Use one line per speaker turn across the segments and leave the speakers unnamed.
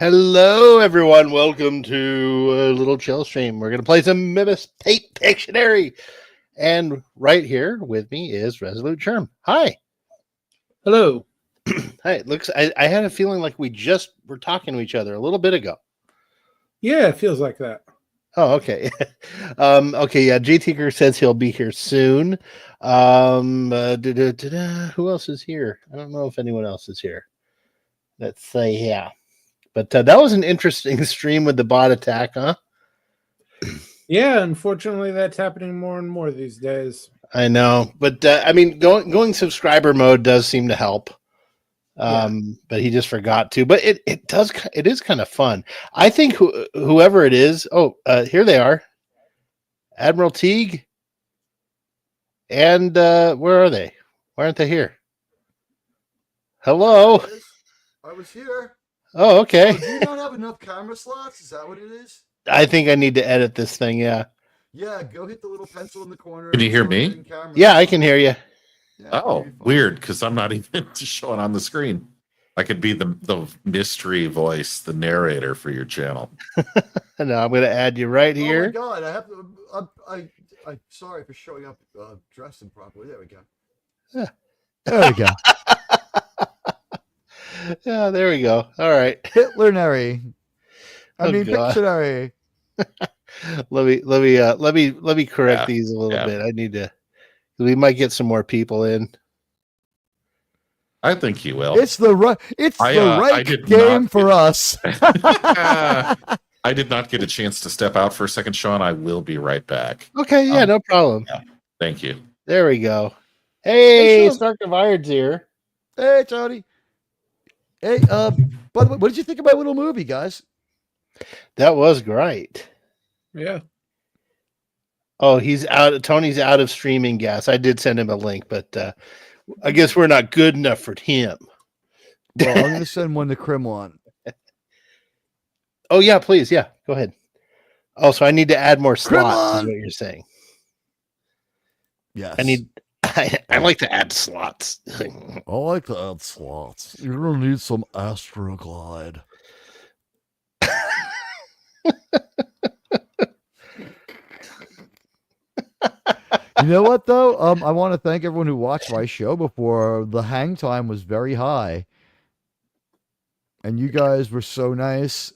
Hello, everyone. Welcome to a little chill stream. We're going to play some Mibus Paint Pictionary. And right here with me is Resolute Germ. Hi.
Hello.
Hi. It looks. I had a feeling like we just were talking to each other a little bit ago.
Yeah, it feels like that.
Oh, okay. Okay. Yeah. J Tinker says he'll be here soon. Who else is here? I don't know if anyone else is here. Let's say yeah. But that was an interesting stream with the bot attack, huh?
Yeah, unfortunately, that's happening more and more these days.
I know, but I mean, going subscriber mode does seem to help. But he just forgot to. But it is kind of fun. I think whoever it is. Oh, here they are, Admiral Teague. And where are they? Why aren't they here? Hello.
I was here.
Oh, okay.
Oh, do you not have enough camera slots? Is that what it is?
I think I need to edit this thing. Yeah.
Yeah, go hit the little pencil in the corner.
Can you hear me?
Yeah, I can hear you.
Yeah,
Oh, weird, because I'm not even showing on the screen. I could be the mystery voice, the narrator for your channel.
No, I'm going to add you right here.
Oh my god, I have to. I'm sorry for showing up dressed improperly. There we go.
Yeah.
There we go.
Yeah, there we go. All right.
Hitler-nary.
Oh, God.
Pictionary.
let me correct these a little bit. I need to. We might get some more people in.
I think you will.
It's the right. It's the right game for us.
I did not get a chance to step out for a second, Sean. I will be right back.
Okay. Yeah. No problem.
Yeah, thank you.
There we go. Hey, Stark of Iron's here.
Hey, Tony. Hey, by the way, what did you think of my little movie, guys?
That was great.
Yeah.
Oh, he's out. Tony's out of streaming gas. I did send him a link, but I guess we're not good enough for him.
Well, I'm going to send one to Kremlin.
Oh, yeah, please. Yeah, go ahead. Oh, so I need to add more slots, is what you're saying.
Yes.
I like to add slots.
I like to add slots. You're going to need some Astroglide. You know what, though? I want to thank everyone who watched my show before. The hang time was very high. And you guys were so nice.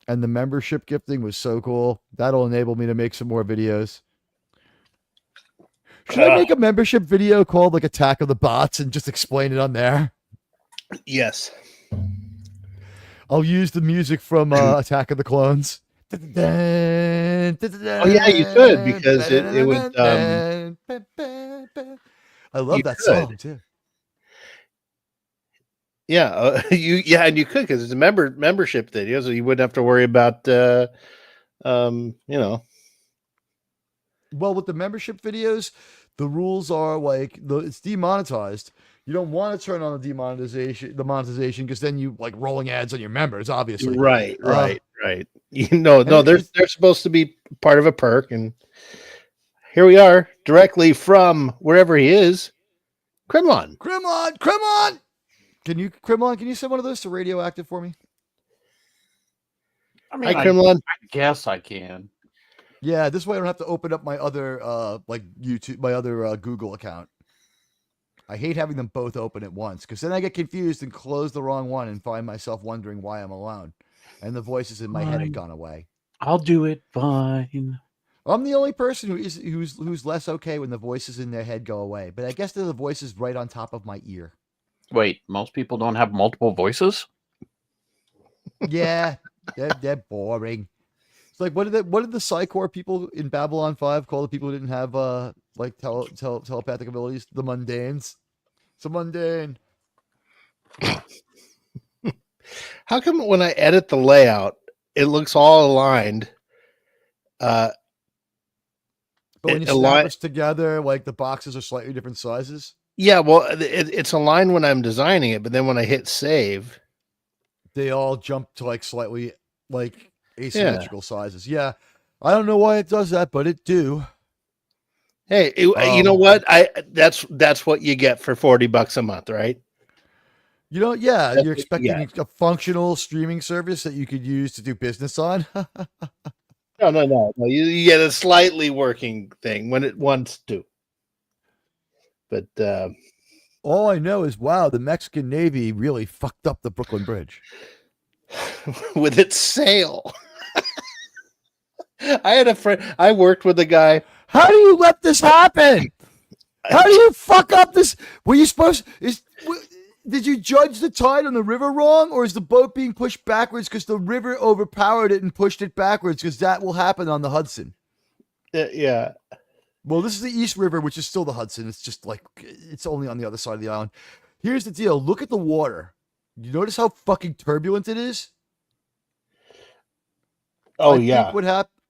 And the membership gifting was so cool. That'll enable me to make some more videos. Should I make a membership video called like Attack of the Bots and just explain it on there?
Yes.
I'll use the music from Attack of the Clones.
Oh yeah, you could, because it would.
I love that song too.
Yeah, and you could, because it's a membership video, so you wouldn't have to worry about you know.
Well, with the membership videos, the rules are like it's demonetized. You don't want to turn on the monetization, because then you like rolling ads on your members, obviously.
Right. No, they're supposed to be part of a perk, and here we are, directly from wherever he is, Kremlin. Can you send one of those to Radioactive for me?
I mean,
Hi, Kremlin.
I guess I can.
Yeah, this way I don't have to open up my other like YouTube, my other Google account. I hate having them both open at once, because then I get confused and close the wrong one and find myself wondering why I'm alone. And the voices in my head have gone away.
I'll do it fine.
I'm the only person who's less okay when the voices in their head go away. But I guess they're the voices right on top of my ear.
Wait, most people don't have multiple voices?
Yeah, they're boring. It's like, what did the Psychor people in Babylon 5 call the people who didn't have like telepathic abilities? The mundanes. It's a mundane.
How come when I edit the layout, it looks all aligned?
But when you snap it together, like the boxes are slightly different sizes.
Yeah, well, it's aligned when I'm designing it, but then when I hit save,
they all jump to like slightly like asymmetrical sizes. Yeah, I don't know why it does that, but it do.
Hey, you know what? That's what you get for $40 a month, right?
You know, yeah,
That's
you're
what you
expecting a functional streaming service that you could use to do business on.
No. You get a slightly working thing when it wants to. But
All I know is, wow, the Mexican Navy really fucked up the Brooklyn Bridge.
with its sail. I had a friend. I worked with a guy.
How do you let this happen? How do you fuck up this? Were you supposed? Did you judge the tide on the river wrong, or is the boat being pushed backwards because the river overpowered it and pushed it backwards? Because that will happen on the Hudson.
Yeah.
Well, this is the East River, which is still the Hudson. It's just like it's only on the other side of the island. Here's the deal. Look at the water. You notice how fucking turbulent it is?
Oh,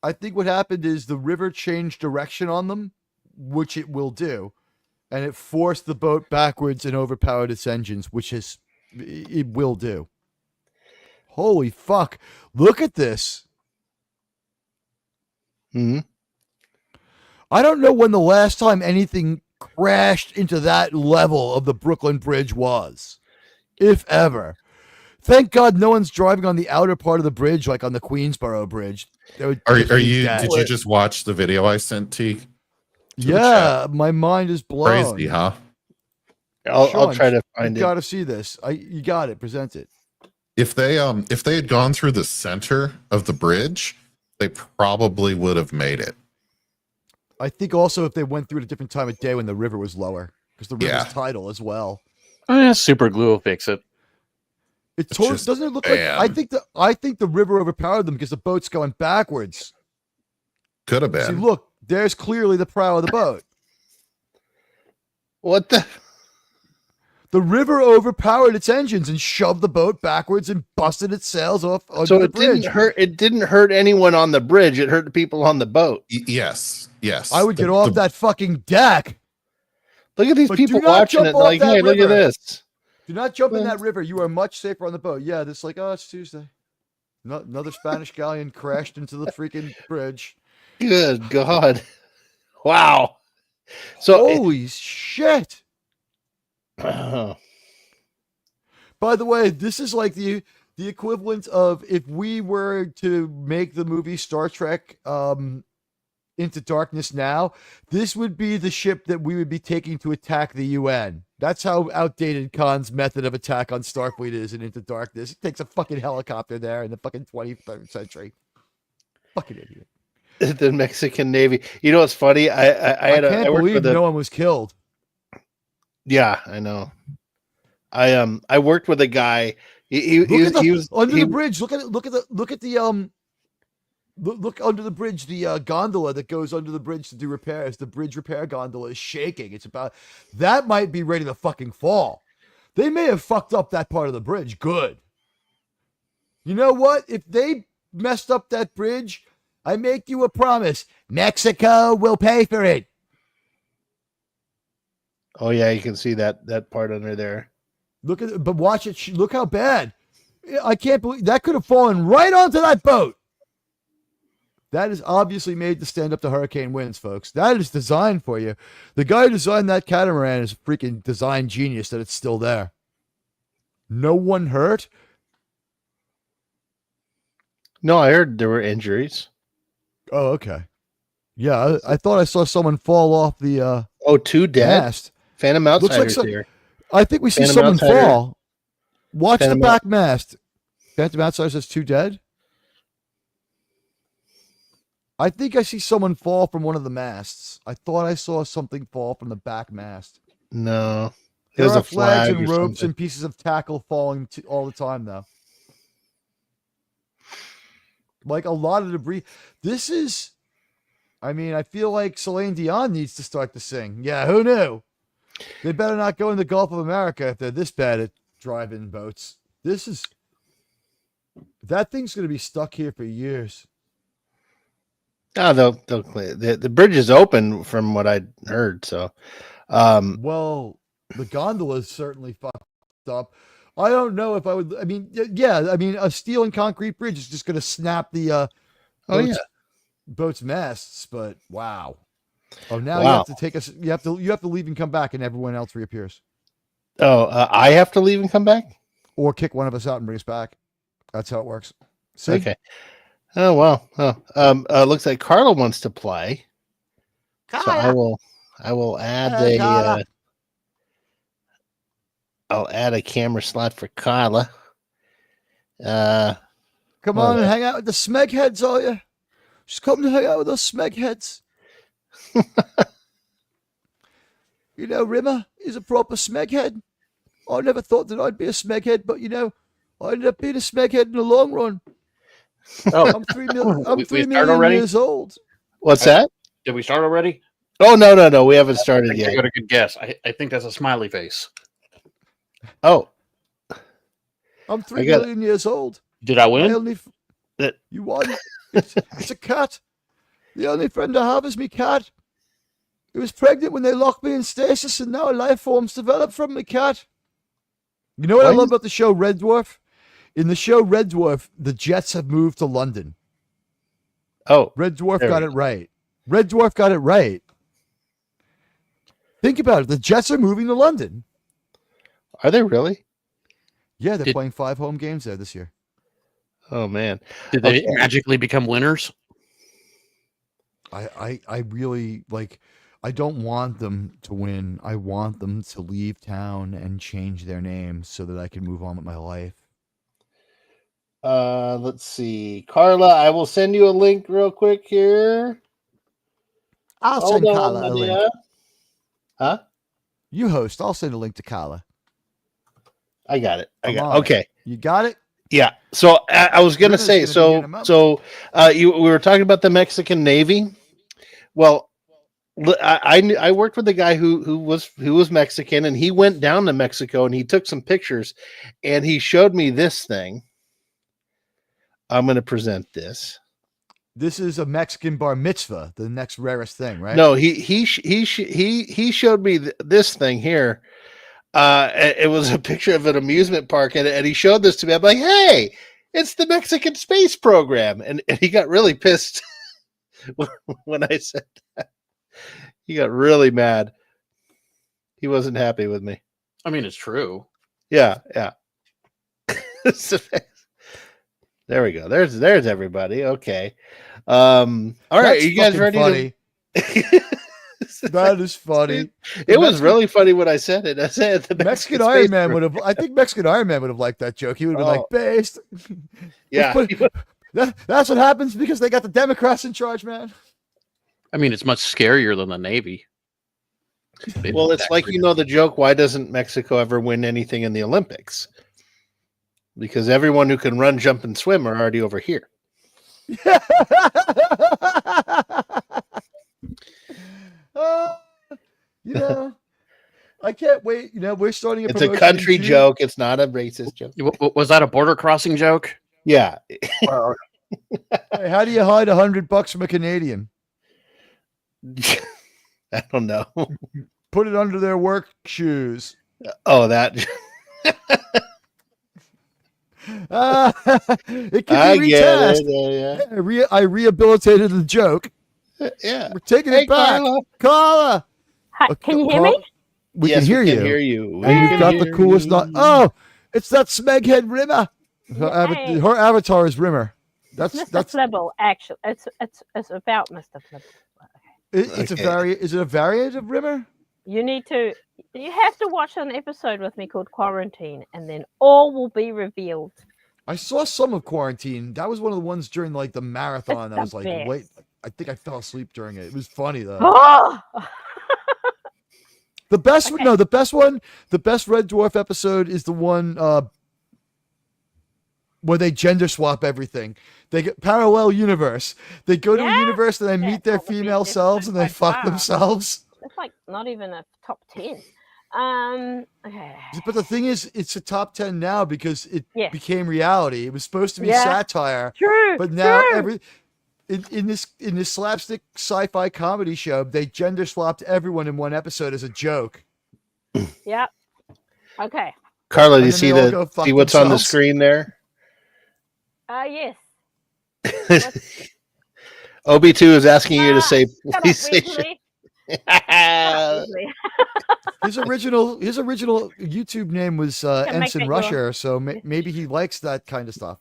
I think what happened is the river changed direction on them, which it will do, and it forced the boat backwards and overpowered its engines, which it will do. Holy fuck. Look at this.
Mm-hmm.
I don't know when the last time anything crashed into that level of the Brooklyn Bridge was, if ever. Thank God no one's driving on the outer part of the bridge, like on the Queensboro Bridge.
Did you just watch the video I sent to
Yeah, my mind is blown.
Crazy, huh?
I'll try to find it.
You got to see this. You got it. Present it.
If they had gone through the center of the bridge, they probably would have made it.
I think also if they went through at a different time of day when the river was lower, because the river's tidal as well.
Super glue will fix it.
It totally doesn't it look like. I think the river overpowered them because the boat's going backwards.
Could have been.
See, look, there's clearly the prow of the boat.
What the?
The river overpowered its engines and shoved the boat backwards and busted its sails off
So
the bridge.
It didn't hurt anyone on the bridge. It hurt the people on the boat.
Yes.
I would get off that fucking deck.
Look at these people watching it. Like, hey, look at this.
Do not jump in that river. You are much safer on the boat. Yeah, this like, oh, it's Tuesday. Another Spanish galleon crashed into the freaking bridge.
Good God. Wow. So
holy shit. By the way, this is like the equivalent of if we were to make the movie Star Trek Into Darkness now, this would be the ship that we would be taking to attack the UN. That's how outdated Khan's method of attack on Starfleet is in Into Darkness. He takes a fucking helicopter there in the fucking 23rd century. Fucking idiot.
The Mexican Navy. You know what's funny? I can't
believe no one was killed.
Yeah, I know. I worked with a guy. He was
under the bridge. Look under the bridge, the gondola that goes under the bridge to do repairs. The bridge repair gondola is shaking. That might be ready to fucking fall. They may have fucked up that part of the bridge. Good. You know what? If they messed up that bridge, I make you a promise. Mexico will pay for it.
Oh yeah, you can see that part under there.
Look at it, but watch it. Look how bad. I can't believe that could have fallen right onto that boat. That is obviously made to stand up to hurricane winds, folks. That is designed for you. The guy who designed that catamaran is a freaking design genius that it's still there. No one hurt?
No, I heard there were injuries.
Oh, okay. Yeah, I thought I saw someone fall off the
two dead.
Mast.
Phantom Outsiders here.
I think we see someone fall. Watch the back mast. Phantom Outsiders has 2 dead. I think I see someone fall from one of the masts. I thought I saw something fall from the back mast.
No.
There are flags and ropes and pieces of tackle falling all the time, though. Like a lot of debris. This is... I mean, I feel like Celine Dion needs to start to sing. Yeah, who knew? They better not go in the Gulf of America if they're this bad at drive-in boats. That thing's going to be stuck here for years.
Oh, they'll clear. The bridge is open from what I heard. So,
well, the gondola is certainly fucked up. I don't know if I would. I mean, yeah. I mean, a steel and concrete bridge is just going to snap the boat's masts. But wow. Oh, now you have to take us. You have to leave and come back, and everyone else reappears.
Oh, I have to leave and come back?
or kick one of us out and bring us back. That's how it works. See?
Okay. Oh, well. Looks like Carla wants to play. So I will add I'll add a camera slot for Carla.
Come on and hang out with the smegheads, are you? Just come to hang out with those smegheads. You know, Rimmer is a proper smeghead. I never thought that I'd be a smeghead, but you know, I ended up being a smeghead in the long run.
Oh,
I'm 3 million. I'm
We
3
start
million
already?
years old.
What's that?
did we start already?
Oh, no. We haven't
I
started
think I
yet.
got a good guess. I think that's a smiley face.
Oh,
I'm
I
3
got it.
million years old.
Did I
I
win?
only
That-
you won. It's a cat. The only friend I have is me cat. It was pregnant when they locked me in stasis, and now a life form's developed from me cat. You know what I
Why
love
is-
about the show Red Dwarf? In the show Red Dwarf, the Jets have moved to London.
Oh,
Red Dwarf
There
got
we
it right. Red Dwarf got it right. Think about it. The Jets are moving to London.
are they really?
Yeah, they're
Did-
playing 5 home games there this year.
Oh, man.
Did they
Okay.
magically become winners?
I really like. I don't want them to win. I want them to leave town and change their name so that I can move on with my life.
Let's see. Carla, I will send you a link real quick here.
I'll
Hold
send
on,
Carla a
Lydia.
link.
Huh?
You host. I'll send a link to Carla.
I got it.
Come on.
Okay.
You got it?
Yeah. So I was gonna
River's
say,
gonna be getting 'em up.
we were talking about the Mexican Navy. Well, I worked with a guy who was Mexican, and he went down to Mexico and he took some pictures, and he showed me this thing. I'm going to present this.
This is a Mexican bar mitzvah, the next rarest thing, right?
No, he showed me this thing here. It was a picture of an amusement park, and he showed this to me. I'm like, hey, it's the Mexican space program, and he got really pissed when I said that. He got really mad. He wasn't happy with me.
I mean, it's true.
Yeah. There we go. There's everybody. Okay. All right.
That's
Are you guys
fucking
ready?
funny. That is funny.
It was really funny when I said it. I said the
Mexican Iron Man would have. I think Mexican Iron Man would have liked that joke. He would have been like, "Based."
Yeah.
That's what happens because they got the Democrats in charge, man.
I mean, it's much scarier than the Navy. They
Well,
don't
it's like,
actually-
the joke, why doesn't Mexico ever win anything in the Olympics? Because everyone who can run, jump, and swim are already over here.
You know, I can't wait. You know, we're starting a
It's a
promotion
country
in June.
joke. It's not a racist joke.
Was that a border crossing joke?
Yeah.
Hey, how do you hide $100 from a Canadian?
I don't know.
Put it under their work shoes.
Oh, that.
It can
I
be
get
recast.
it.
I rehabilitated the joke.
Yeah.
We're taking
Hey,
it back.
Carla.
Carla.
Hi, can you hear me?
We
Yes,
can hear
we
you.
can hear you.
And
We
you've got the
can
coolest.
hear you.
Oh, it's that Smeghead Rimmer.
Hey.
Her avatar is Rimmer.
Mr.
That's
Flibble, actually. It's about Mr. Flibble.
it's
Okay.
a variant. Is it a variant of Rimmer?
You have to watch an episode with me called Quarantine, and then all will be revealed.
I saw some of Quarantine. That was one of the ones during like the marathon.
It's
I was
the
like,
best.
wait. I think I fell asleep during it. It was funny though.
Oh!
The best
Okay.
no, the best one, the best Red Dwarf episode is the one where they gender swap everything. They get parallel universe. They go to a
Yeah,
universe and they
yeah,
meet their
that would be
female
different
selves and they
by
fuck
far.
themselves.
It's like not even a top 10. Okay.
But the thing is, it's a top 10 now because it
Yes.
became reality. It was supposed to be
Yeah.
satire,
True.
but now
true.
in this slapstick sci-fi comedy show, they gender swapped everyone in one episode as a joke.
Yep. Okay.
Carla, do
And
you
then they all go fuck
see what's on the
themselves.
screen there?
Yes.
OB2 is asking you to say,
Shut up,
please say
Weasley. Obviously.
His original YouTube name was
make
Ensign
that your-
Rusher, so maybe he likes that kind of stuff.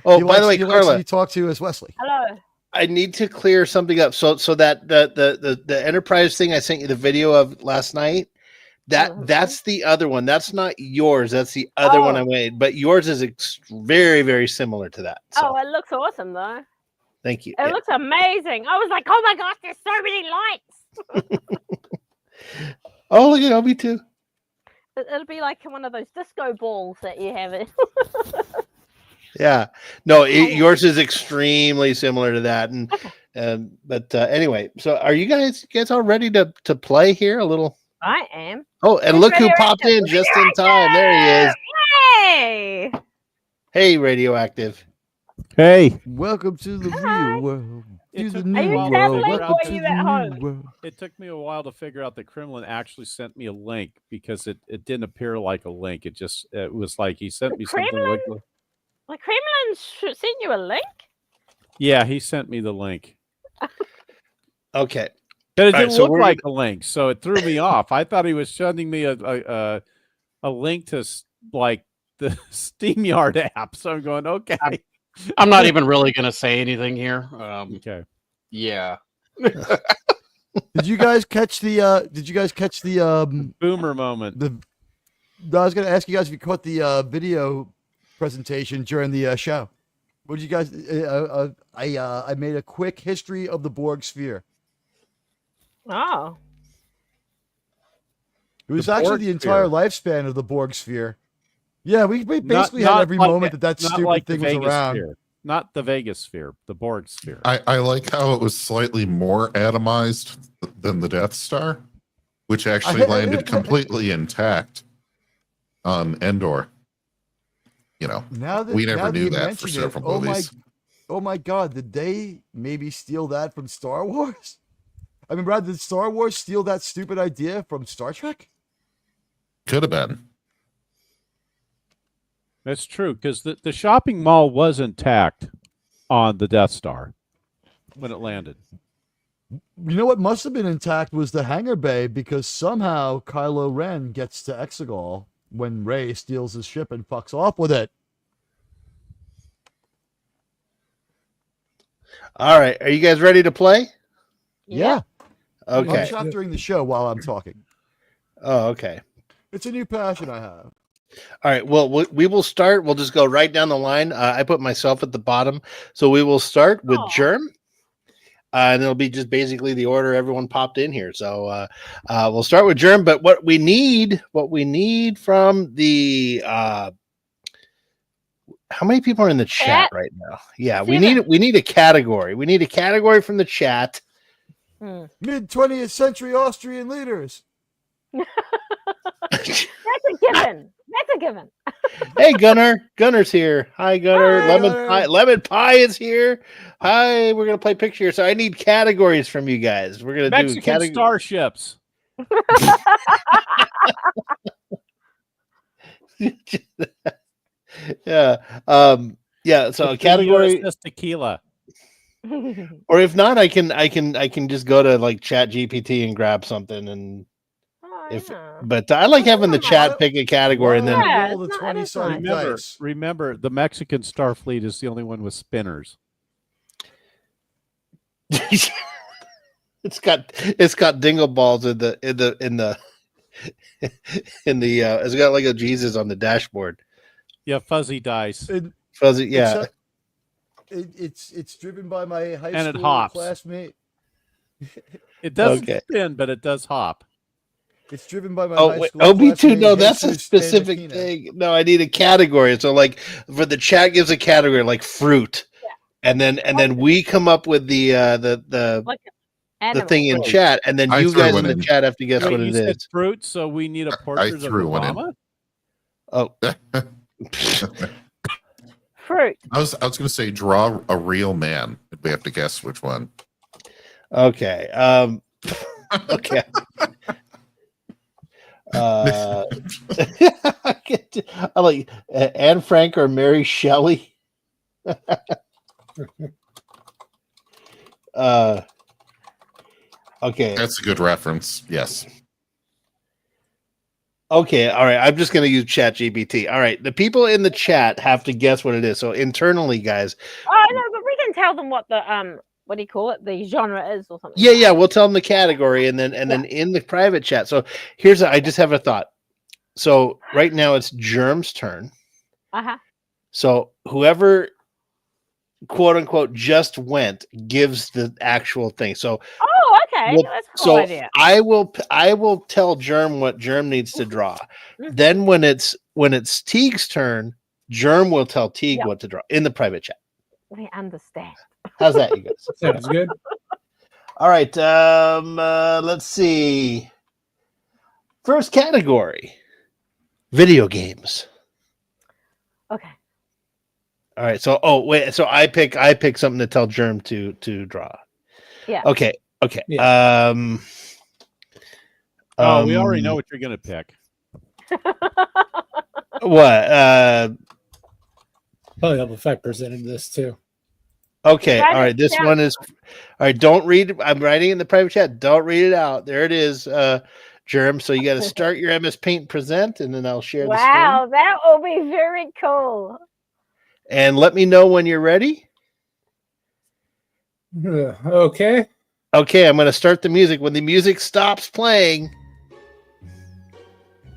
Oh,
He
by
likes,
the way,
he likes to
Carla,
be talked to as Wesley.
Hello.
I need to clear something up. So that the Enterprise thing I sent you the video of last night, that's the other one. That's not yours. That's the other one I made. But yours is very, very similar to that. So,
Oh, it looks awesome though.
thank you.
It looks amazing. I was like, oh my gosh, there's so many lights.
Oh, look at Obi too.
It'll be like one of those disco balls that you have.
Yeah. No, yours is extremely similar to that. And but anyway, so are you guys all ready to play here a little?
I am.
Oh, and
Who's
look who
Radioactive?
popped in just in time. There he is.
Hey!
Hey, Radioactive.
Hey.
Welcome to the
Hi.
real world.
It
To the
took
new
me a while to
world.
figure
Welcome
out
to
you
the
at
new
home.
world.
It took me a while to figure out that Kremlin actually sent me a link because it didn't appear like a link. It was like he sent me something like,
Like Kremlin sent you a link?
yeah, he sent me the link.
Okay.
But it
All right,
didn't
so
look
we're
like a link, so it threw me off. I thought he was sending me a link to like the SteamYard app. So I'm going, okay.
I'm not even really going to say anything here.
Okay.
Yeah.
Did you guys catch the?
Boomer moment.
I was going to ask you guys if you caught the video presentation during the show. What did you guys? I made a quick history of the Borg sphere.
Oh.
It was
The
actually
Borg
the entire
sphere.
lifespan of the Borg sphere. Yeah, we basically
Not
had every
like
moment that
not
stupid
like
thing
the
was
Vegas
around.
sphere. Not the Vegas sphere, the Borg sphere.
I like how it was slightly more atomized than the Death Star, which actually landed completely intact on Endor. You know,
Now that
we never
now
knew
you
that for
mention it,
several movies.
Oh my God! Did they maybe steal that from Star Wars? I mean, Brad, did Star Wars steal that stupid idea from Star Trek?
Could have been.
That's true, because the shopping mall was intact on the Death Star when it landed.
You know what must have been intact was the hangar bay, because somehow Kylo Ren gets to Exegol when Rey steals his ship and fucks off with it.
All right. Are you guys ready to play?
Yeah.
Okay.
I'm shot during the show while I'm talking.
Oh, okay.
It's a new passion I have.
All right. Well, we will start. We'll just go right down the line. I put myself at the bottom. So we will start with Germ. And it'll be just basically the order everyone popped in here. So we'll start with Germ. But what we need from the how many people are in the chat right now? Yeah,
7.
we need a category. We need a category from the chat.
Mid-20th century Austrian leaders.
That's a given. That's a given.
Hey, Gunnar. Gunner's here. Hi, Gunnar.
Hi,
Lemon
Gunnar.
Pie. Lemon Pie is here. Hi. We're gonna play picture. So I need categories from you guys. We're gonna
Mexican
do categories.
starships.
Yeah. Yeah. So a category,
USS Tequila.
or if not, I can just go to like Chat GPT and grab something. And but I like having the chat pick a category and then.
roll the 20-sided dice.
Remember, the Mexican Starfleet is the only one with spinners.
It's got dingle balls in the it's got like a Jesus on the dashboard.
Yeah, fuzzy dice.
Fuzzy, yeah.
It's driven by my high
And it
school
hops.
classmate.
It doesn't
Okay.
spin, but it does hop.
It's driven by my
Oh,
high
wait,
school
OB2,
classmate,
no, that's a
Jesus
specific
Stamikina.
thing. No, I need a category. So like for the chat gives a category like fruit. And then we come up with the thing in
Animal.
chat, and then
I
you
threw
guys
one
in the
in.
chat have to guess
Wait,
what
you
it
said
is.
fruit, so we need a portrait of
threw one in.
Obama?
Oh,
Fruit.
I was going to say draw a real man. We have to guess which one.
okay. Okay. I like Anne Frank or Mary Shelley. Okay.
That's a good reference. Yes.
Okay, all right. I'm just going to use ChatGPT. All right, the people in the chat have to guess what it is. So internally, guys.
Oh no, but we can tell them what the what do you call it? The genre is or something.
Yeah, we'll tell them the category, and then in the private chat. So I just have a thought. So right now it's Germ's turn. So whoever quote unquote just went gives the actual thing. So
okay, that's a cool idea.
I will tell Germ what Germ needs to draw. Then when it's Teague's turn, Germ will tell Teague what to draw in the private chat.
We understand.
How's that, you guys?
Sounds good.
All right. Let's see. First category: video games.
Okay.
All right. So, so I pick something to tell Germ to draw.
Yeah.
Okay.
Yeah.
We already know what you're gonna pick.
What?
Probably help if I presented this too.
Okay. All right. This one is. All right. Don't read. I'm writing in the private chat. Don't read it out. There it is, Germ. So you got to start your MS Paint present, and then I'll share the screen.
Wow, that will be very cool.
And let me know when you're ready.
Okay.
Okay, I'm going to start the music. When the music stops playing.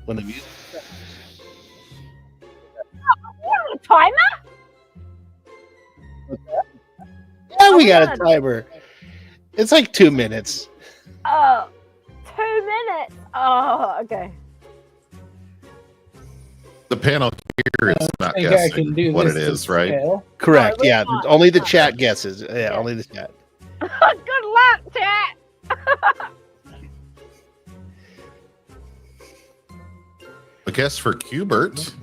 When the music stops.
You have a timer?
Yeah, we got a timer. It's like 2 minutes.
Oh, 2 minutes. Oh, okay.
The panel here is not
think I can
guessing
do
what
this
it
to
is, right?
scale.
Correct.
Oh,
Yeah,
not.
only the chat guesses. Yeah, only the chat.
Good luck, chat.
A guess for Qbert.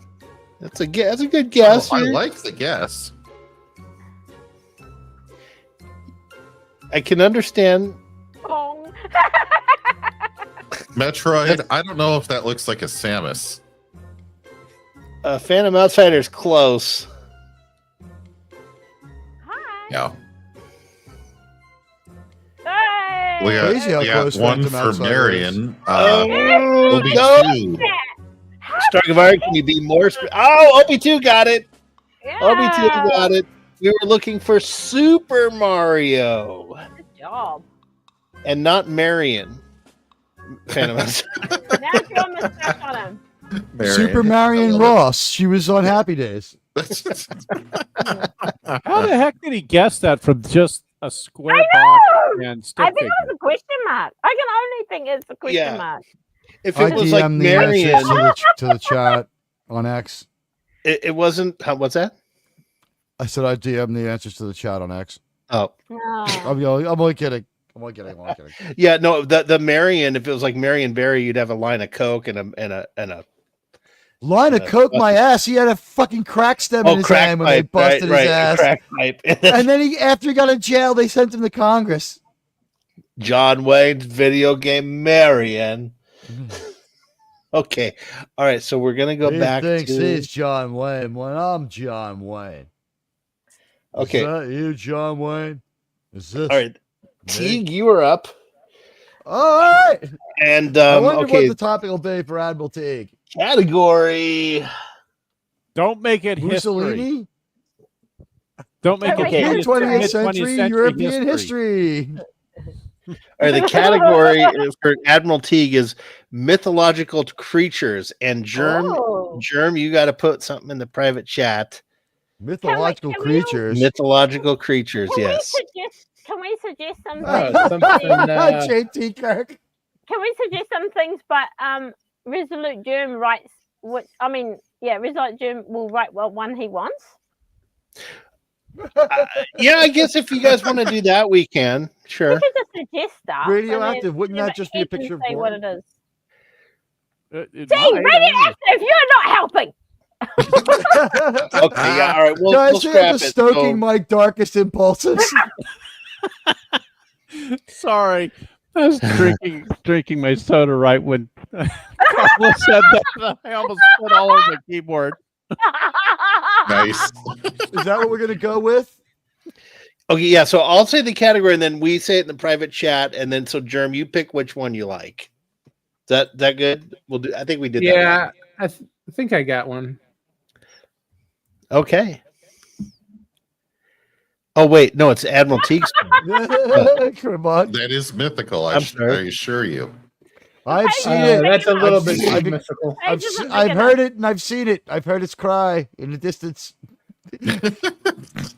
That's a good guess.
Oh, I like the guess.
I can understand.
Bong.
Metroid. I don't know if that looks like a Samus.
Phantom Outsider's close.
Hi.
Yeah.
Hey.
We
Crazy how
got
close
one
Phantom
for
Outsider
Marion.
Oh,
Will be
no.
2.
Stargavar, can you be more? Oh, OP2 got it.
Yeah.
OP2 got it. We were looking for Super Mario
Good job.
and not Marion. Phantom Outsider.
Now John is stuck on him.
Marion.
Super Marion Ross. She was on Happy Days.
How the heck did he guess that from just a square box and stick
I think
figure?
it was a question mark. I can only think it's a question
Yeah.
mark.
If
I
it was like
DM'd the
Marion,
answers to the chat on X.
it wasn't. What's that?
I said I DM'd the answers to the chat on X.
Oh,
No.
I'm only kidding. I'm only kidding.
yeah. No, the Marion. If it was like Marion Barry, you'd have a line of Coke and a
Line of coke, my ass. He had a fucking crack stem in his
crack
hand when they
pipe,
busted
right,
his
a
ass.
crack pipe.
And then after he got in jail, they sent him to Congress.
John Wayne's video game Marion. Okay, all right. So we're gonna go
He
back
thinks
to.
he's John Wayne when I'm John Wayne.
Okay,
Is that you, John Wayne? Is this
all right.
me?
Teague, you are up,
All right.
and
I wonder
okay.
what the topic will be for Admiral Teague.
Category.
Don't make it history.
Mussolini?
Don't make
Okay.
it
Mid-20th
mid-20th
century European history.
All right, the category for Admiral Teague is mythological creatures, and Germ, you got to put something in the private chat.
Mythological
Can we-
creatures.
Mythological creatures, yes.
Can we suggest some
Oh,
things?
something.
JT Kirk.
Can we suggest some things? But Resolute Germ writes. Resolute Germ will write one he wants.
Yeah, I guess if you guys want to do that, we can. Sure.
We could just suggest stuff.
Radioactive, wouldn't that just be a picture of
say what it
Gordon?
is? See, radioactive, you're not helping.
Okay, yeah, all right. We'll
Guys,
scrap
I'm
it.
just stoking
So-
my darkest impulses.
Sorry, I was drinking my soda right when Carla said that. I almost spit all over the keyboard.
Nice.
Is that what we're gonna go with?
Okay, yeah. So I'll say the category, and then we say it in the private chat, and then so Germ, you pick which one you like. Is that good? We'll do. I think we did.
Yeah, I think I got one.
That. Okay. Oh wait, no, it's Admiral Teague's turn.
Come on.
That is mythical. I
I'm sorry.
assure you.
I've seen it.
That's a little bit
I've-
too mystical.
I've heard it and I've seen it. I've heard its cry in the distance.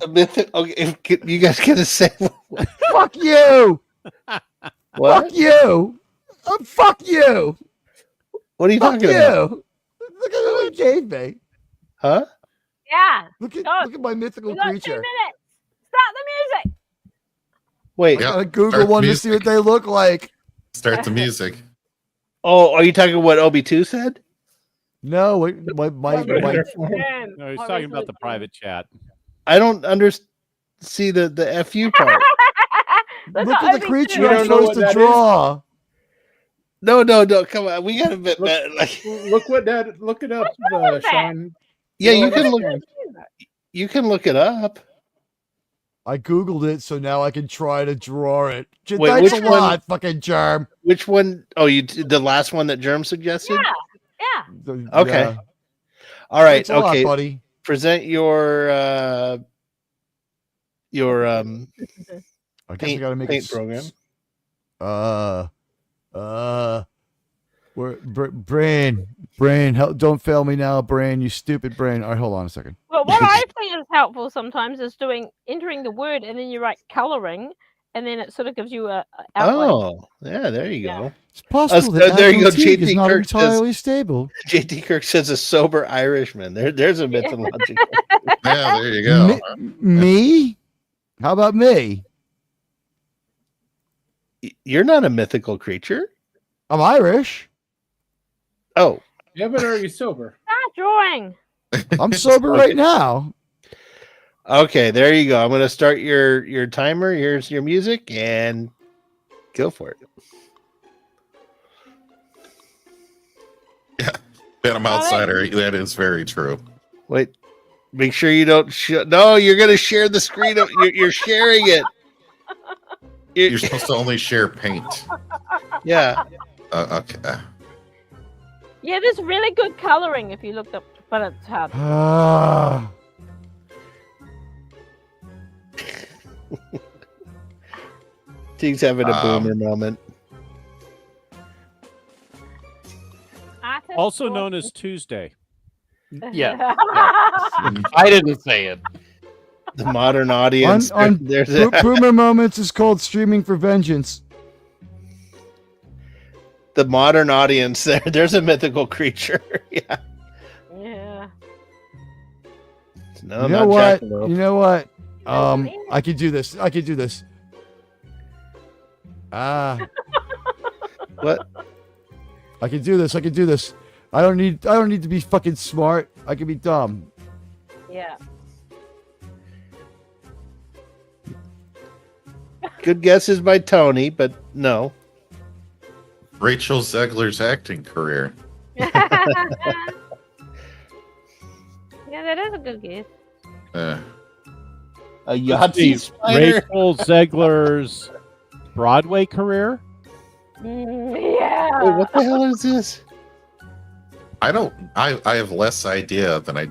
Okay, you guys gonna say
Fuck you!
what?
Fuck you! Fuck you!
What are you
Fuck
talking
you!
about?
Look at what you gave me.
Huh?
Yeah.
Look
Oh,
at my mythical
We got 2
creature.
minutes. Start the music.
Wait.
I
Yeah,
gotta Google
start
one to
music.
see what they look like.
Start the music.
Oh, are you talking what Obi2 said?
No, my
Germ.
No, he's
What
talking about the
Resolute
private chat.
I don't see the FU part.
Germ?
look at the
Obi
creature
You
I'm
don't know
supposed
what
to
that is?
draw.
No, come on. We got a bit like
Look what that. Look it up,
wrong with that?
Sean.
yeah, you
Look
can
at
look
it.
you can look it up.
I Googled it, so now I can try to draw it.
Wait,
Thanks
which
a
one-
lot, fucking germ.
Which one? Oh, the last one that Germ suggested?
Yeah.
Okay.
Yeah.
All right,
Thanks a lot,
okay.
buddy.
Present your
I guess I
paint,
gotta make
paint
it
program.
Where brain, help, don't fail me now, brain, you stupid brain. All right, hold on a second.
Well, what I think is helpful sometimes is entering the word and then you write coloring, and then it sort of gives you a outline.
Oh, yeah, there you go.
It's possible that
there you go,
Admiral Teague
JT
is not
Kirk says-
entirely stable.
JT Kirk says a sober Irishman. There's a mythological.
Yeah, there you go.
Me? How about me?
You're not a mythical creature.
I'm Irish.
Oh,
Yeah, but are you sober?
Start drawing.
I'm sober right now.
okay. There you go. I'm gonna start your timer. Here's your music, and go for it.
Phantom Outsider. That is very true.
Wait. Make sure you don't. No, you're gonna share the screen. You're sharing it.
You're supposed to only share paint.
Yeah.
Okay.
Yeah, there's really good coloring if you looked up, but it's hard.
Ah.
Teague's having a boomer moment.
Artist
Also
or-
known as Tuesday.
Yeah. I didn't say it.
The modern audience.
On
there's
Boomer Moments is called Streaming for Vengeance.
the modern audience. There's a mythical creature. Yeah.
Yeah.
No,
You
not
know what?
Jackalope.
You know what? I could do this. I could do this.
What?
I can do this. I can do this. I don't need to be fucking smart. I can be dumb.
Yeah.
Good guesses by Tony, but no.
Rachel Zegler's acting career.
Yeah, that is a good guess.
A
Let's see,
Yahtzee spider.
Rachel Zegler's Broadway career.
Yeah.
Wait, what the hell is this?
I have less idea than I.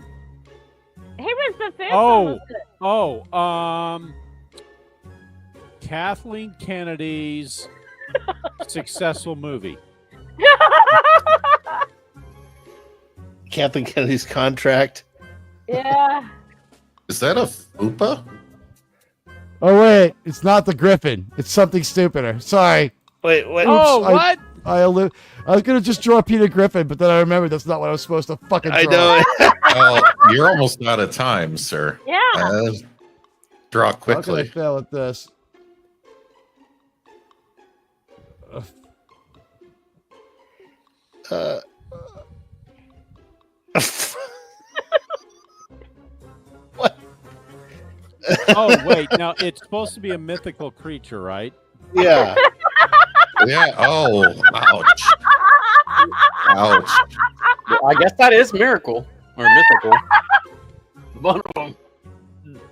He was the first
Oh.
one.
Oh, Kathleen Kennedy's successful movie.
Kathleen Kennedy's contract.
Yeah.
Is that a fupa?
Oh wait, it's not the Griffin. It's something stupider. Sorry.
Wait.
Oh,
I-
what?
I was gonna just draw Peter Griffin, but then I remembered that's not what I was supposed to fucking draw.
I know.
Oh, you're almost out of time, sir.
Yeah.
Draw
How can I
quickly.
fail at this?
What?
Oh, wait. Now it's supposed to be a mythical creature, right?
Yeah.
Yeah. Oh, ouch. Ouch.
I guess that is miracle or mythical. One of them.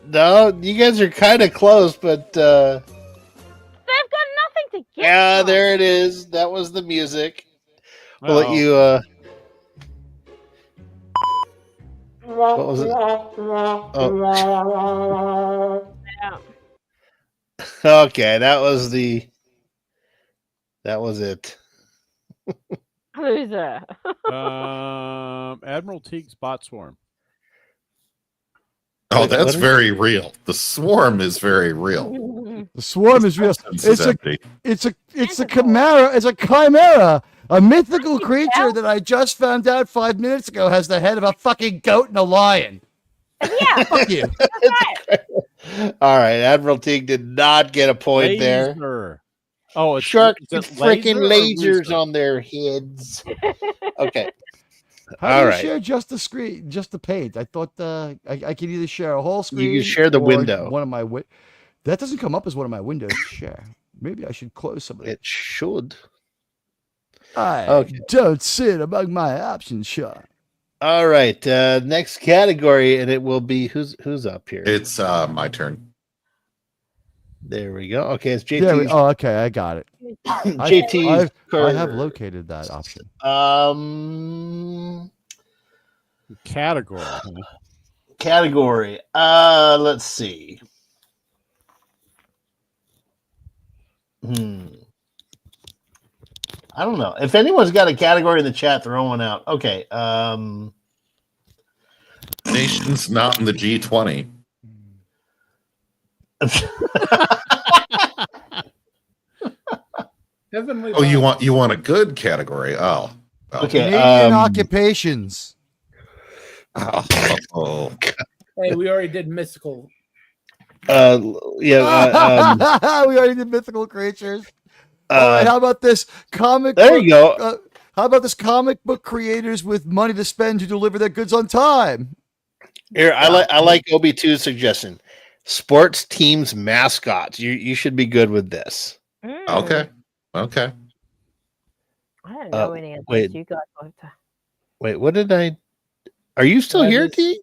No, you guys are kind of close, but
They've got nothing to get.
yeah,
from.
there it is. That was the music. We'll let
Uh-oh.
you. What was it? Oh,
Yeah.
okay. That was it.
Loser.
Admiral Teague's bot swarm.
Oh,
Wait,
that's
what is-
very real. The swarm is very real.
The swarm is real.
Substance is empty.
It's a chimera. It's a chimera. A mythical
you
creature
tell?
that I just found out 5 minutes ago has the head of a fucking goat and a lion.
Yeah,
Fuck you.
that's right.
All right, Admiral Teague did not get a point there.
Laser. Oh, it's
Shark
is it
freaking
laser or
lasers
rooster?
on their heads. Okay.
How do
All
you
right.
share just the screen, just the paint? I thought I could either share a whole screen.
can share the
or
window.
One of my that doesn't come up as one of my windows to share. Maybe I should close some of it.
It should.
I
Okay.
don't sit among my options, Sean.
All right. Next category, and it will be who's up here.
It's my turn.
There we go. Okay, it's
Yeah.
JT.
Okay, I got it.
JT's
I have located that option.
Category.
Category. Let's see. I don't know. If anyone's got a category in the chat, throw one out. Okay.
Nation's not in the G20.
Heavenly
Oh, you
Bond.
want a good category? Oh, well.
Okay.
Canadian occupations.
Oh.
Hey, we already did mystical.
Yeah.
We already did mythical creatures. All right, how about this comic?
There
book,
you go.
How about this comic book creators with money to spend to deliver their goods on time?
Here, I like OB2's suggestion. Sports teams mascots. You should be good with this.
Okay. Okay.
I don't know any of
wait.
these. You guys want to.
Wait, what did I? Are you still
What
here,
is-
Teague?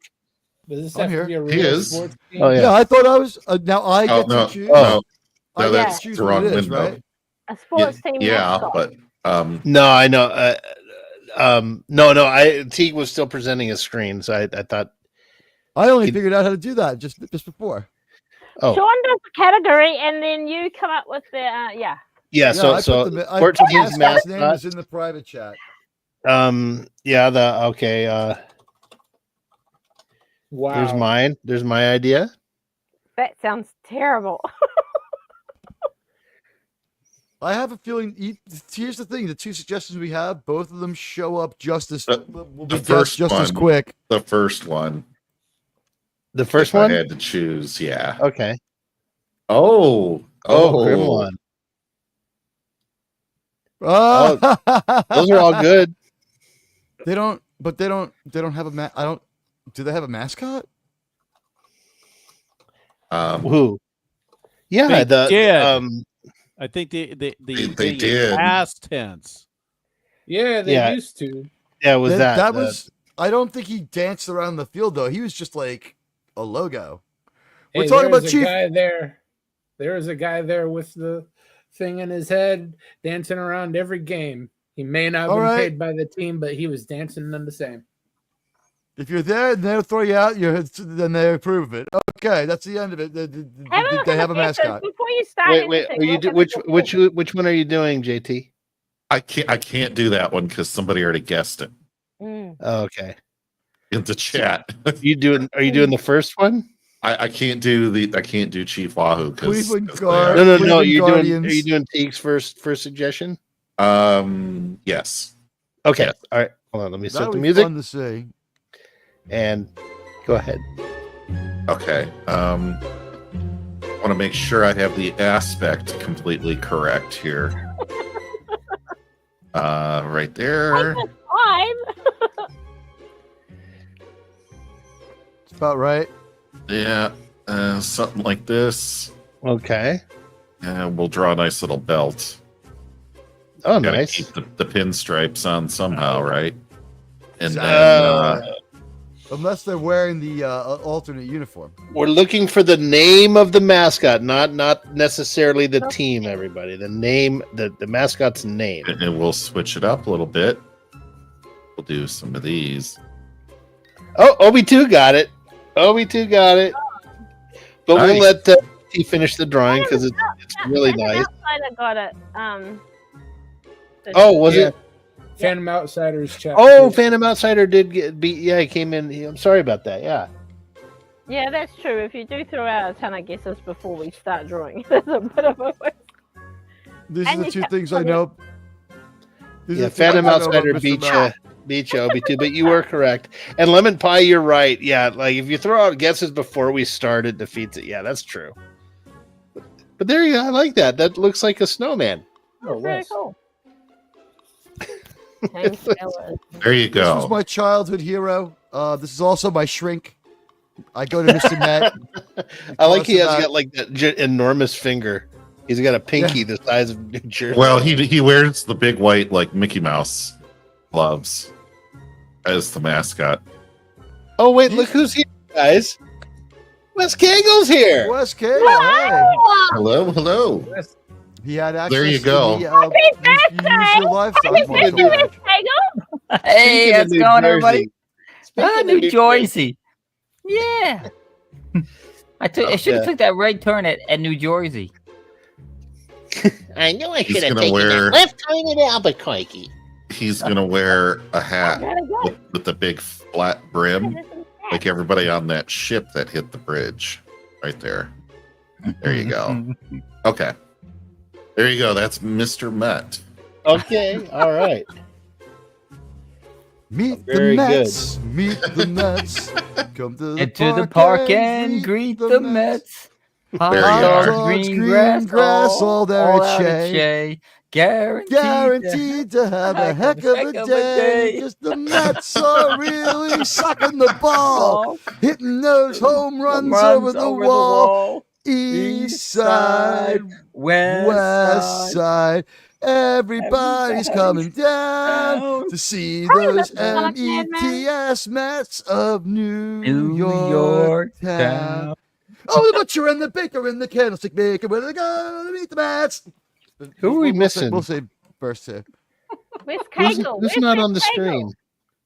Does this
I'm
have to be a
He
real
is.
sports team?
Oh, yeah.
Yeah, I thought I was. Now I
Oh,
get
no,
to choose.
no,
I
no,
get
that's
to choose
the
what
wrong
it is,
window.
right?
A sports team.
Yeah,
mascot.
but
No, I know. No. Teague was still presenting his screen, so I thought.
I only
He-
figured out how to do that just before.
Oh,
Sean does the category, and then you come up with the yeah.
yeah. So
I
so
put the, I
sports
put
teams
the mascot's name
mascot.
is in the private chat.
Yeah. Okay.
Wow.
There's mine. There's my idea.
That sounds terrible.
I have a feeling. Here's the thing: the two suggestions we have, both of them show up just as will be
first
just as
one.
quick.
The first one.
The first
if I
one.
had to choose, yeah.
Okay.
Oh,
Grimlon. Those are all good.
They don't have a I don't. Do they have a mascot?
Who? Yeah.
They did.
Um.
I think they
They did.
past tense.
Yeah, they
Yeah.
used to.
Yeah. Was that?
That was. I don't think he danced around the field though. He was just like a logo. We're
Hey,
talking about
there's a
Chief.
guy there. There is a guy there with the thing in his head, dancing around every game. He may not have
All
been
right.
paid by the team, but he was dancing them the same.
If you're there and they'll throw you out, then they approve of it. Okay, that's the end of it. They have a mascot.
Before you start.
Wait.
anything,
Are you
look
do,
at the
which one are you doing, JT?
I can't do that one because somebody already guessed it
Oh, okay.
in the chat.
Are you doing the first one?
I can't do Chief Wahoo because
Cleveland Guard.
No.
Cleveland
Are you
Guardians.
doing Teague's first suggestion?
Yes.
Okay.
Yes.
All right. Hold on. Let me set
That
the
would be
music
fun to see.
and go ahead.
Okay. Want to make sure I have the aspect completely correct here. Right there.
Five.
It's about right.
Yeah. Something like this.
Okay.
And we'll draw a nice little belt.
Oh,
Gotta
nice.
keep the pinstripes on somehow, right? And then
Unless they're wearing the alternate uniform.
We're looking for the name of the mascot, not necessarily the team. Everybody, the name, the mascot's name.
And we'll switch it up a little bit. We'll do some of these.
Oh, Obi2 got it. Obi2 got it. But
Nice.
we'll let T finish the drawing because it's really nice.
Outsider got it.
Oh, was
Yeah.
it?
Phantom Outsiders chat.
Oh, Phantom Outsider did get beat. Yeah, he came in. I'm sorry about that. Yeah.
Yeah, that's true. If you do throw out a ton of guesses before we start drawing, it's a bit of a waste.
These
And
are the
you
two
kept
things I
coming.
know. These are
Yeah,
the things
Phantom
I know about
Outsider
Mr.
beat
Matt.
you, Obi2, but you were correct. And Lemon Pie, you're right. Yeah, like if you throw out guesses before we start, it defeats it. Yeah, that's true. But there you go. I like that. That looks like a snowman.
Oh,
That's really
Wes.
cool. Thanks, fellas.
There you
This was
go.
my childhood hero. This is also my shrink. I go to Mr. Matt.
I like he
Plus
has
about-
got like that enormous finger. He's got a pinky the size of New Jersey.
Well, he wears the big white like Mickey Mouse gloves as the mascot.
Oh wait, look who's here, guys. Wes Kegel's here.
Wes K. Hey.
Hello, hello.
He had access
There you
to
go.
the,
Happy
use your livestock
Happy
muscle
birthday,
badge.
Kegel!
Hey,
Speaking of
how's it
New
going,
Jersey-
everybody?
speaking of
New Jersey. Yeah. I should have
Yeah.
took that right turn at New Jersey.
I knew I
He's
should have
gonna
taken
wear-
that left turn at Albuquerque.
He's gonna wear a hat with the big flat brim, like everybody on that ship that hit the bridge, right there. There you go. Okay, there you go. That's Mr. Met.
Okay, all right.
Meet the
Very good.
Mets. Meet the Mets. Come to the
Get to
park,
the park and greet the Mets. Hot
There you
dogs,
are.
green grass,
all there
all
at
out at
Shea.
Shea. Guaranteed.
Guaranteed to have a heck of a day. Because the Mets are really sucking the ball. Hitting those home runs over the wall. East side, west side. Everybody's coming down to see those METS Mets of New York town. Oh, the butcher and the baker and the candlestick maker. Where they go to meet the Mets.
Who are we missing?
We'll say first here.
Where's
Who's,
Kegel?
who's
Where's
not
Wes
on the
Kegel?
screen?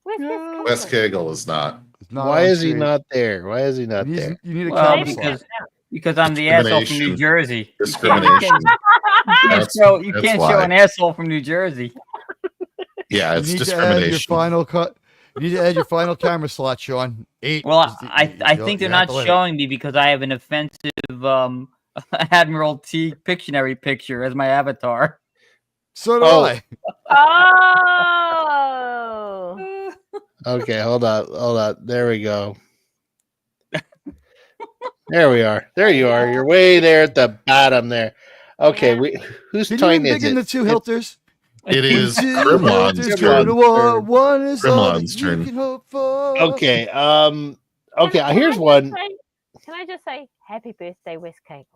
Where's
Wes Kegel is not.
It's not
Why
on
is he
screen.
not there? Why is he not
You
there?
need- You need a
Well,
camera slot.
because I'm the asshole from New
Discrimination.
Jersey.
Discrimination. That's
You
that's
can't
why.
show an asshole from New Jersey.
Yeah, it's
You need to add your
discrimination.
final cut. You need to add your final camera slot, Sean. 8.
Well,
is the-
I
you
think they're
have
not
to let it.
showing me because I have an offensive Admiral T Pictionary picture as my avatar.
So do
Oh.
I.
Oh!
Okay, hold on. There we go. There we are. There you are. You're way there at the bottom there. Okay, whose
Can you
time
big
is
in
it?
the two hilters?
It is
Two
Grimlon's
hilters
turn.
go to war.
Turn.
One is all that
Grimlon's
you
turn.
can hope for.
Okay, okay,
Can I
here's
just
one.
say- Can I just say happy birthday, Wes Kegel?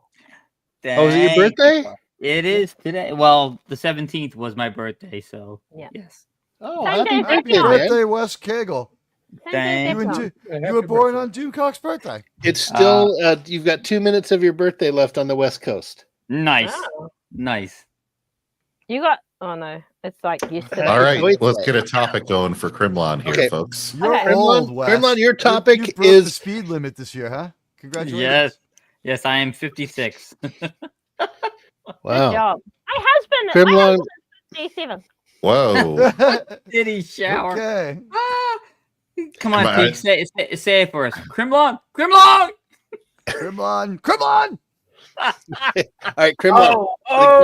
Oh, is it your
Thank
birthday?
you. It is today. Well, the 17th was my birthday, so
Yeah.
yes.
Oh,
Same
happy
day as
Happy
birthday, man.
birthday, Wes Kegel.
Thank
You, and
you.
Du- you were born on Doomcock's birthday.
It's still you've got 2 minutes of your birthday left on the West Coast.
Nice.
Oh.
Nice.
You got. Oh no, it's like yesterday.
All right,
Wait,
let's
wait.
get a topic going for Crimlon here,
Okay.
folks.
You're
Okay.
old,
Grimlon,
Wes.
Grimlon, your
You
topic
broke the
is
speed limit this year, huh? Congratulations.
Yes. Yes, I am 56.
wow.
Good job. My husband.
Grimlon,
My husband is 37.
Whoa.
Did he shower?
Okay.
Ah! Come on,
Come on.
Pete. Say it for us. Crimlon! Crimlon!
Crimlon.
all right, Grimlon.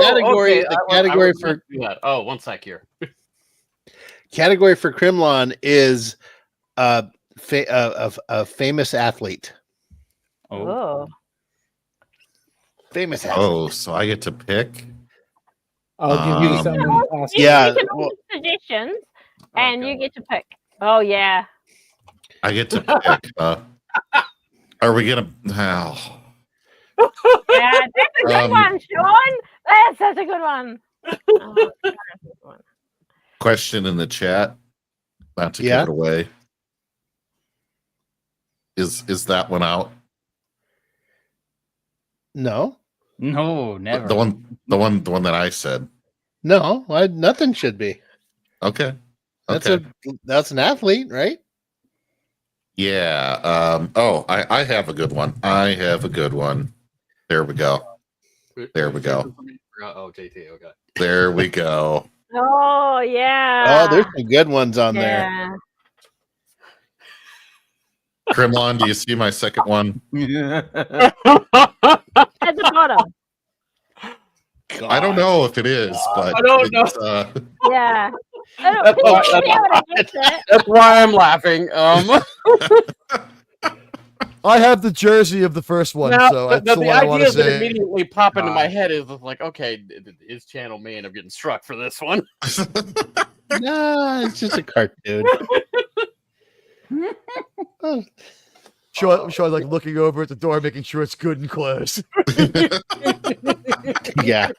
category- the category for-
Oh, one sec here.
Category for Crimlon is a famous athlete.
Oh.
Famous athlete.
Oh, so I get to pick?
I'll give you
Um,
something
You,
awesome.
Yeah,
you can
well-
offer suggestions,
Oh,
and you
God.
get to pick. Oh yeah.
I get to pick. Are we gonna? Oh.
Yeah, that's a good
Um,
one, Sean. That's such a good one. Oh, that's a good one.
Question in the chat. Not to
Yeah.
give it away. Is that one out?
No,
No, never.
The one that I said.
no, nothing should be.
Okay.
That's
Okay.
that's an athlete, right?
Yeah. Oh, I have a good one. I have a good one. There we go. There we go.
Oh, JT. Okay.
There we go.
Oh yeah.
Oh, there's some good ones on there.
yeah.
Kremlon, do you see my second one?
At the bottom.
I don't know if it is, but
I don't know.
Yeah.
That's
People
why-
should be able to guess it.
That's why I'm laughing.
I have the jersey of the first one,
Now,
so
the
that's the one I want to
ideas that
say.
immediately pop into my head is like, okay, his channel may end up getting struck for this one.
Nah, it's just a cartoon. Oh,
Sean, like looking over at the door, making sure it's good and closed.
yeah.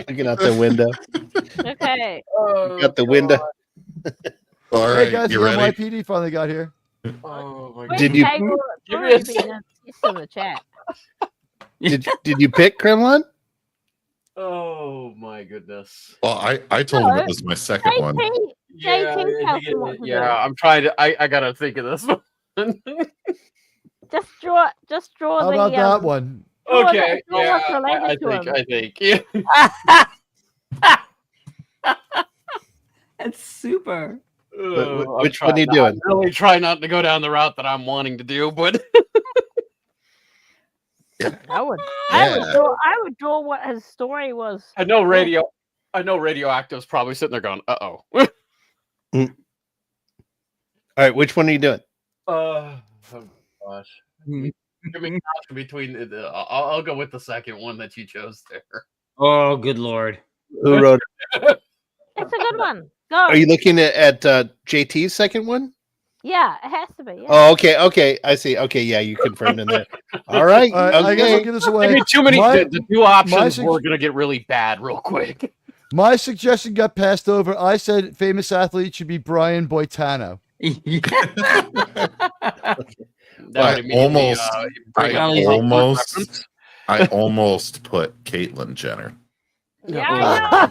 Looking out the window.
Okay.
Got the window.
All
Hey
right,
guys,
you
the
ready?
NYPD finally got here.
Oh my
Where's
Did you-
Kegel?
Give
Sorry,
me a
being it's in the chat.
Did you pick Kremlin?
Oh my goodness.
Well, I told him
No.
it was my second one.
JT, JT tells me what to do.
Yeah, I'm trying to. I gotta think of this one.
Just draw
How
the
about that one?
draw
Okay,
draw
yeah,
what's related to him.
I think. Yeah.
That's super.
Which one are you doing?
I really try not to go down the route that I'm wanting to do, but
I would
Yeah.
draw what his story was.
I know Radioactive's probably sitting there going, "Uh-oh."
All right, which one are you doing?
Oh gosh. Give me option between I'll go with the second one that you chose there.
Oh, good lord.
Who wrote it?
It's a good one. Go.
Are you looking at JT's second one?
Yeah, it has to be. Yeah.
Oh, okay. I see. Okay, yeah, you confirmed in there. All right.
All right, I guess I'll
Okay.
give this
I
away.
mean, too many.
My-
The two options
my
were gonna get really bad real quick.
My suggestion got passed over. I said famous athlete should be Brian Boitano.
That would immediately, bring up the reference.
I almost put Caitlyn Jenner,
Yeah.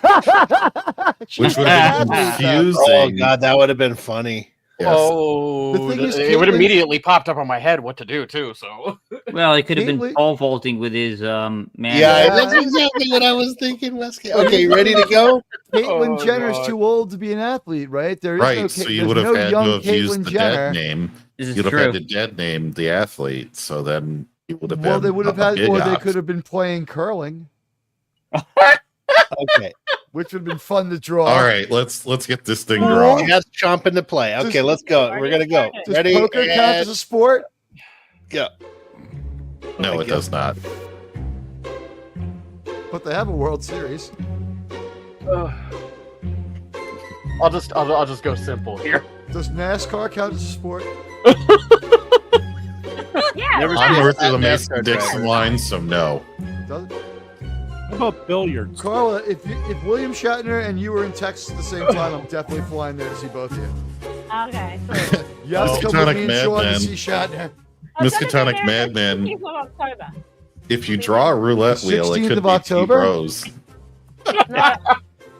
which would have been
Oh
confusing.
God, that would have been funny.
Yes.
Oh,
The thing is,
it would
Caitlyn-
immediately popped up on my head what to do too. So
Well, he could have been
Caitlyn-
pole vaulting with his man.
Yeah, that's exactly what I was thinking, Wesley. Okay, you ready to go?
Caitlyn
Oh,
Jenner's
God.
too old to be an athlete, right? There is
Right,
no,
so
there's
you would have
no
had
young
to have used
Caitlyn
the
Jenner.
dead name.
This is
You'd have
true.
had to dead name the athlete, so then you would have been.
Well, they would have
a
had,
big
or they
opt.
could have been playing curling,
Okay.
which would have been fun to draw.
All right, let's get this thing
You
drawn.
got chomping to play. Okay, let's go. We're gonna go.
Does
Ready?
poker count as
And
a sport?
go.
No, it does not.
But they have a World Series.
I'll just go simple here.
Does NASCAR count as a sport?
Yeah.
Never
I'm
seen
north of
that
the
NASCAR
Mason-Dixon
driver.
line, so no.
Does it?
How about billiards?
Carla, if William Shatner and you were in Texas at the same time, I'm definitely flying there to see both of you.
Okay. So,
You have to come
Miskatonic
with me and Sean to
Madman.
see Shatner.
Miskatonic Madman.
16th of October.
If you draw a roulette wheel, it
16th
could
of
be
October?
T-Rose.
No,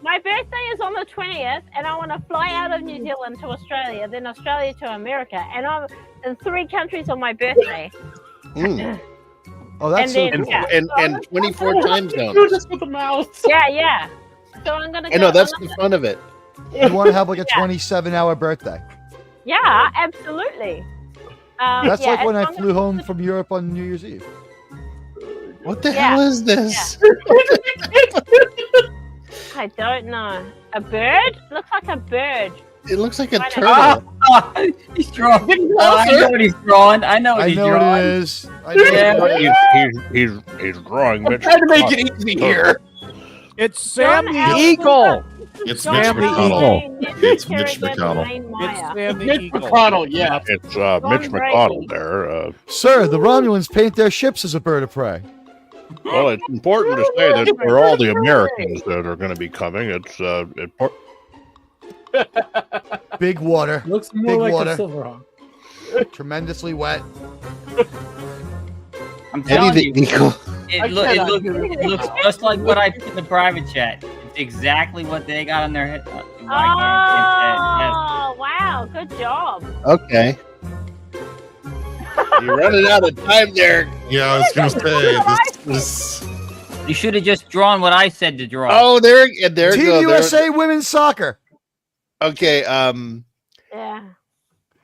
my birthday is on the 20th, and I want to fly out of New Zealand to Australia, then Australia to America, and I'm in 3 countries on my birthday.
Mm.
Oh, that's so
And then-
cool.
And
Yeah.
and 24 time
Do
zones.
this with the mouse.
Yeah. So I'm gonna.
I know
go-
that's
I'm
the
gonna-
fun of it.
You want to have like a
Yeah.
27-hour birthday.
Yeah, absolutely.
That's
yeah,
like when I
as long
flew
as-
home from Europe on New Year's Eve.
What the
Yeah.
hell is this?
I don't know. A bird? Looks like a bird.
It looks like a
Why
turtle.
not?
He's drawing. I know what he's drawing. I know what
I
he's
know what
drawing.
it is. I know
Yeah.
what it is.
He's drawing.
I'm trying to make it easy here.
It's Sam the
John
Eagle.
It's
John
Mitch
Sam the
McConnell.
Allen,
It's
Nancy
Mitch
Kerrigan,
McConnell.
Wayne
It's
Meyer.
Sam the
Mitch
Eagle.
McConnell, yeah.
It's
John
Mitch
Brady.
McConnell there.
Sir, the Romulans paint their ships as a bird of prey.
Well, it's important to say that for all the Americans that are going to be coming, it's
Big water.
Looks more
Big
like
water.
a Silverhawk.
tremendously wet.
I'm telling you,
Anything equal.
it looks just like what I put in the private chat. It's exactly what they got on their head.
Oh, wow. Good job.
Okay. You're running out of time there.
Yeah, I was gonna say this.
You should have just drawn what I said to draw.
Oh, there
Team
go.
USA women's soccer.
Okay.
Yeah.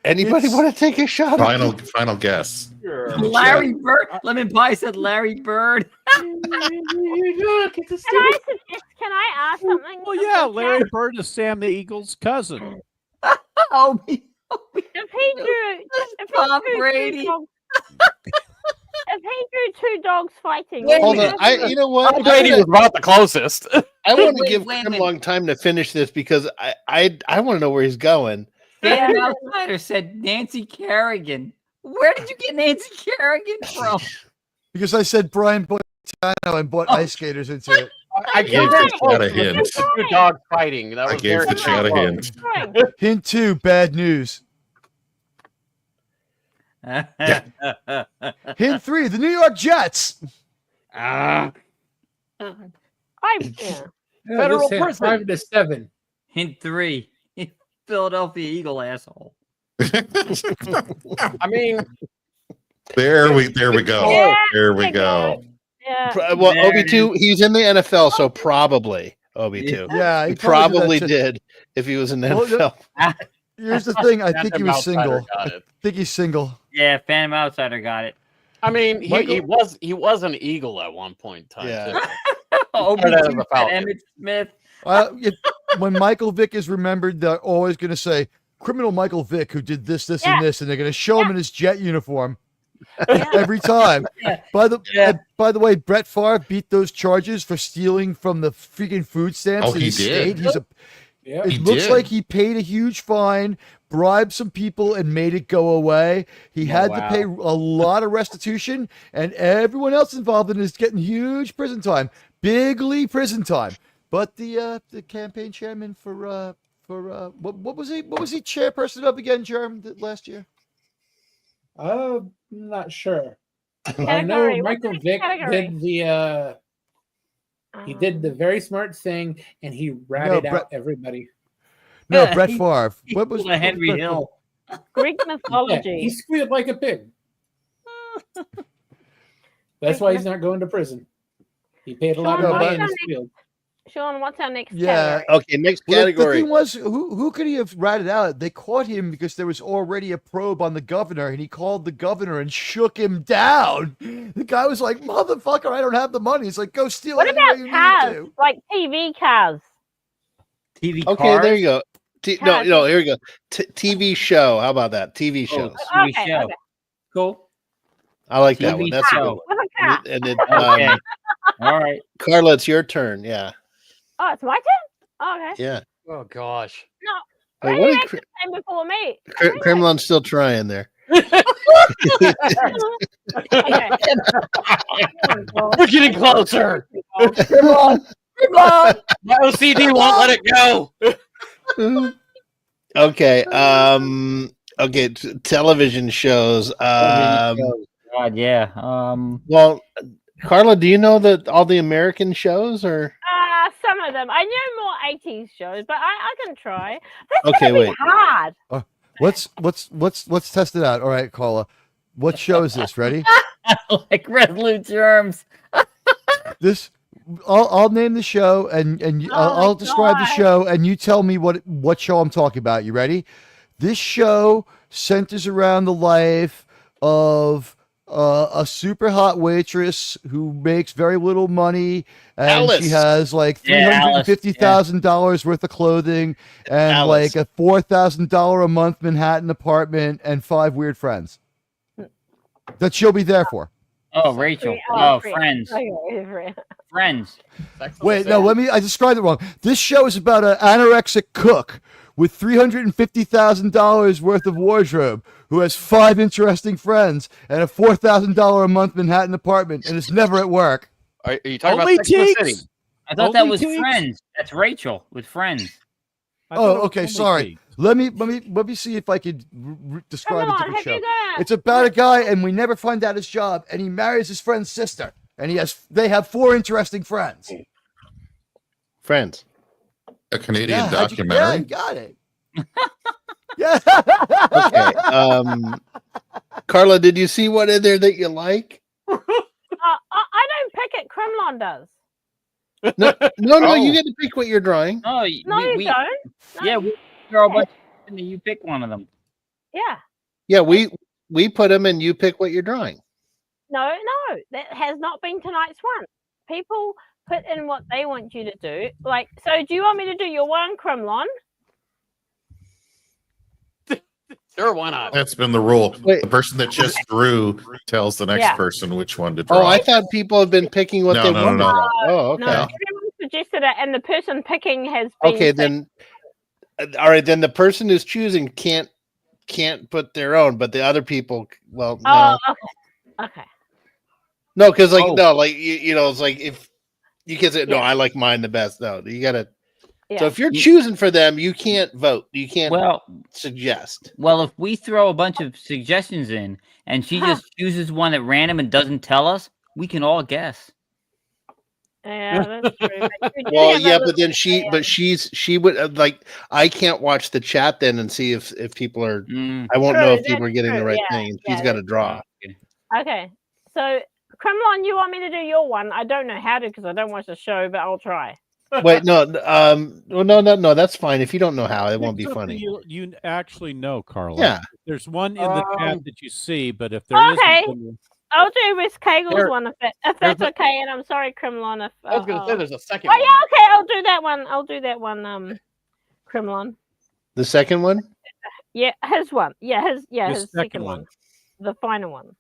Anybody want to take a shot?
Final guess.
Larry Bird. Lemon Pie said Larry Bird.
Can I ask something?
Well, yeah, Larry Bird is Sam the Eagle's cousin.
Oh,
If he drew
Tom Brady.
If he drew two dogs fighting,
Hold on. You know what?
Brady was about the closest.
I want to
Wait,
give
wait a
him a
minute.
long time to finish this because I want to know where he's going.
Fan Outsider said Nancy Kerrigan. Where did you get Nancy Kerrigan from?
Because I said Brian Boitano and bought ice skaters into it.
I
gave the chat a hint.
Two dogs fighting. That was
I gave
very
the chat a
close.
hint.
Hint 2, bad news. Hint 3, the New York Jets.
Federal prison. 5 to 7.
Hint 3, Philadelphia Eagle asshole.
I mean,
There we go.
Yeah,
There we go.
Yeah.
Well,
There
Obi2, he's in the NFL, so probably Obi2.
Yeah,
He
he
probably
did. That
did if he was in the
Well,
NFL.
Here's the thing. I think he was
Outsider
single.
got
I
it.
think he's single.
Yeah, Phantom Outsider got it.
I mean, he
Michael-
was an Eagle at one point in time.
Yeah.
Too.
Oh,
Started out as a Falcon.
Emmett Smith.
When Michael Vick is remembered, they're always going to say, criminal Michael Vick, who did this,
Yeah.
and this, and they're going to show him in his jet uniform
Yeah.
every time.
Yeah.
By the
Yeah.
by the way, Brett Favre beat those charges for stealing from the freaking food stamps
Oh,
in
he
his
did?
state.
Yeah.
It
He
looks
did.
like he paid a huge fine, bribed some people, and made it go away. He had to pay a lot of restitution, and everyone else involved in it is getting huge prison time, bigly prison time. But the campaign chairman for what was he chairperson of again, Jerm, last year?
I'm not sure. I
Category.
know
What's
Michael
the
Vick
category?
did the he did the very smart thing and he ratted
Brett-
out everybody.
No,
Yeah,
Brett
he-
Favre.
He
What was
pulled a Henry
Brett-
Hill.
Greek
Yeah,
mythology.
he squealed like a pig. That's why he's not going to prison. He paid a lot
No,
of money
but-
and he squealed.
Sean, what's our next
Yeah.
category?
Okay, next
Well,
category.
the thing was, who could he have ratted out? They caught him because there was already a probe on the governor, and he called the governor and shook him down. The guy was like, "Motherfucker, I don't have the money." He's like, "Go steal
What
it
about
any way you
cars?
need to."
Like TV cars?
TV
Okay,
cars.
there you go. No,
Cars.
no, here we go. TV show. How about that? TV
Oh,
shows.
TV
Okay,
show.
okay.
Cool.
I like that
TV
one. That's a good
show.
one.
What's a car?
And it,
Okay. All right.
Carla, it's your turn. Yeah,
Oh, it's my turn? Oh, okay.
yeah.
Oh gosh.
No.
Wait,
Why
what
did
did
you
Cr-
came before me?
Kremlin's still trying there.
Okay.
We're getting closer.
Come on. Come on.
My OCD won't let it go.
Okay. Okay. Television shows.
God, yeah.
Well, Carla, do you know that all the American shows or?
Some of them. I know more 80s shows, but I can try. That's
Okay,
gonna be
wait.
hard.
Let's test it out. All right, Carla. What show is this? Ready?
Like Resolute Germs.
This. I'll name the show and I'll describe the
God.
show and you tell me what show I'm talking about. You ready? This show centers around the life of a super hot waitress who makes very little money and
Alice.
she has like
Yeah, Alice,
$350,000 worth of clothing and
Alice.
like a $4,000 a month Manhattan apartment and 5 weird friends that she'll be there for.
Oh, Rachel. Friends.
Okay.
Friends.
Wait, no, I described it wrong. This show is about an anorexic cook with $350,000 worth of wardrobe who has 5 interesting friends and a $4,000 a month Manhattan apartment and is never at work.
Are you talking
Only
about Sex and the
Teeks?
City?
I thought that
Only
was
Teeks?
Friends. That's Rachel with Friends.
I thought it was
okay,
only
sorry.
Teeks.
Let me see if I could describe a
Kremlon,
different
have
show.
you got?
It's about a guy, and we never find out his job, and he marries his friend's sister, and they have 4 interesting friends.
Friends.
A Canadian
Yeah, you
documentary.
got it. Yeah.
Okay. Carla, did you see one in there that you like?
I don't pick it. Kremlon does.
No,
Oh.
you get to pick what you're drawing.
No,
No, you don't. No,
Yeah, we throw a bunch and you pick one of them.
Yeah.
Yeah, we put them and you pick what you're drawing.
No, that has not been tonight's one. People put in what they want you to do. Like, so do you want me to do your one, Kremlon?
Sure, why not?
That's been the rule.
Wait.
The person that just drew tells the next
Yeah.
person which one to draw.
Oh, I thought people have been picking what
No,
they
no,
want
no,
to
no.
draw. Oh, okay.
No, everyone suggested it, and the person picking has been.
Okay, then. All right, then the person who's choosing can't put their own, but the other people, well, no,
Oh, okay.
no, because like
Oh.
no, like you know, it's like if you can say no,
Yeah.
I like mine the best. No, you gotta.
Yeah.
So if you're choosing for them, you can't vote. You can't suggest.
Well, if we throw a bunch of suggestions in and she just chooses one at random and doesn't tell us, we can all guess.
Yeah, that's true. But you do
Well,
have
yeah,
a
but then
little-
she would like I can't watch the chat then and see if people are.
Mm.
I won't
True,
know if
that's
people are getting the
true,
right
yeah,
thing. And
yeah,
she's got to
that's
draw.
Okay, so Kremlon, you want me to do your one? I don't know how to because I don't watch the show, but I'll try.
Wait, no, well, no, that's fine. If you don't know how, it won't be
Something
funny.
You actually know, Carla.
Yeah.
There's one in the chat that you see, but if there
Okay.
isn't,
I'll do Miss Cagel's
There-
one if that's okay. And I'm sorry, Kremlon. If
I was gonna say there's a second
Oh
one.
yeah, okay. I'll do that one. Kremlon.
The second one.
Yeah, his one. Yeah, his
second
second
one.
one. The final one.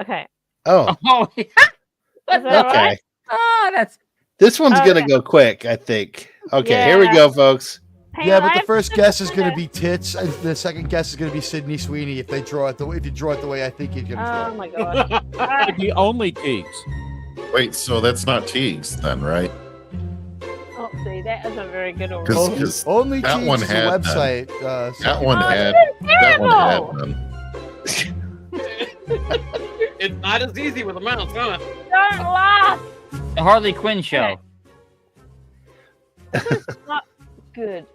Okay.
Oh,
Oh, yeah.
Is that
okay.
right?
Oh, that's
This one's
Oh,
gonna
yeah.
go quick, I think. Okay, here we
Yeah.
go, folks.
Hang
Yeah,
on,
but
I
the
have
first
to
guess is
do
going to
this.
be tits, and the second guess is going to be Sydney Sweeney if you draw it the way I think you're going to draw.
Oh my god.
it'd be only Teagues.
Wait, so that's not Teagues then, right?
Oh, see, that isn't very good already.
'Cause
Only
that
Teagues
one
is the
had
website.
that one
Oh,
had
that's
that one had
terrible.
them.
It's not as easy with a mouse, huh?
Don't laugh.
the Harley Quinn show.
Good.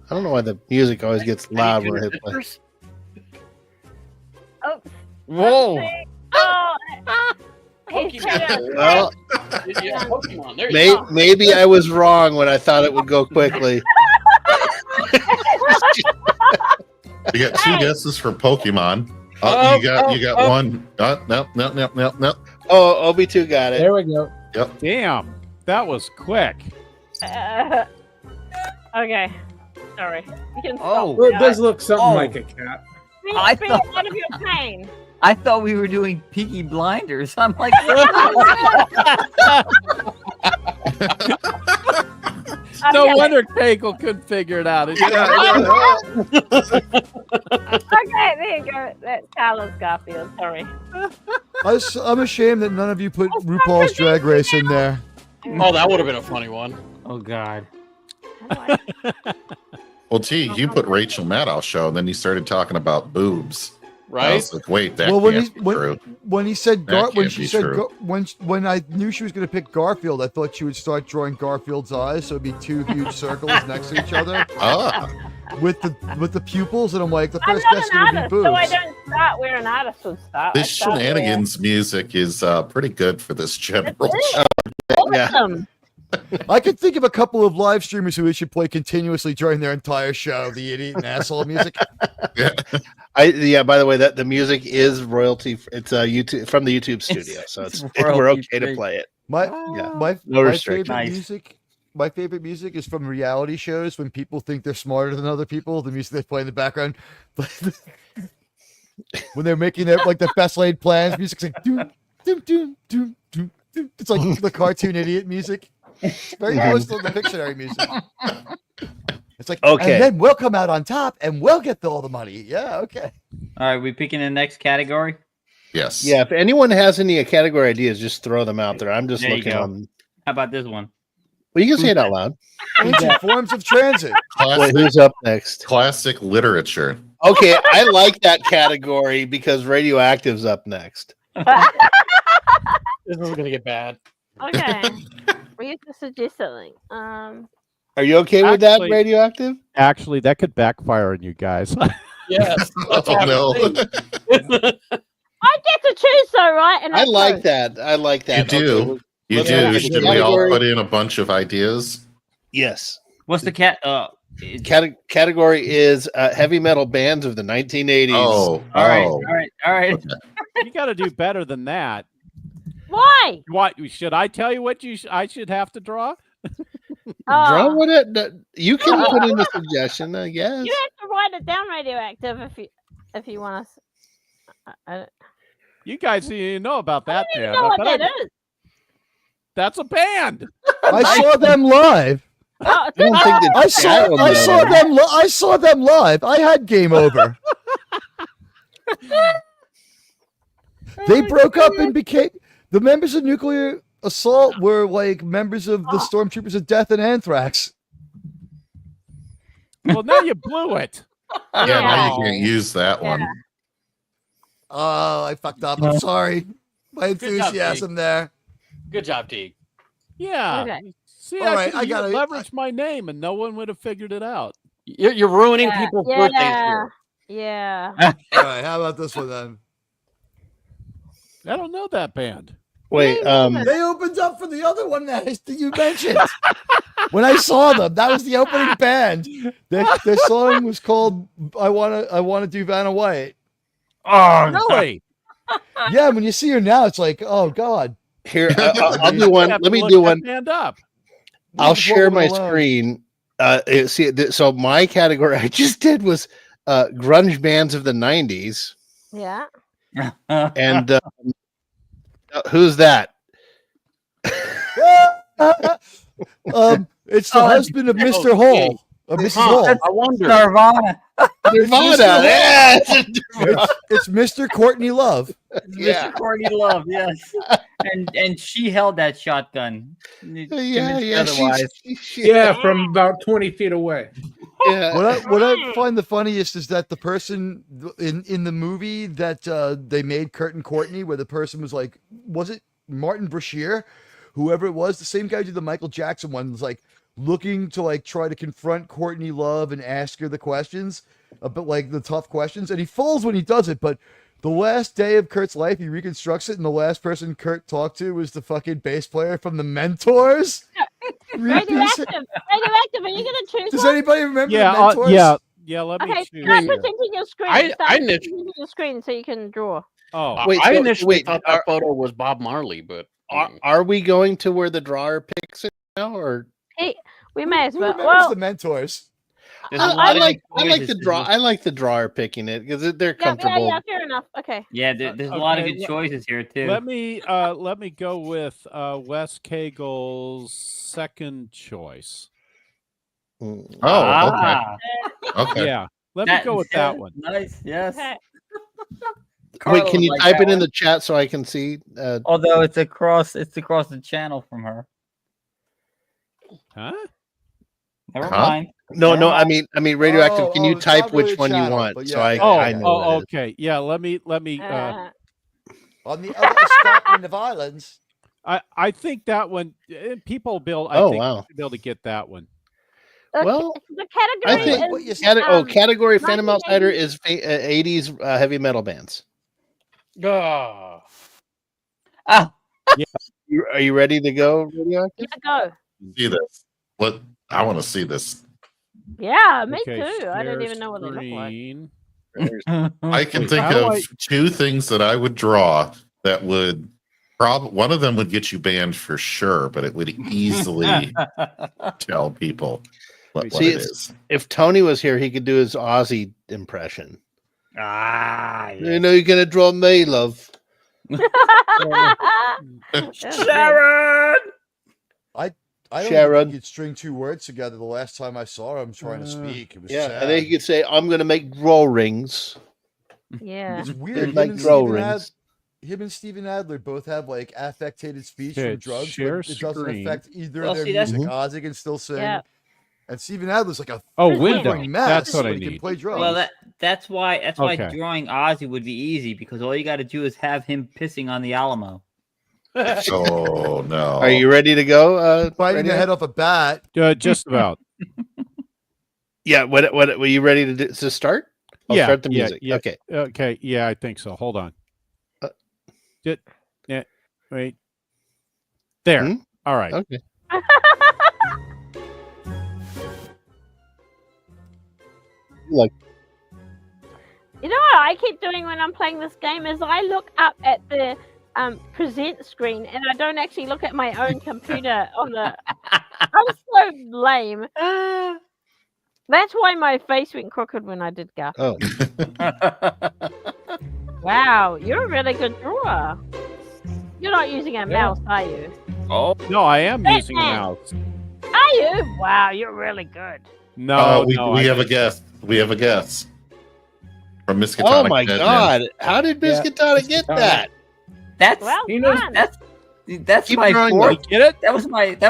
I don't know why the music always gets loud when I hit play.
Oh,
Whoa.
see. Oh. He's
Pokemon.
trying to-
Well,
Yeah, Pokemon. There you go.
maybe I was wrong when I thought it would go quickly.
You got 2 guesses for Pokemon.
Oh,
you got
oh.
one. No.
Oh, Obi2 got it.
There we go.
Damn, that was quick.
Okay. Sorry. You can stop.
Oh.
Well, it does look something
Oh.
like a cat.
I
Bring
thought-
it out of your pain.
I thought we were doing Peaky Blinders. I'm like,
No
Okay.
wonder Kegel couldn't figure it out.
Okay, there you go. That's Carlos Garfield. Sorry.
I'm ashamed that none of you put RuPaul's Drag Race in there.
Oh, that would have been a funny one.
oh God.
Well, T, you put Rachel Maddow's show, and then you started talking about boobs. I
Right?
was like, wait, that
Well,
can't be true.
when he said
That
when
can't
she
be
said
true.
when I knew she was going to pick Garfield, I thought she would start drawing Garfield's eyes, so it'd be 2 huge circles next to each other
Ah,
with the pupils, and I'm like, the
I'm
first
not
guess is
an
going to be
artist,
boobs.
so I don't start where an artist would start. I
this
start where-
shenanigans music is pretty good for this general.
Yeah.
Awesome.
I could think of a couple of live streamers who we should play continuously during their entire show. The idiot and asshole music.
Yeah. By the way, that the music is royalty. It's YouTube from the YouTube studio, so
it's
we're
royalty
okay to
free.
play it.
My
Yeah.
my,
No
my
restriction.
favorite
Nice.
music. My favorite music is from reality shows when people think they're smarter than other people. The music they play in the background, when they're making their the best laid plans, music's like doom doom doom doom doom. Doom. It's like the cartoon idiot music. It's very close to the Pictionary music. It's like,
Okay.
and then we'll come out on top and we'll get all the money. Yeah, okay.
All right, we picking the next category.
Yes.
Yeah, if anyone has any category ideas, just throw them out there. I'm just
There you
looking
go.
on.
How about this one?
Well, you can say it out loud.
Ancient forms of transit.
Wait, who's up next?
Classic literature.
Okay, I like that category because radioactive's up next.
This is gonna get bad.
Okay. We have to suggest something.
Are you okay with that, radioactive?
Actually, that could backfire on you guys.
Yes.
Oh no.
I get to choose, though, right? And
I like that. I like that.
You do.
Okay,
You
let's
do.
look at
Should
the
we all
category.
put in a bunch of ideas?
Yes.
What's the cat?
Category is heavy metal bands of the 1980s.
Oh,
all right.
You got to do better than that.
Why?
What should I tell you? What I should have to draw?
Draw what you can put in a suggestion, I guess.
You have to write it down, radioactive, if you want to.
You guys didn't know about that
I don't even
band.
know what that is.
That's a band.
I saw them live.
Oh,
I don't think that
I saw them live. I had Game Over. They broke up and became the members of Nuclear Assault were like members of the Stormtroopers of Death and Anthrax.
Well, now you blew it.
Yeah, now you can't use that one.
Oh, I fucked up. I'm sorry. My enthusiasm there.
Good job, Teague.
Yeah.
Okay.
See,
All right,
I
I gotta
leverage my name, and no one would have figured it out.
You're ruining people's birthdays here.
Yeah.
All right, how about this one then?
I don't know that band.
Wait,
They opened up for the other one that you mentioned. When I saw them, that was the opening band. Their song was called "I Wanna Do Vanna White."
Oh, really?
Yeah, when you see her now, it's like, oh god.
Here, I'll do one. Let me do one.
Stand up.
I'll share my screen. So my category I just did was grunge bands of the 90s.
Yeah.
And who's that?
It's the husband of Mr. Hall. Mrs. Hall.
I wonder.
Nirvana.
Nirvana. Yeah,
It's Mr. Courtney Love.
Mr. Courtney Love, yes. And she held that shotgun.
Yeah.
Yeah, from about 20 feet away.
Yeah.
What I find the funniest is that the person in the movie that they made Kurt and Courtney, where the person was like, was it Martin Brashear? Whoever it was, the same guy who did the Michael Jackson one, was like looking to like try to confront Courtney Love and ask her the questions, but like the tough questions, and he falls when he does it. But the last day of Kurt's life, he reconstructs it, and the last person Kurt talked to was the fucking bass player from the Mentors.
Radioactive. Are you gonna choose?
Does
one?
anybody remember the
Yeah,
Mentors?
yeah. Let me
Okay,
choose.
start
here.
presenting your screen.
I
Start
init-
presenting your screen so you can draw.
Oh,
Wait,
I
so-
initially
wait,
thought that photo was Bob Marley, but
Are we going to where the drawer picks it now, or
Hey, we may as
Who
well.
remembers
Well,
the Mentors?
there's a
I
lot of
like
choices
the
to
draw.
this.
I like the drawer picking it because they're
yeah,
comfortable.
fair enough. Okay.
Yeah, there's a lot of good choices here too.
let me go with Wes Cagle's second choice.
Mm.
Oh, okay.
Yeah, let me go with that one.
Nice, yes.
Okay.
Wait, can
would
you
like
type
that
it in
one.
the chat so I can see?
Although it's across the channel from her.
Huh?
Never
Huh?
mind.
No,
Never
I
mind.
mean, radioactive. Can you
it's not
type
really
which
a
one you
channel,
want?
but
So
yeah.
I know. what it is.
Okay. Yeah, let me
On the other escarpment of islands.
I think that one people build I
Oh,
think
wow.
you should be able to get that one.
Well,
the
I
category
think
what you
is
said.
category Phantom Outsider
1980s.
is 80s heavy metal bands.
Ah.
Ah,
Are you ready to go, radioactive?
Yeah, go.
See this? What? I want to see this.
Yeah, me
Okay,
too. I don't
share
even know what they look like.
screen.
I can
Wait,
think
how do
of
I-
two things that I would draw that would one of them would get you banned for sure, but it would easily tell people what
See,
it
it's-
is.
If Tony was here, he could do his Aussie impression.
Ah,
You know, you're gonna draw me, love.
Sharon.
I don't
Sharon.
think you could string two words together. The last time I saw him trying to speak, it was
Yeah,
sad.
and then he could say, "I'm gonna make drawings."
Yeah.
It's weird.
They're
Him
like
and Steven had-
drawings.
him and Steven Adler both have like affected speech from
Dude,
drugs,
share
but it doesn't
screen.
affect either
Well,
of their
see, that's-
music. Ozzy can still sing,
Yeah.
and Steven Adler's like a
Oh,
Just
window.
fucking mess.
That's what
but
I
he can
need.
play drums.
Well, that's why
Okay.
drawing Ozzy would be easy because all you got to do is have him pissing on the Alamo.
Oh no!
Are you ready to go?
Biting
ready
the
now?
head off a bat.
Just about.
Yeah. What? Were you ready to do, to start? I'll
Yeah,
start the
yeah,
music.
yeah.
Okay.
Okay. Yeah, I think so. Hold on. Yeah. Wait. There.
Hmm?
All right.
Okay. Like
You know what I keep doing when I'm playing this game is I look up at the present screen and I don't actually look at my own computer on the. I'm so lame. That's why my face went crooked when I did go.
oh,
Wow, you're a really good drawer. You're not using a mouse, are you?
Oh,
No, I am using a mouse.
Are you? Wow, you're really good.
No,
we
no.
have a guess. We have a guess from Miskatonic.
oh my
Deadman.
God! How did Biscuitonic get that?
that's
Well
He knows-
done.
that's
Keep
my
drawing,
fourth.
Get it?
That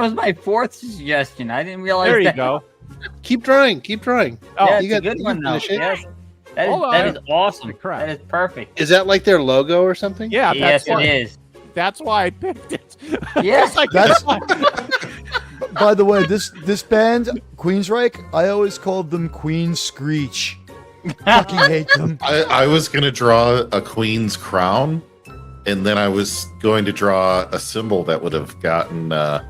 was my fourth suggestion. I didn't realize.
There you
that.
go.
Keep drawing. Keep drawing.
Oh,
Yeah,
you
it's a
got-
good
you
one
can
though.
finish it.
Yes, that
Hold
is
on.
awesome.
Crap.
That is perfect.
Is that like their logo or something?
Yeah,
Yes,
that's
it
why,
is.
That's why I picked it.
Yes.
That's by the way, this band, Queensryche, I always called them Queen Screech. Fucking hate them.
I was going to draw a queen's crown, and then I was going to draw a symbol that would have gotten
Yeah,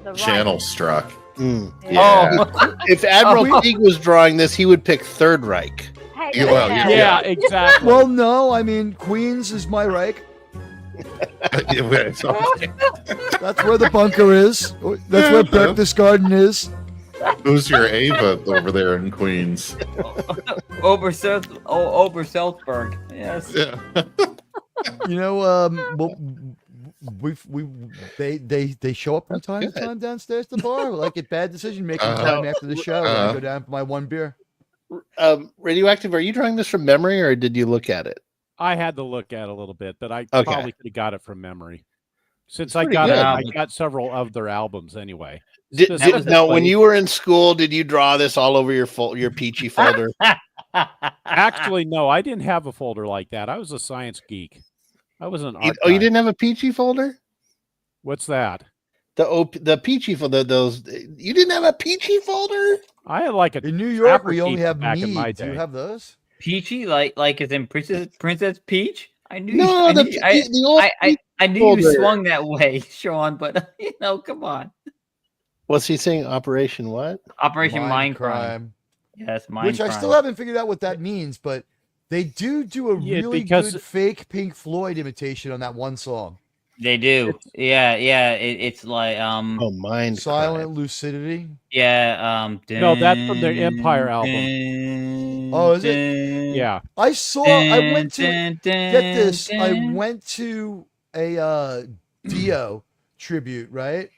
the right.
channel struck.
Mm.
Yeah.
Oh,
If Admiral Teague was drawing this, he would pick Third Reich.
Hey,
Yeah, well,
yeah.
yeah, exactly.
Well, no, I mean Queens is my Reich. That's where the bunker is. That's where Breakfast Garden is.
Who's your Ava over there in Queens?
Obersalzberg. Yes.
Yeah.
You know, well, they show up from time to time downstairs to the bar. Like at bad decision making time after the show. And I go down for my one beer.
Radioactive, are you drawing this from memory or did you look at it?
I had to look at it a little bit, but I
Okay.
probably could have got it from memory. Since
It's
I
pretty
got
good.
it, I got several of their albums anyway.
Now, when you were in school, did you draw this all over your peachy folder?
Actually, no, I didn't have a folder like that. I was a science geek. I was an art.
Oh, you
guy.
didn't have a peachy folder?
What's that?
The peachy folder. Those you didn't have a peachy folder?
I had like a
In New York,
Trapper
we only
Keeper
have
back in my
mead. Do you
day.
have those?
Peachy, like as in Princess Peach. I knew.
No,
I
the
knew,
old
I knew
folder.
you swung that way, Sean. But come on.
What's he saying? Operation what?
Operation Mind Crime. Yes, Mind
Which
Crime.
I still haven't figured out what that means, but they do a
Yeah,
really
because-
good fake Pink Floyd imitation on that one song.
They do. Yeah. It's like
Oh, Mind
Silent
Crime.
Lucidity.
yeah.
No, that's from their Empire album.
Oh, is it?
Yeah.
I went to get this. I went to a Dio tribute, right?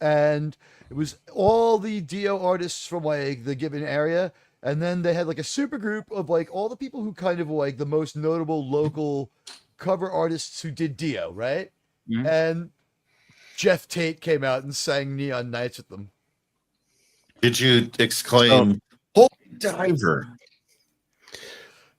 And it was all the Dio artists from like the given area. And then they had like a super group of like all the people who kind of like the most notable local cover artists who did Dio, right?
Mhm.
And Jeff Tate came out and sang Neon Nights with them.
Did you exclaim, "Holy diver"?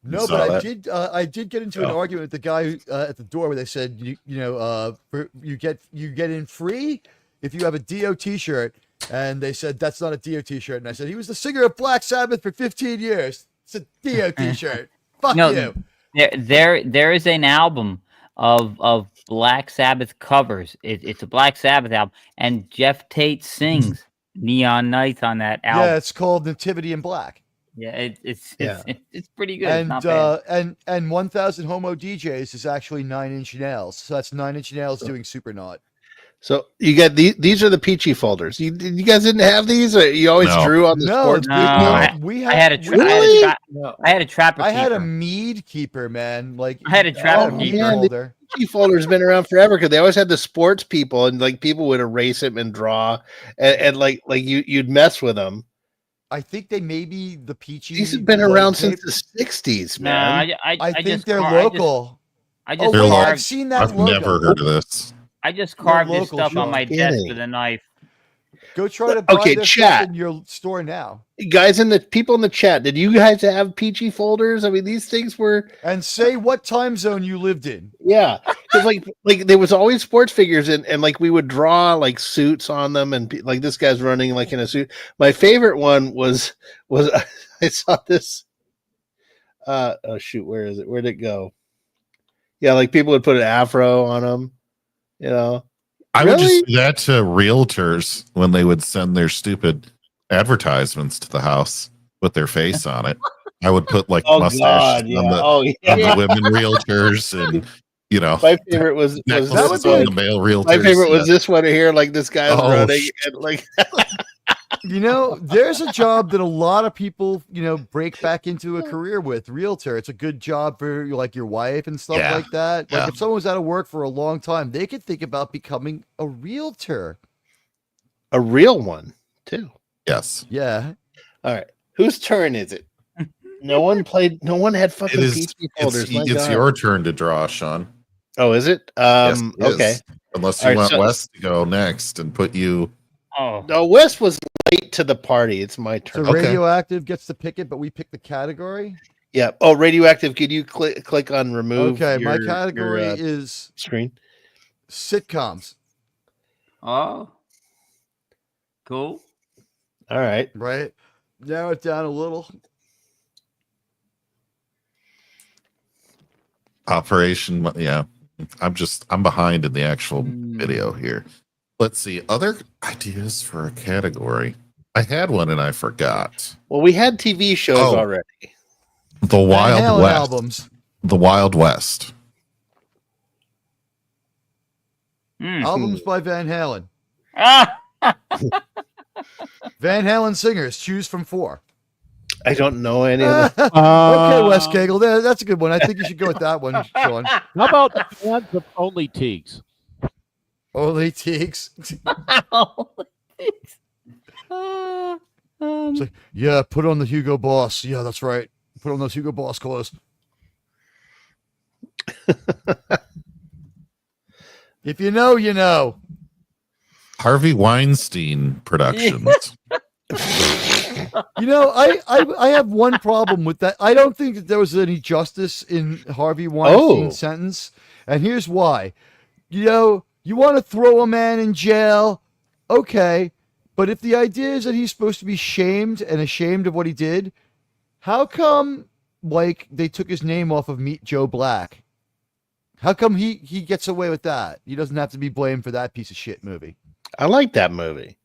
No,
Saw
but
that.
I did get into an
Oh.
argument with the guy at the door where they said you get in free if you have a Dio T-shirt, and they said that's not a Dio T-shirt, and I said he was the singer of Black Sabbath for 15 years. It's a Dio T-shirt. Fuck
No,
you.
there is an album of Black Sabbath covers. It's a Black Sabbath album, and Jeff Tate sings Neon Nights on that album.
Yeah, it's called Nativity in Black.
Yeah, it's pretty good.
And
it's not bad.
and 1,000 Homo DJs is actually 9 Inch Nails. So that's 9 Inch Nails doing Supernaut.
So you got these are the peachy folders. You guys didn't have these, or you always
No.
drew on the
No,
sports
No,
people?
I had a trapper.
I had a
keeper.
mead keeper, man. Like
I had a trapper
mead
keeper.
man,
holder.
Peachy folder's been around forever because they always had the sports people, and like people would erase them and draw, and like you'd mess with them.
I think they may be the peachy.
These have been
blood
around
tape.
since the '60s,
No,
man.
I think
just
they're
car- I just-
local.
I just
wait, I've
carved.
seen that
I've
logo.
never heard of this.
I just carved this
local,
stuff on
Sean.
my desk with a knife.
Go try to buy
Okay,
this
chat.
stuff in your store now.
Guys in the people in the chat, did you guys have peachy folders? I mean, these things were.
And say what time zone you lived in.
Yeah, because like there was always sports figures and like we would draw like suits on them and like this guy's running like in a suit. My favorite one was I saw this. Oh shoot, where is it? Where'd it go? Yeah, like people would put an afro on them. You know,
I would just do that to realtors when they would send their stupid advertisements to the house with their face on it. I would put like mustaches on the women realtors, and you know,
my favorite was
that would be the male realtors.
My favorite was this one here, like this guy's running and like.
You know, there's a job that a lot of people, you know, break back into a career with, realtor. It's a good job for like your wife and stuff like that. Like if someone was out of work for a long time, they could think about becoming a realtor.
A real one, too.
Yes.
Yeah.
All right. Whose turn is it? No one had fucking peachy folders.
It's your turn to draw, Sean.
Oh, is it?
Yes,
okay.
Unless you want Wes to go next and put you.
Oh, no, Wes was late to the party. It's my turn.
So Radioactive gets to pick it, but we pick the category.
Yeah. Oh, Radioactive. Could you click on remove?
Okay, my category is
screen
sitcoms.
Oh, cool.
All right.
Right. Narrow it down a little.
Operation. Yeah. I'm behind in the actual video here. Let's see. Other ideas for a category. I had one and I forgot.
Well, we had TV shows already.
The Wild West.
Albums.
The Wild West.
Albums by Van Halen. Van Halen singers. Choose from 4.
I don't know any of them.
Okay, Wes Cagle. That's a good one. I think you should go with that one, Sean.
How about the ones of Only Teagues?
Only Teagues. It's like, yeah, put on the Hugo Boss. Yeah, that's right. Put on those Hugo Boss clothes. If you know, you know.
Harvey Weinstein Productions.
You know, I have one problem with that. I don't think that there was any justice in Harvey Weinstein's sentence. And here's why. You know, you want to throw a man in jail, okay. But if the idea is that he's supposed to be shamed and ashamed of what he did, how come, like, they took his name off of Meet Joe Black? How come he gets away with that? He doesn't have to be blamed for that piece of shit movie.
I like that movie.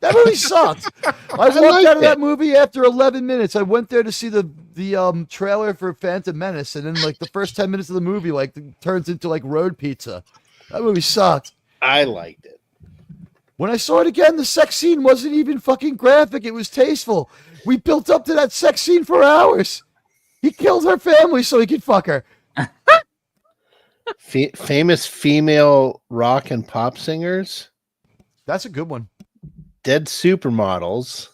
That movie sucked. I walked out of that movie after 11 minutes. I went there to see the trailer for Phantom Menace, and then like the first 10 minutes of the movie like turns into like road pizza. That movie sucked.
I liked it.
When I saw it again, the sex scene wasn't even fucking graphic. It was tasteful. We built up to that sex scene for hours. He killed her family so he could fuck her.
Famous female rock and pop singers.
That's a good one.
Dead supermodels.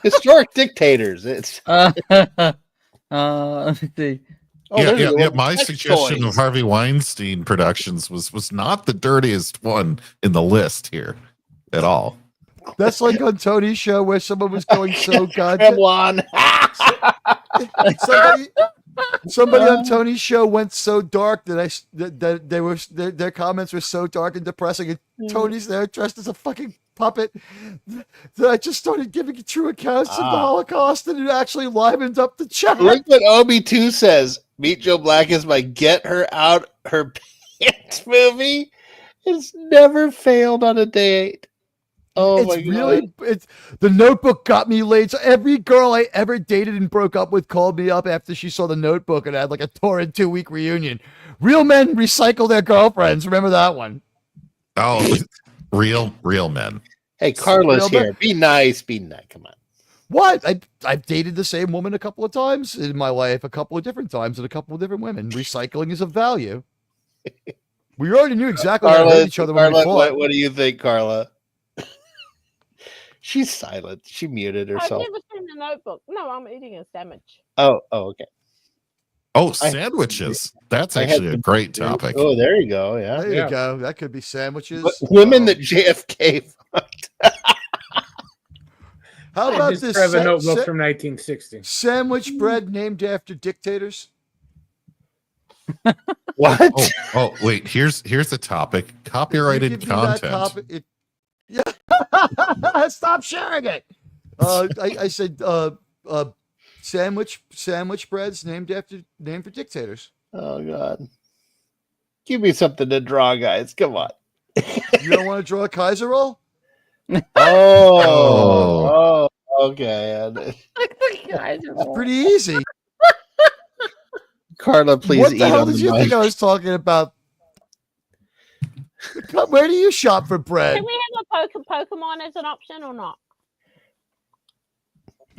Historic dictators. It's
let me see.
My suggestion of Harvey Weinstein Productions was not the dirtiest one in the list here at all.
That's like on Tony's show where someone was going so goddamn. Somebody on Tony's show went so dark that their comments were so dark and depressing, and Tony's there dressed as a fucking puppet that I just started giving true accounts of the Holocaust, and it actually livened up the chat.
Look what Obi2 says. Meet Joe Black is my get her out her pants movie. It's never failed on a date. Oh my God.
It's The Notebook got me laid. So every girl I ever dated and broke up with called me up after she saw The Notebook, and I had like a torrid 2-week reunion. Real men recycle their girlfriends. Remember that one?
Oh, real men.
Hey, Carla's here. Be nice. Come on.
What? I've dated the same woman a couple of times in my life, a couple of different times, and a couple of different women. Recycling is of value. We already knew exactly how to hate each other when we fought.
What do you think, Carla? She's silent. She muted herself.
I've never seen The Notebook. No, I'm eating a sandwich.
Oh, okay.
Oh, sandwiches. That's actually a great topic.
Oh, there you go. Yeah.
There you go. That could be sandwiches.
Women that JFK fucked.
How
I
about
just
this
grab a notebook from 1960.
sandwich bread named after dictators?
What?
Oh, wait. Here's a topic. Copyrighted content.
Yeah. Stop sharing it. I said sandwich breads named for dictators.
Oh God. Give me something to draw, guys. Come on.
You don't want to draw a Kaiser roll?
Oh, okay.
It's pretty easy.
Carla, please
What
eat
the hell
on
did
the
you
mic.
think I was talking about? Where do you shop for bread?
Can we have a Pokemon as an option or not?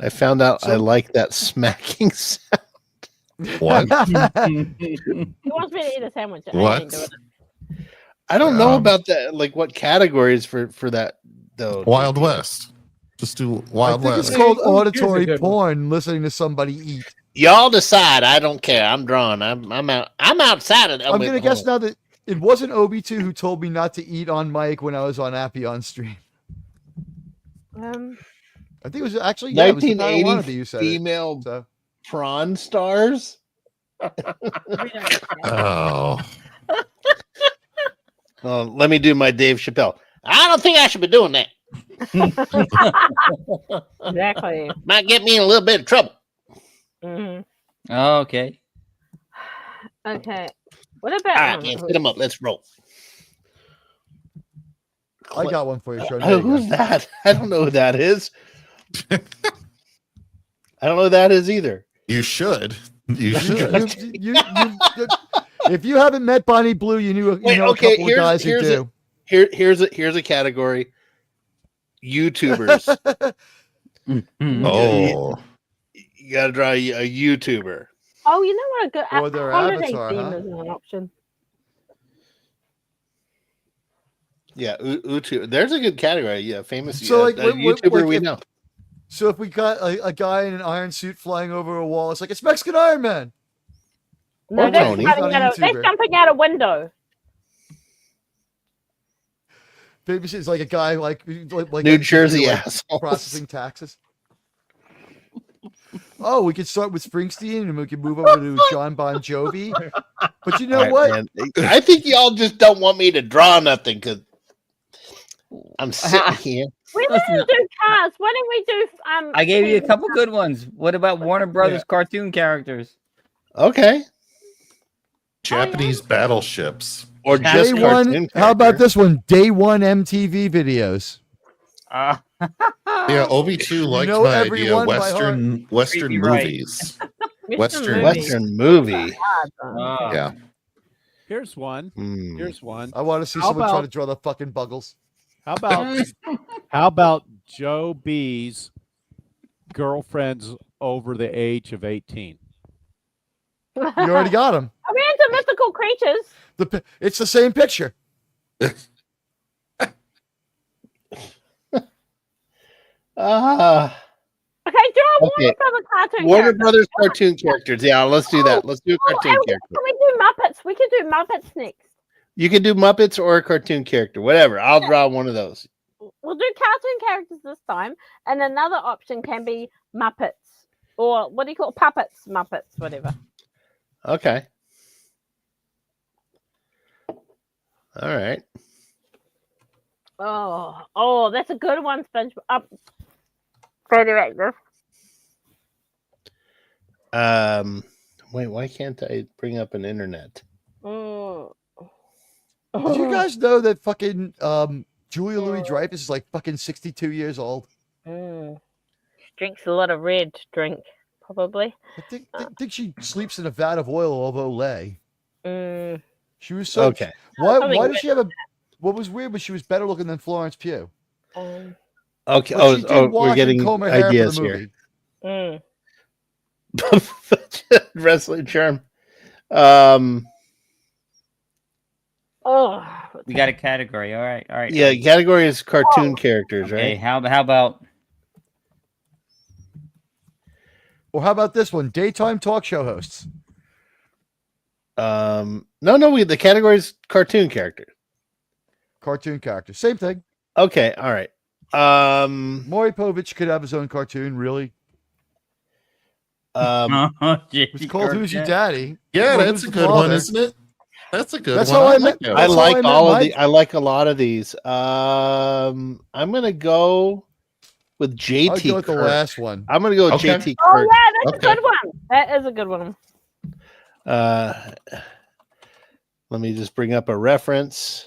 I found out I like that smacking sound.
What?
He wants me to eat a sandwich. I ain't doing it.
I don't know about that. Like, what categories for that though?
Wild West. Just do Wild
I think
West.
it's called
Oh, here's a
auditory
good one.
porn. Listening to somebody eat.
Y'all decide. I don't care. I'm drawing. I'm out. I'm outside of that.
I'm gonna guess now that it wasn't Obi2 who told me not to eat on mic when I was on Appy on stream. I think it was actually
1980
wannabe who said
female
it, so.
prawn stars.
Oh.
Let me do my Dave Chappelle. I don't think I should be doing that.
Exactly.
Might get me in a little bit of trouble.
Mm-hmm.
Oh, okay.
Okay. What about?
All right, man, hit them up. Let's roll.
I got one for you, Sean.
Who's that? I don't know who that is. I don't know who that is either.
You should. You should.
If you haven't met Bonnie Blue, you know a couple of guys who do.
Here's a category. YouTubers.
Oh.
You gotta draw a YouTuber.
Oh, you know what? A good
Or their
holiday
avatar,
theme
huh?
is an option.
Yeah, YouTube. There's a good category. Yeah, famous
So, like,
YouTuber we know.
So if we got a guy in an iron suit flying over a wall, it's like it's Mexican Iron Man.
No,
Or
they're
Tony.
jumping out a window.
Maybe it's like a guy like
New Jersey assholes.
processing taxes. Oh, we could start with Springsteen and we can move over to John Bon Jovi. But you know
All
what?
right, man. I think y'all just don't want me to draw nothing because I'm sitting here.
We didn't do cars. Why didn't we do?
I gave you a couple good ones. What about Warner Brothers cartoon characters?
Okay.
Japanese battleships.
Or just
Day
cartoon
one. How about
characters.
this one? Day one MTV videos.
Yeah, Obi2 liked
know
my idea.
everyone by
Western
Creepy, right.
movies.
Mr.
Western
movie.
Yeah.
Here's one.
Hmm.
Here's one.
I want to see
How
someone try
about-
to draw the fucking buggles.
How about Joe B's girlfriends over the age of 18?
You already got them.
Are we into mythical creatures?
It's the same picture.
Okay, draw
Okay.
Warner Brothers cartoon.
Warner
characters.
Brothers cartoon characters. Yeah, let's do that. Let's do a cartoon
and
character.
Can we do Muppets? We could do Muppets next.
You can do Muppets or a cartoon character, whatever. I'll draw one of those.
We'll do cartoon characters this time, and another option can be Muppets or what do you call puppets? Muppets, whatever.
Okay. All right.
Oh, that's a good one, SpongeBob. Radioactive.
Wait, why can't I bring up an internet?
Mm.
Did you guys know that fucking Julia Louis-Dreyfus is like fucking 62 years old?
Drinks a lot of red drink, probably.
I think she sleeps in a vat of oil of Olay. She was so
Okay.
Why
Something
does she have a? What was weird was she was better looking than Florence Pugh.
Okay.
But she did
We're
wash and
getting
comb her hair for the
ideas here.
movie.
Wrestling charm.
We got a category. All right.
Yeah, category is cartoon characters,
Okay,
right?
how about
Or how about this one? Daytime talk show hosts.
No, the category is cartoon character.
Cartoon character. Same thing.
Okay, all right.
Maury Povich could have his own cartoon, really. It's called Who's Your Daddy?
Yeah,
Well,
that's
who's
a
the
good one,
father?
isn't it? That's a good
That's
one.
how I
like
met-
that
I
That's
one.
how I
like
met
all of
Mike.
the. I like a lot of these. I'm gonna go with JT.
I'll go with the
Kirk.
last one.
I'm gonna go with
Okay.
JT
Oh
Kirk.
yeah, that's
Okay.
a good one. That is a good one.
Let me just bring up a reference.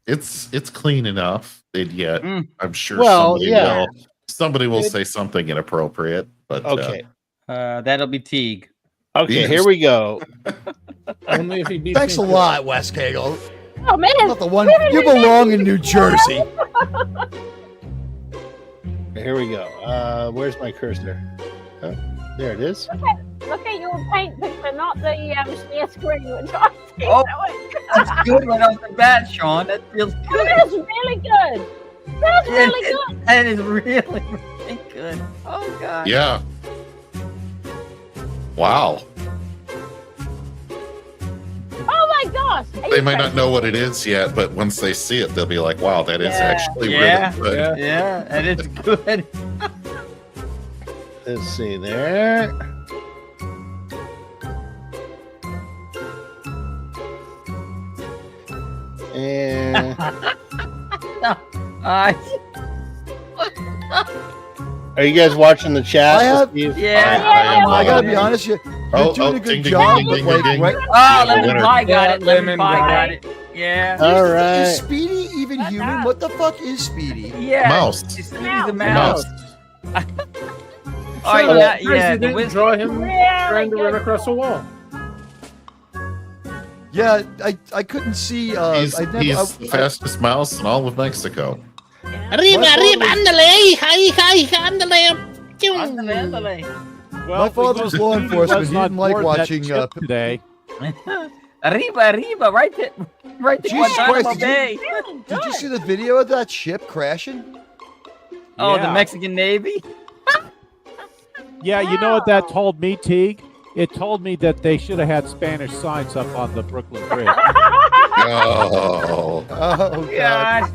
It's clean enough, and yet I'm sure
Well, yeah.
somebody will say something inappropriate. But
Okay.
That'll be Teague.
Okay,
Yes.
here we go.
Only if he beats
Thanks a
me.
lot, Wes Cagle.
Oh man,
Not the one. You belong in New Jersey.
Here we go. Where's my cursor? Oh, there it is.
look at your paint picture, not the share screen. Which I think
Oh.
that
That's good right off the bat, Sean. That feels good.
is really good. That's really good.
That is really, really good. Oh god.
yeah. Wow.
Oh my gosh. Are
They
you
might not
crazy?
know what it is yet, but once they see it, they'll be like, "Wow, that is actually
Yeah.
really good."
Yeah, that is good.
Let's see there. And are you guys watching the chat?
I have-
Steve?
Yeah.
I gotta be honest. You're doing a good
ding, ding,
job.
ding,
but
ding,
like,
ding,
right,
ding.
Oh,
Yeah,
Lemon
winner.
Pie got it. Lemon
Lemon
Pie
got
got it. Yeah.
All
Is
right.
Speedy even human? What the fuck is Speedy?
Yeah.
Mouse.
He's a
Mouse.
mouse.
Mouse.
Oh,
So,
yeah,
Chris,
yeah.
you
The
didn't
wizard.
draw him
Really
trying to run
good.
across a wall.
Yeah, I couldn't see.
He's
I never.
the fastest mouse in all of Mexico.
Arriba,
My
arriba,
father
ándale, hija, ándale.
Ándale, ándale.
Well,
My father was law enforcement.
was
He
not
didn't like
aboard that
watching.
ship today.
Arriba, arriba, right to
Jesus
Guantanamo
Christ,
Bay.
Did you see the video of that ship crashing?
Oh,
Yeah.
the Mexican Navy.
Yeah, you know what that told me, Teague? It told me that they should have had Spanish signs up on the Brooklyn Bridge.
Oh,
Oh God!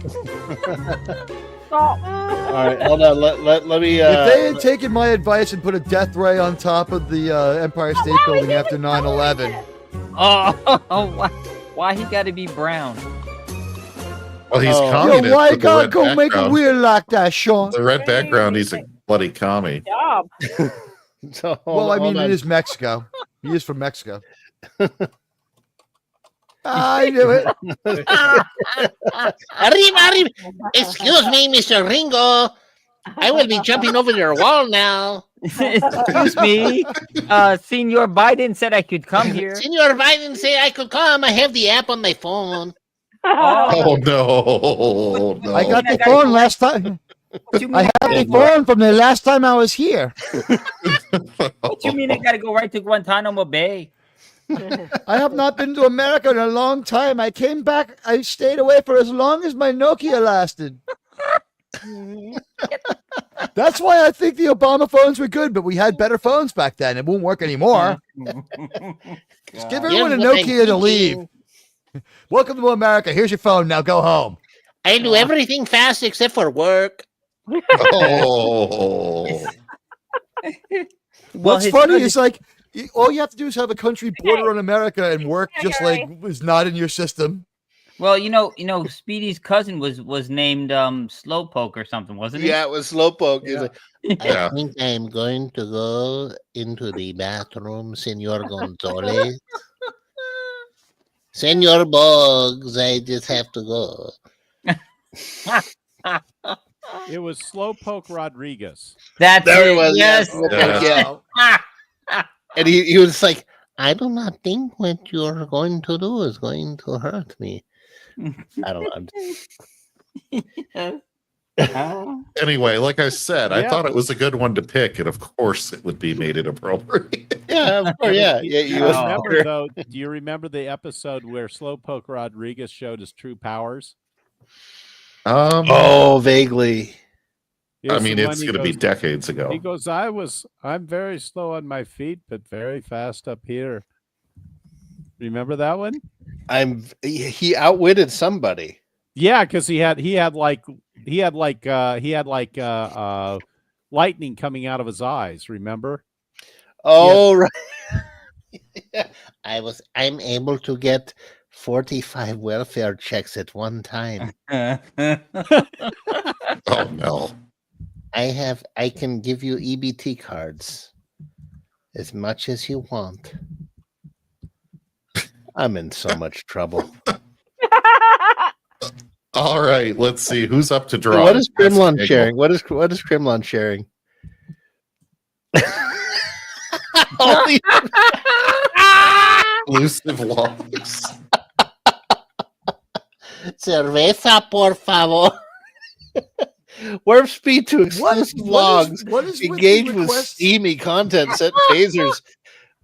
Stop.
All right, hold on. Let me.
If they had taken my advice and put a death ray on top of the Empire State Building after 9/11,
Oh, why he got to be brown?
well, he's
Oh.
communist.
yo, why
with the
gotta
red
go make a
background.
weird like that, Sean?
The red background, he's a bloody commie.
Job.
So,
Well, I mean,
hold
it
on.
is Mexico. He is from Mexico. I knew it.
Arriba, arriba. Excuse me, Mr. Ringo. I will be jumping over your wall now.
Excuse me, Senor Biden said I could come here.
Senor Biden said I could come. I have the app on my phone.
Oh no! No.
I got the phone last time.
What you mean?
I have the phone from the last time I was here.
What you mean? I got to go right to Guantanamo Bay?
I have not been to America in a long time. I came back. I stayed away for as long as my Nokia lasted. That's why I think the Obama phones were good, but we had better phones back then. It won't work anymore. Just give everyone a
Here's what I'm
Nokia to leave.
thinking.
Welcome to America. Here's your phone. Now go home.
I do everything fast except for work.
Oh,
What's
his
funny
cousin-
is like all you have to do is have a country border on America and work just like was not in your system.
Well, you know, Speedy's cousin was named Slowpoke or something, wasn't he?
Yeah, it was Slowpoke. He's
Yeah.
like,
Yeah.
I think I'm going to go into the bathroom, Senor Gonzalez. Senor Boggs, I just have to go.
It was Slowpoke Rodriguez.
That's
There
it.
he was.
Yes.
Yeah. And he was like, I do not think what you're going to do is going to hurt me. I don't know.
Anyway, like I said, I
Yeah.
thought it was a good one to pick, and of course, it would be made it appropriate.
Yeah, of course, yeah. You
Oh.
Remember though? Do you remember the episode where Slowpoke Rodriguez showed his true powers?
Oh, vaguely.
It
I
was
mean,
the one
it's
he
going to be
goes-
decades ago.
He goes, I'm very slow on my feet, but very fast up here. Remember that one?
He outwitted somebody.
Yeah, because he had lightning coming out of his eyes. Remember?
Oh, right. I'm able to get 45 welfare checks at one time.
Oh no.
I can give you EBT cards as much as you want. I'm in so much trouble.
All right, let's see who's up to draw.
What is Grimlon sharing? What is Grimlon sharing? Holy
exclusive logs.
Cerveza, por favor. Warp speed to exclusive logs.
What is
engage with steamy content? Sent phasers.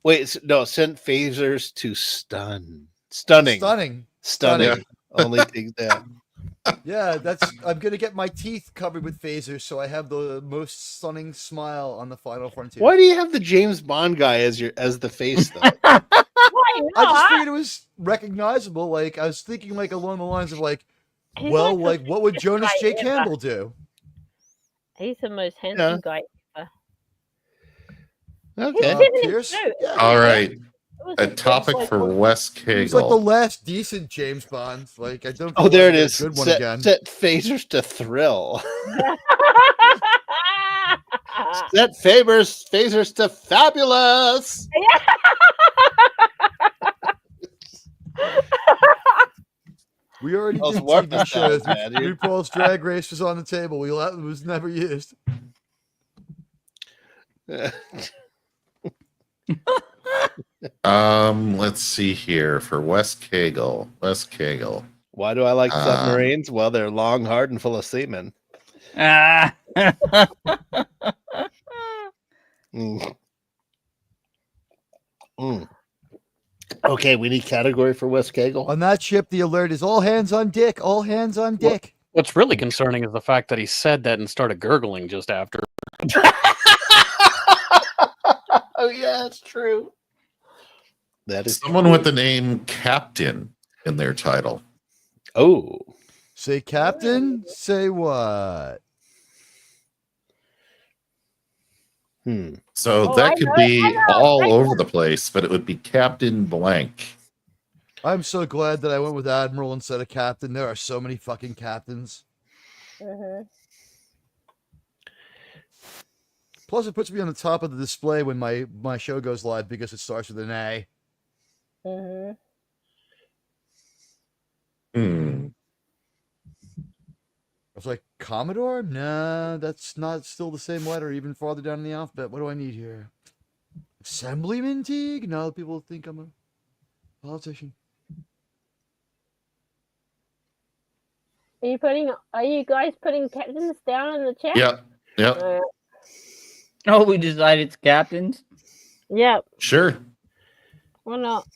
Sent phasers to stunning.
Yeah.
Only take that.
Yeah, I'm gonna get my teeth covered with phasers, so I have the most stunning smile on the final frontier.
Why do you have the James Bond guy as the face though?
I just figured it was recognizable. Like I was thinking, like along the lines of like, what would Jonas J. Campbell do?
He's the most handsome guy ever.
Okay.
Pierce? Yeah.
All right. A topic for Wes Kegel.
He's like the last decent James Bond. Like I don't.
Oh, there it is.
Good one again.
Set phasers to thrill. Set phasers to fabulous.
We already did TV shows. RuPaul's Drag Race was on the table. It was never used.
Let's see here for Wes Kegel.
Why do I like submarines? Well, they're long, hard, and full of semen. Okay, we need category for Wes Kegel.
On that ship, the alert is all hands on Dick. All hands on Dick.
What's really concerning is the fact that he said that and started gurgling just after.
Oh yeah, that's true. That is
someone with the name Captain in their title.
Oh.
Say Captain, say what?
So that could be all over the place, but it would be Captain Blank.
I'm so glad that I went with Admiral instead of Captain. There are so many fucking captains. Plus, it puts me on the top of the display when my show goes live because it starts with an A. I was like, Commodore? Nah, that's not still the same letter, even farther down in the alphabet. What do I need here? Assemblyman Teague? No, people think I'm a politician.
Are you guys putting captains down in the chat?
Yep.
Oh, we decided it's captains?
Yep.
Sure.
Why not?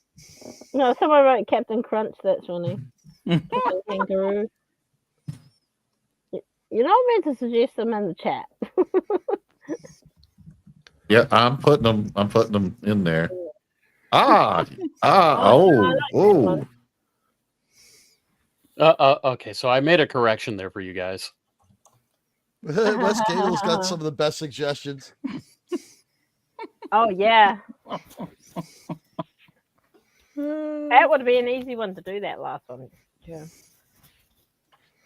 No, someone wrote Captain Crunch, that's funny. Captain Kangaroo. You're not meant to suggest them in the chat.
Yeah, I'm putting them in there.
Okay, so I made a correction there for you guys.
Wes Kegel's got some of the best suggestions.
Oh yeah. That would be an easy one to do, that last one. Yeah.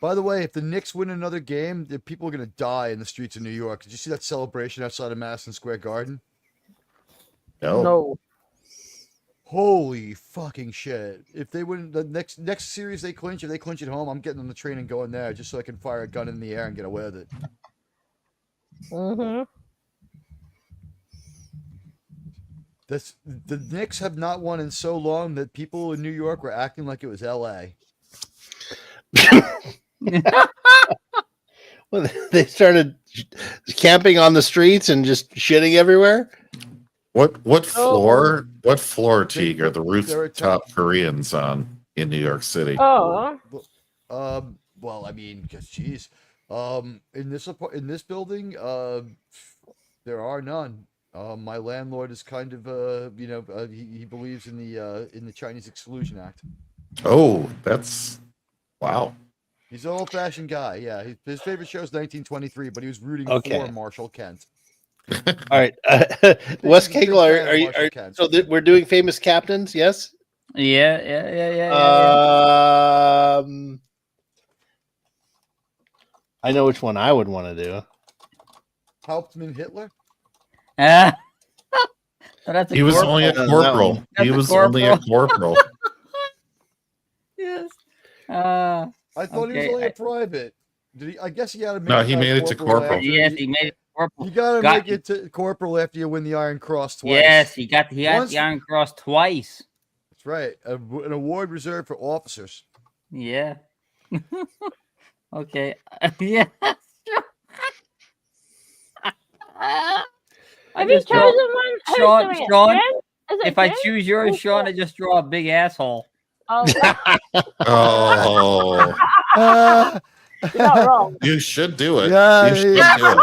By the way, if the Knicks win another game, the people are going to die in the streets of New York. Did you see that celebration outside of Madison Square Garden?
No.
Holy fucking shit. If they win the next series they clinch, if they clinch at home, I'm getting on the train and going there just so I can fire a gun in the air and get away with it. The Knicks have not won in so long that people in New York were acting like it was LA.
Well, they started camping on the streets and just shitting everywhere.
What floor? What floor, Teague, are the rooftop Koreans on in New York City?
Oh.
Well, I mean, because geez, in this building, there are none. My landlord is kind of, he believes in the Chinese Exclusion Act.
Oh, that's wow.
He's an old-fashioned guy. Yeah, his favorite show is 1923, but he was rooting
Okay.
for Marshall Kent.
All right, Wes Cagle, so we're doing famous captains? Yes.
Yeah.
I know which one I would want to do.
Hauptmann Hitler.
That's
He was only a corporal. He was only a corporal.
Yes.
I thought he was only a private. Did he? I guess he had to make.
No, he made it to corporal.
Yes, he made it corporal.
You gotta make it to corporal after you win the Iron Cross twice.
Yes, he got the Iron Cross twice.
That's right. An award reserved for officers.
Yeah. Okay. Yeah.
Have you chosen one? Who's doing it?
Sean,
Jen? Is it
if I
Jen?
choose yours, Sean, I just draw a big asshole.
Oh,
Oh,
you're not wrong.
you should do it.
Yeah,
You should do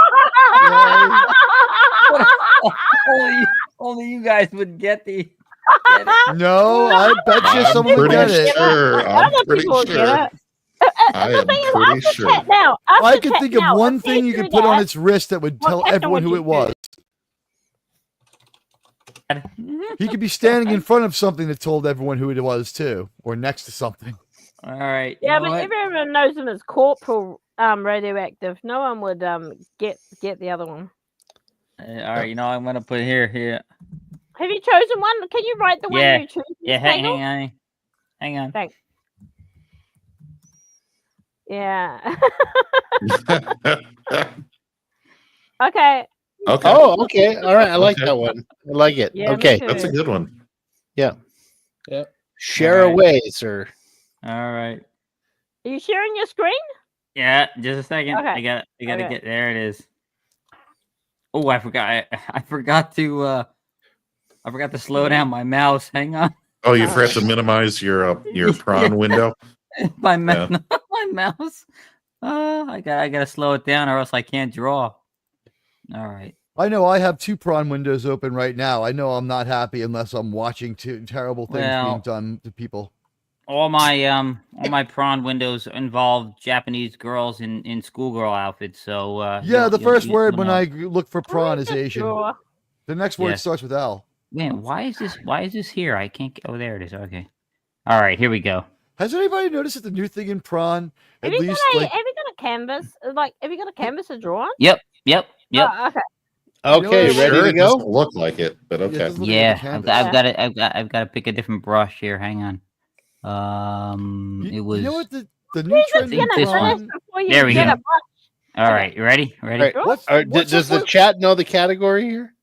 it.
Only you guys would get the.
No, I bet you someone would get it.
I'm pretty sure. I am pretty sure.
Now,
I could think of one thing you could put on its wrist that would tell everyone who it was. He could be standing in front of something that told everyone who it was too, or next to something.
All right.
Yeah, but everyone knows him as Corporal Radioactive. No one would get the other one.
All right, I'm gonna put here.
Have you chosen one? Can you write the one you choose?
Yeah, hang on.
Thanks. Yeah. Okay.
Okay.
Oh, okay. All right. I like that one. I like it.
Yeah,
okay.
That's a good one.
Yeah.
Yep.
Share
All right.
away, sir.
All right.
Are you sharing your screen?
Yeah, just a second.
Okay.
I gotta
Okay.
get there. It is. Oh, I forgot. I forgot to slow down my mouse. Hang on.
Oh, you forgot to minimize your prawn window.
my mouse. I gotta slow it down, or else I can't draw. All right.
I know I have 2 prawn windows open right now. I know I'm not happy unless I'm watching 2 terrible things being done to people.
All my prawn windows involve Japanese girls in schoolgirl outfits. So
yeah, the first word when I look for prawn is Asian.
Sure.
The next word starts with L.
Man, why is this here? I can't. Oh, there it is. Okay. All right, here we go.
Has anybody noticed that the new thing in prawn?
Have you got a canvas? Like, have you got a canvas to draw on?
Yep.
Oh, okay.
Okay,
You know,
ready
Sure,
to
it
go?
doesn't look like it, but
Yeah, it
okay.
doesn't look like a
Yeah,
canvas.
I've got to pick a different brush here. Hang on. It was.
You know what the new trend in
this
prawn?
one. There we go. All right, you ready?
All right.
What's
Does the chat know the category here?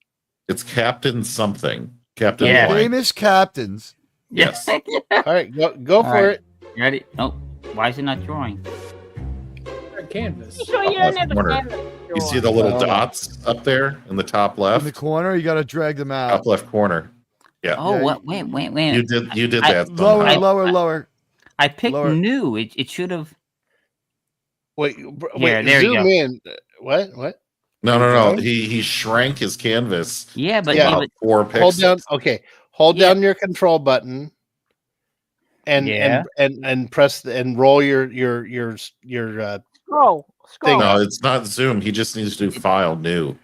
It's Captain something. Captain
Yeah.
Wine.
Famous captains.
Yes.
All right, go for it.
You ready? Oh, why is it not drawing?
Canvas.
You sure you don't have a
Corner.
canvas to
You
draw
see
on?
the little
Oh.
dots up there in the top
In
left?
the corner, you got to drag them out.
Top left corner. Yeah.
Oh,
Yeah,
what? Wait.
You did
I-
that.
Lower,
somehow.
lower.
I picked
Lower.
new. It should have.
Wait,
Here, there you
zoom
go.
in. What?
No. He shrank his canvas.
Yeah, but
Yeah.
yeah,
About 4 pixels.
Hold down. Okay, hold
Yeah.
down your control button, and
Yeah.
and press and roll your
Scroll.
No, it's not zoom. He just needs to do file new.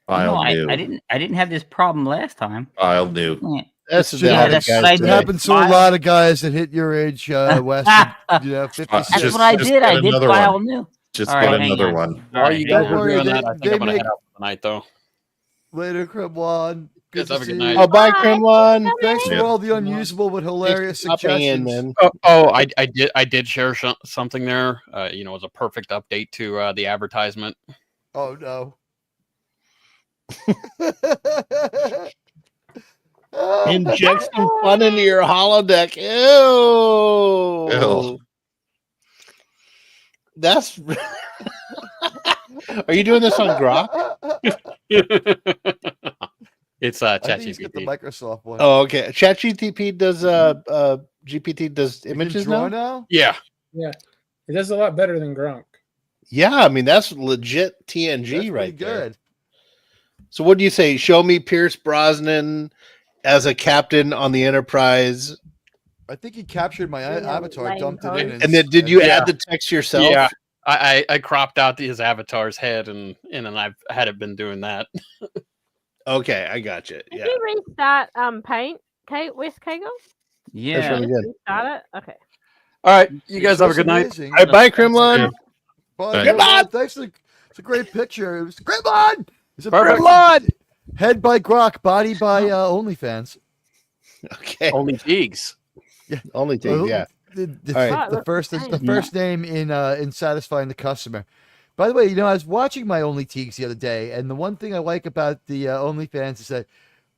File
no,
new.
I didn't have this problem last time.
File new.
Yeah.
That's
It's
the
just-
other
that's
guys
what I
It
do.
did.
happens to a lot of guys that hit your age, West. 56.
That's
Just-
what I
just
did.
get
I did
another
file
one.
new.
Just
All
get
right, hang
another
on.
one.
All
While
right,
you
hang
guys
on.
are doing that, I
They
think I'm gonna
make-
head out for the night, though.
Later, Kremlon. Good
Yes,
to
have a
see
good
you.
night.
Oh, bye, Kremlon.
Thanks
Yeah.
for all the unusable but hilarious
Thanks for stopping in,
suggestions.
man.
I did share something there. As a perfect update to the advertisement.
Oh no.
Inject some fun into your holodeck. Ew.
Ew.
That's. Are you doing this on Grok?
It's
I think he's got the
ChatGPT.
Microsoft one.
Oh, okay. ChatGPT does GPT does
You can
images
draw
now?
Yeah.
It does a lot better than Gronk.
Yeah, I mean that's legit
That's
TNG
pretty
right there.
good.
So what do you say? Show me Pierce Brosnan as a captain on the Enterprise.
I think he captured my avatar, dumped it in,
and then did you add the text yourself?
Yeah, I cropped out his avatar's head and I've had it been doing that.
Okay, I got you.
Did you restart Paint? Where's Kegel?
Yeah.
Really good.
Restart it? Okay.
All right, you guys have a good night.
All right, bye, Kremlin.
Bye,
Kremlin!
Thanks. It's a great picture. It was Kremlin! It's a
Perfect.
Kremlin! Head by Grok, body by OnlyFans.
Okay.
Only Teagues.
Yeah.
Only Teagues, yeah.
The first name in satisfying the customer. By the way, I was watching my Only Teagues the other day, and the one thing I like about the OnlyFans is that,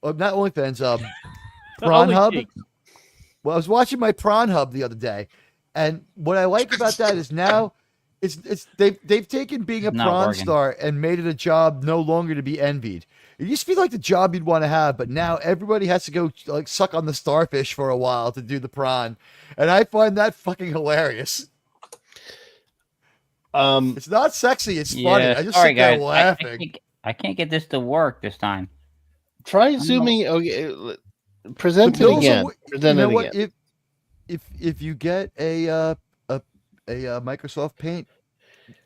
not OnlyFans, Prawn Hub. Well, I was watching my Prawn Hub the other day, and what I like about that is now they've taken being a prawn star and made it a job no longer to be envied. It used to be like the job you'd want to have, but now everybody has to go like suck on the starfish for a while to do the prawn, and I find that fucking hilarious. It's not sexy. It's funny. I just sit there laughing.
I can't get this to work this time.
Try zooming. Okay, present it again. Present it again.
If you get a Microsoft Paint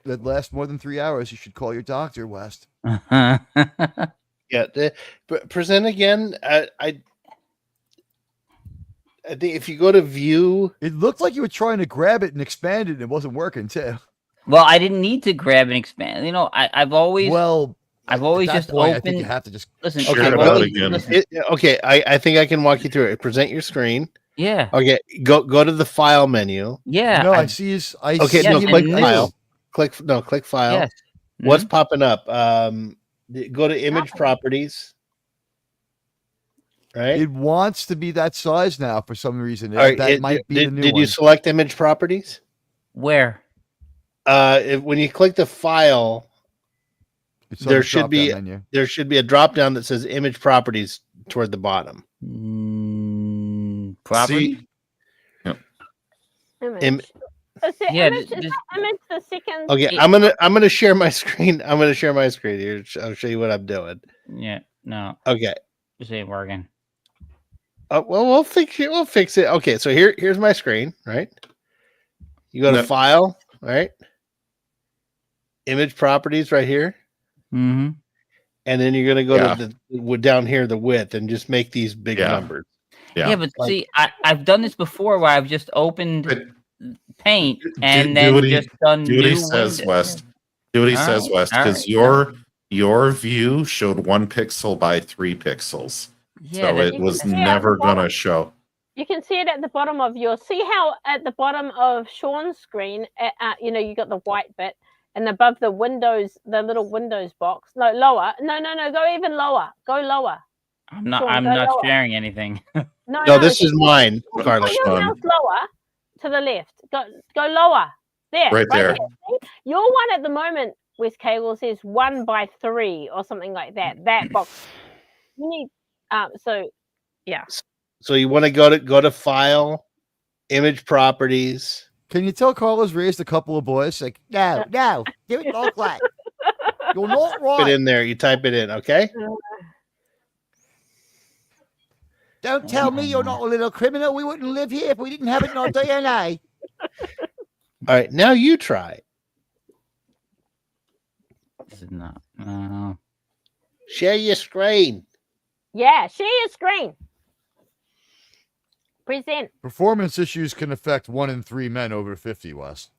that lasts more than 3 hours, you should call your doctor, West.
Yeah, present again. I think if you go to view,
it looked like you were trying to grab it and expand it, and it wasn't working too.
Well, I didn't need to grab and expand. I've always just opened.
I think you have to just
listen.
Okay, I think I can walk you through it. Present your screen.
Yeah.
Okay, go to the file menu.
Yeah.
No, I see his.
Click file. Click file.
Yes.
What's popping up? Go to image properties. Right.
It wants to be that size now for some reason.
Might be the new one. Did you select image properties?
Where?
When you click the file, there should be a drop down that says image properties toward the bottom.
Property.
Image. Image the second.
Okay, I'm gonna share my screen. I'm gonna share my screen here. I'll show you what I'm doing.
Yeah. No.
Okay.
This ain't working.
Well, we'll fix it. We'll fix it. Okay, so here's my screen. Right. You go to file. Right. Image properties right here.
Mm-hmm.
And then you're gonna go to the down here the width and just make these big numbers.
Yeah, but see, I've done this before where I've just opened Paint and then just done
do what he says, West. Do what he says, West, because your view showed 1 pixel by 3 pixels.
Yeah,
so it was never gonna show.
You can see it at the bottom of see how at the bottom of Sean's screen, you got the white bit, and above the windows, the little Windows box. No, lower. No, go even lower. Go lower.
I'm not sharing anything.
No, this is mine, Carlos.
Put your mouse lower to the left. Go lower. There.
Right there.
Your one at the moment, West Cable, says 1 by 3 or something like that. That box. You need
So you want to go to file, image properties.
Can you tell Carlos raised a couple of boys? Like, no, do it all flat. You're not right.
Put it in there. You type it in, okay?
Don't tell me you're not a little criminal. We wouldn't live here if we didn't have it in our DNA.
All right, now you try.
This is not.
Share your screen.
Yeah, share your screen. Present.
Performance issues can affect 1 in 3 men over 50, Wes.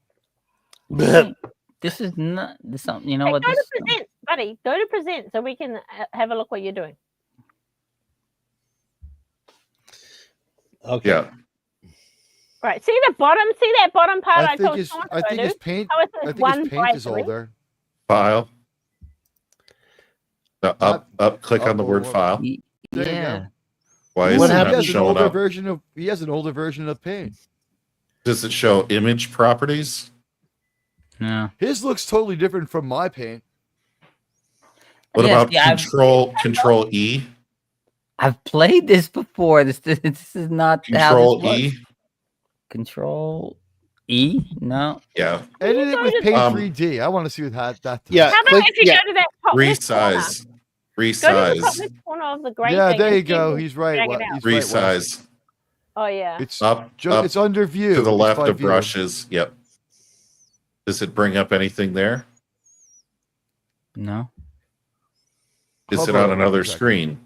This is not. This something. You know what?
Go to present, buddy. Go to present so we can have a look what you're doing.
Okay.
Yeah.
Right. See the bottom? See that bottom part?
I think his paint is older.
File. Up. Click on the word file.
Yeah.
Why is it showing up?
He has an older version of Paint.
Does it show image properties?
No.
His looks totally different from my Paint.
What about Control E?
I've played this before. This is not
Control E.
Control E? No.
Yeah.
Edit it with Paint 3D. I want to see what that.
Yeah.
How about if you go to that top left corner?
Resize.
the corner of the gray
Yeah,
thing
there
and
you
see
go.
if
He's right.
drag it
Wa-
out.
He's right. Wes.
Resize.
Oh yeah.
It's
Up,
it's under view.
to the
It's
left
by
of
view.
brushes. Yep. Does it bring up anything there?
No.
Is it
Hover
on
over
another
a second.
screen?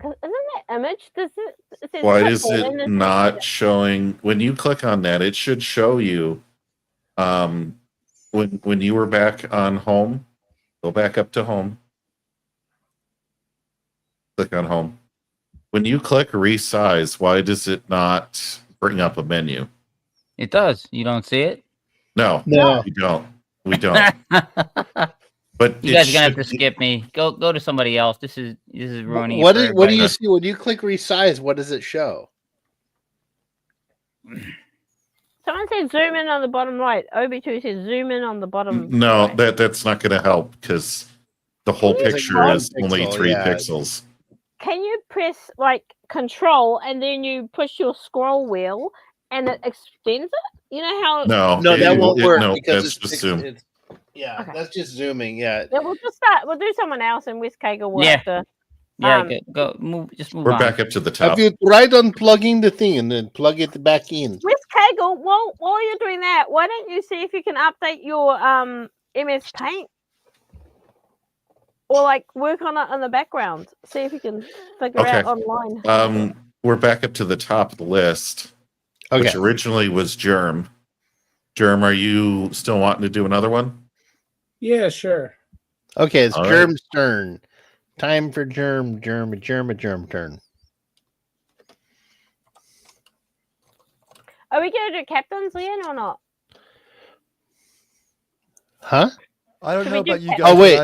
Isn't that image? Does it says
Why
clip
is
on
it
and
not showing? When you click on that, it should show you. When you were back on home, go back up to home. Click on home. When you click resize, why does it not bring up a menu?
It does. You don't see it?
No,
No.
we don't. We don't. But
You
it
guys are gonna have to
should-
skip me. Go to somebody else. This is ruining
What
it
do
for
what do you
everybody.
see when you click resize? What does it show?
Someone said zoom in on the bottom right. Obi2 says zoom in on the bottom.
No,
right.
that's not going to help because the whole
It's like
picture
one
is only
pixel,
3
yeah.
pixels.
Can you press like control and then you push your scroll wheel and it extends it? You know how?
No,
No, that won't work
No,
because
that's
it's
just zoom.
Yeah,
Okay.
that's just zooming. Yeah.
Yeah, we'll just start. We'll do someone else, and West Kager will
Yeah.
have to.
Yeah, go move. Just move
We're
on.
back up to the
Have
top.
you tried unplugging the thing and then plug it back in?
West Kager, while you're doing that, why don't you see if you can update your MS Paint? Or like work on it in the background. See if you can figure
Okay.
out online.
We're back up to the top of the list,
Okay.
which originally was Germ. Germ, are you still wanting to do another one?
Yeah, sure.
Okay, it's
All right.
Germ's turn. Time for Germ turn.
Are we going to do captains, Leon, or not?
Huh?
I don't
Can
know
we do
about you
that?
guys.
Oh, wait.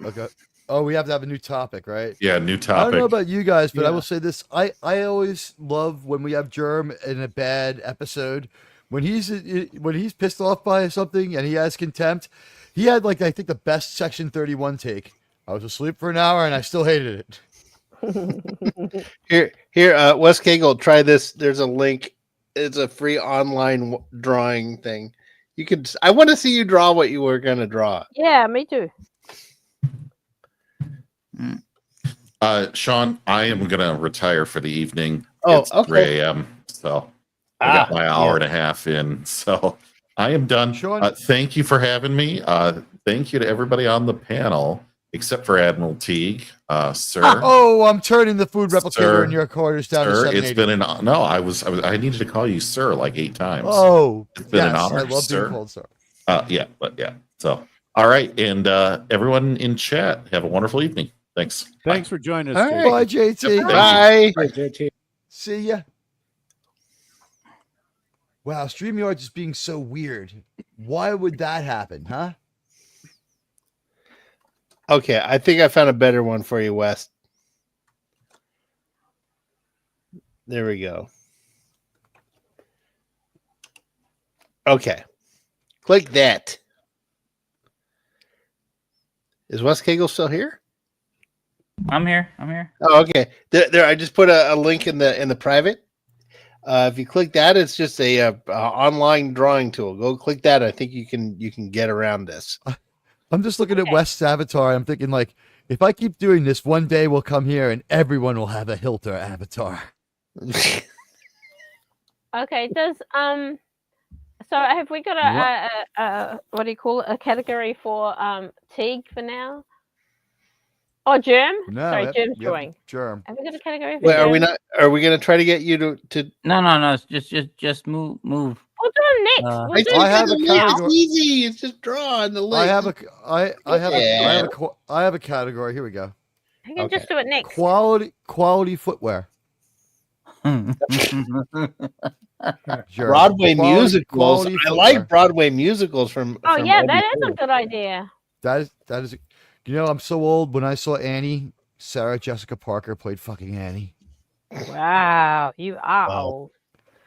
Okay. Oh, we have to have a new topic, right?
Yeah, new
I
topic.
don't know about you guys, but I
Yeah.
will say this: I always love when we have Germ in a bad episode. When he's pissed off by something and he has contempt, he had like I think the best Section 31 take. I was asleep for an hour and I still hated it.
Here, Wes Kegel, try this. There's a link. It's a free online drawing thing. You could. I want to see you draw what you were going to draw.
Yeah, me too.
Sean, I am going to retire for the evening.
Oh,
It's
okay.
3 a.m. So I got my hour
yeah.
and a half in. So I am done.
Sean-
Thank you for having me. Thank you to everybody on the panel, except for Admiral Teague, sir.
Oh, I'm turning the food replicator
Sir,
in your quarters down to
Sir,
780.
it's been an no. I needed to call you sir like 8 times.
Oh,
It's been an
yes,
honor,
I love
sir.
being called sir.
Yeah. So all right, and everyone in chat, have a wonderful evening. Thanks.
Thanks for joining us.
All
Jake.
right.
Bye, JT.
Bye.
Hey, JT.
See ya. Wow, StreamYard's just being so weird. Why would that happen, huh?
Okay, I think I found a better one for you, Wes. There we go. Okay. Click that. Is Wes Kegel still here?
I'm here.
Oh, okay. There. I just put a link in the private. If you click that, it's just a online drawing tool. Go click that. I think you can get around this.
I'm just looking at West's avatar. I'm thinking, like, if I keep doing this, one day we'll come here and everyone will have a Hilter avatar.
Okay, does so have we got a what do you call it? A category for Teague for now? Oh, Germ?
No,
Sorry,
yep,
Germ's
yep,
drawing.
Germ.
Have we got a category for
Wait, are
Germ?
we not? Are we going to try to get you to?
No. It's just move.
We'll do them next. We'll do
I have
them
a
now.
category.
It's easy. It's just draw on the list.
I have a category. Here we go.
You can
Okay.
just do it next.
Quality footwear. Germ.
Broadway musicals.
quality
I
footwear.
like Broadway musicals from.
Oh
from
yeah,
Obi
that is a
Wan.
good idea.
That is. You know, I'm so old. When I saw Annie, Sarah Jessica Parker played fucking Annie.
Wow, you are
Wow.
old.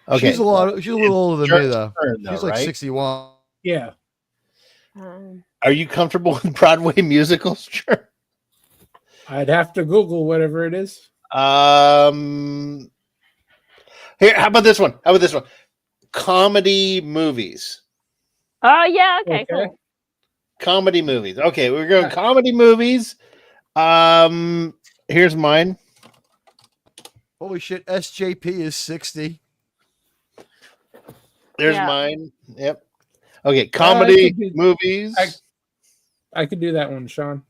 Okay.
She's a little older than me
Germ's
though.
turn, though,
She's like
right?
61.
Yeah.
Are you comfortable with Broadway musicals? Sure.
I'd have to Google whatever it is.
Here, how about this one? Comedy movies.
Oh yeah, okay, cool.
Comedy movies. Okay, we're going comedy movies. Here's mine.
Holy shit, SJP is 60.
There's
Yeah.
mine. Yep. Okay, comedy movies.
I could do that one, Sean.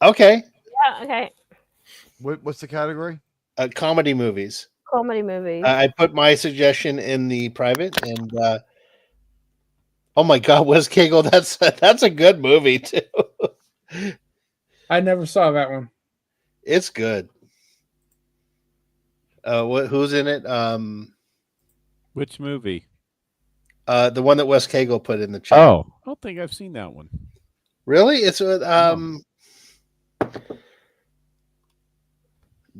Okay.
Yeah. Okay.
What's the category?
Comedy movies.
Comedy movies.
I put my suggestion in the private, and oh my god, Wes Kegel, that's a good movie too.
I never saw that one.
It's good. Who's in it?
Which movie?
The one that Wes Kegel put in the chat.
Oh, I don't think I've seen that one.
Really? It's with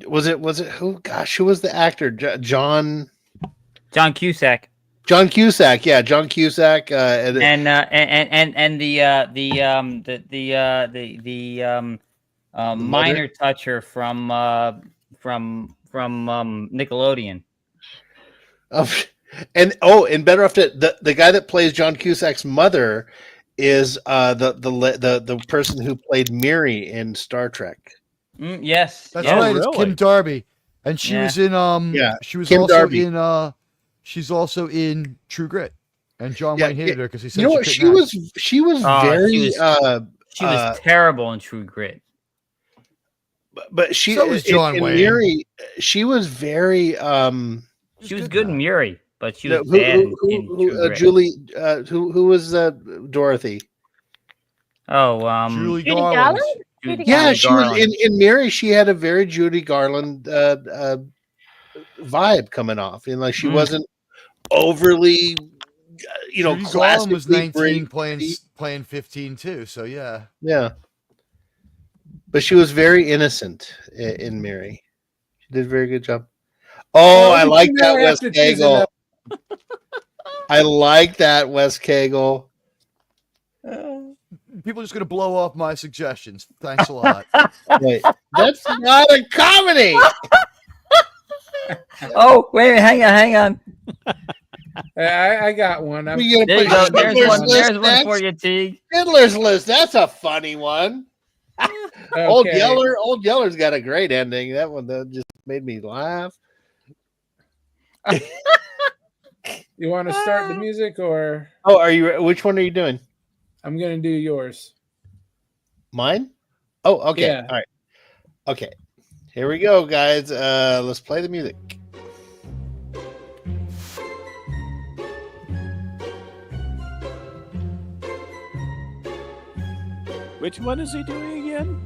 Was it who? Gosh, who was the actor? John
Cusack.
John Cusack, yeah, John Cusack,
and the minor toucher from Nickelodeon.
And better off to the guy that plays John Cusack's mother is the person who played Miri in Star Trek.
Yes,
that's
yes.
right.
Really?
It's Kim Darby, and she was in she was
Kim
also
Darby.
in she's also in True Grit, and John Wayne hated her because he said
you know what she was
terrible in True Grit.
But she
so was John Wayne.
Miri, she was very
she was good in Miri, but she was bad in True Grit.
Julie who was Dorothy?
Oh,
Julie Garland.
Yeah, she was in Miri. She had a very Judy Garland vibe coming off, and like she wasn't overly,
Judy Garland was 19 playing 15 too. So yeah.
But she was very innocent in Miri. She did a very good job. Oh, I like that Wes Kegel. I like that Wes Kegel.
People are just going to blow off my suggestions. Thanks a lot.
Wait, that's not a comedy.
Oh, wait a minute, hang on.
I got one.
There you go. There's one for you, T.
Schindler's List. That's a funny one.
Okay.
Old Yeller's got a great ending. That one that just made me laugh.
You want to start the music or?
Oh, are you? Which one are you doing?
I'm gonna do yours.
Mine? Oh, okay.
Yeah.
All right. Okay. Here we go, guys. Let's play the music.
Which one is he doing again?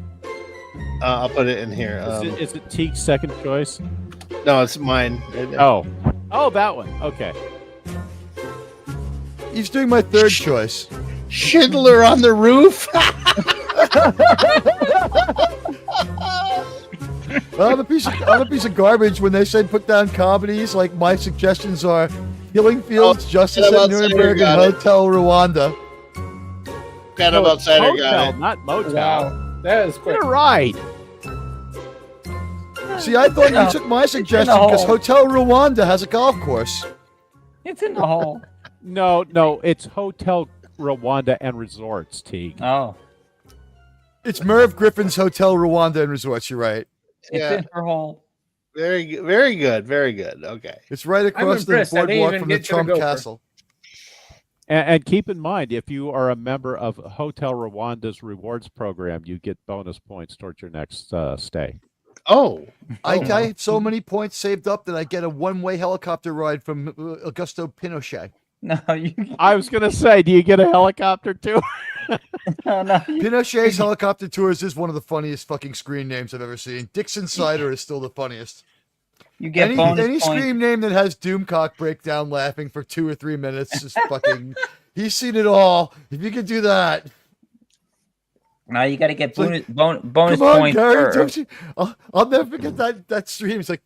I'll put it in here.
Is it Teek's second choice?
No, it's mine.
Oh, that one. Okay.
He's doing my third choice.
Schindler on the Roof.
I'm a piece of garbage. When they said put down comedies, like my suggestions are Killing Fields, Justice at Nuremberg, and Hotel Rwanda.
Kind of outsider
Hotel,
guy.
not motel.
Wow, that is quick.
You're right.
See, I thought you took my suggestion because Hotel Rwanda has a golf course.
It's in the hole.
No, it's Hotel Rwanda and Resorts, Teague.
Oh.
It's Merv Griffin's Hotel Rwanda and Resorts. You're right.
It's in her hole.
Very good. Very good. Very good. Okay.
It's right across the boardwalk from the Trump Castle.
And keep in mind, if you are a member of Hotel Rwanda's rewards program, you get bonus points towards your next stay.
Oh.
I have so many points saved up that I get a one-way helicopter ride from Augusto Pinochet.
No,
I was going to say, do you get a helicopter too?
No.
Pinochet's helicopter tours is one of the funniest fucking screen names I've ever seen. Dixon Cider is still the funniest.
You get
any scream name that has Doomcock breakdown laughing for 2 or 3 minutes is fucking. He's seen it all. If you can do that.
Now you got to get bonus
Come on,
points.
Gary, don't you? I'll never forget that stream. It's like,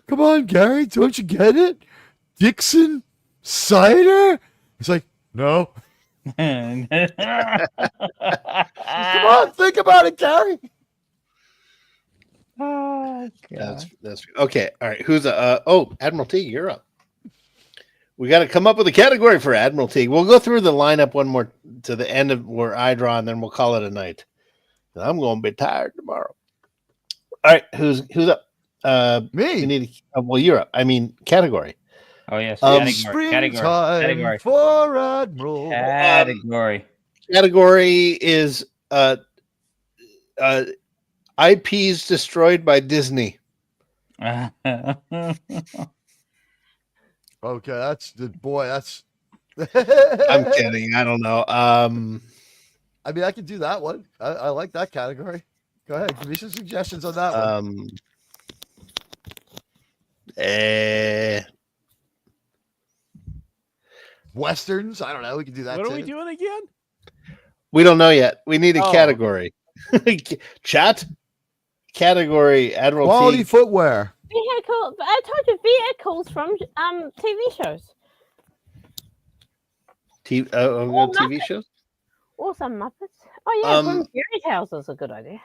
come on, Gary, don't you get it? Dixon Cider? He's like, no. Come on, think about it, Gary.
Oh,
that's okay. All right. Who's Admiral T? You're up. We got to come up with a category for Admiralty. We'll go through the lineup one more to the end of where I draw, and then we'll call it a night. I'm going to be tired tomorrow. All right, who's up?
Me.
You need well, you're up. I mean, category.
Oh yes,
Springtime for Admiral.
Category is IPs destroyed by Disney.
Okay, that's the boy. That's.
I'm kidding. I don't know.
I mean, I can do that one. I like that category. Go ahead. Give me some suggestions on that one. Westerns. I don't know. We can do that.
What
too.
are we doing again?
We don't know yet. We need a category. Chat category. Admiralty.
Quality footwear.
Vehicle. I told you vehicles from TV shows.
TV shows.
Or some Muppets. Oh yeah, from Fairy Tales is a good idea.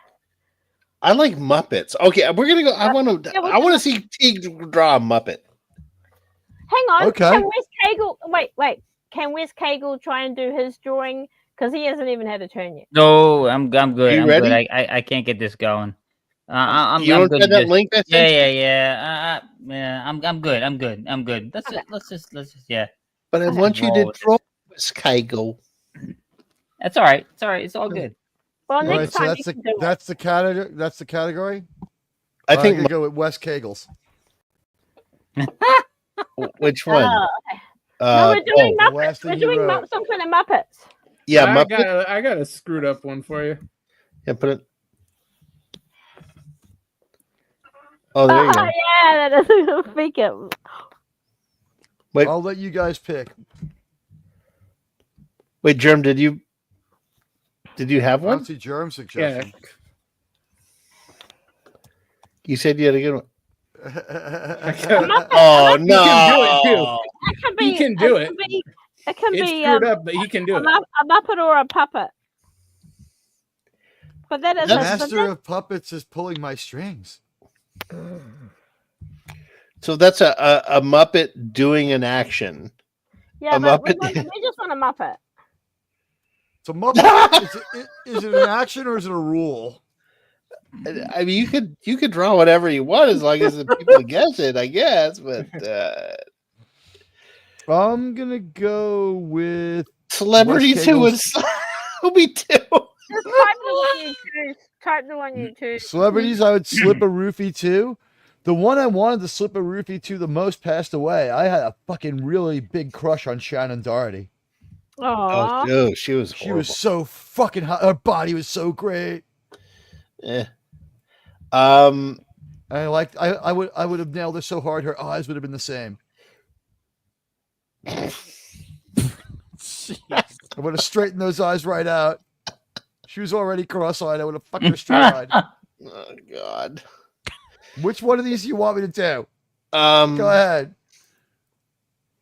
I like Muppets. Okay, we're gonna go. I want to see Teague draw a Muppet.
Hang on.
Okay.
Can Wes Cagle? Wait. Can Wes Cagle try and do his drawing? Because he hasn't even had a turn yet.
No, I'm good.
You
I'm
ready?
good. I can't get this going. I'm
don't
good.
have that link? I think?
Yeah. I'm good. I'm good. Let's just yeah.
But I want you to draw Wes Cagle.
That's all right. It's all good.
Well,
All
next
right,
time
so that's the category. That's the category.
I
I'm
think.
gonna go with Wes Kagels.
Which one?
No, we're doing
the last
Muppets. We're
thing you
doing
wrote.
some kind of Muppets.
Yeah,
I
Muppet.
got a screwed up one for you.
Yeah, put it. Oh, there you go.
Yeah, that is a fake it.
Wait.
I'll let you guys pick.
Wait, Germ, did you have
I
one?
don't see Germ's suggestion.
You said you had a good one.
Yeah.
Oh no!
He can do it.
It can
It's
be
screwed up, but he can do it.
a Muppet or a puppet. But that is
The Master of Puppets is pulling my strings.
So that's a Muppet doing an action.
Yeah,
a
but we
Muppet.
just want a Muppet.
So Muppet, is it an action or is it a rule?
I mean, you could draw whatever you want as long as the people guess it, I guess. But
I'm gonna go with
celebrities who would be too.
Just type the one you choose.
Celebrities, I would slip a roofie to. The one I wanted to slip a roofie to the most passed away. I had a fucking really big crush on Shannon Doherty.
Aww.
Oh, she was horrible.
She was so fucking hot. Her body was so great. I would have nailed her so hard her eyes would have been the same. I would have straightened those eyes right out. She was already cross-eyed. I would have fucked her straight-eyed.
Oh God.
Which one of these do you want me to do? Go ahead.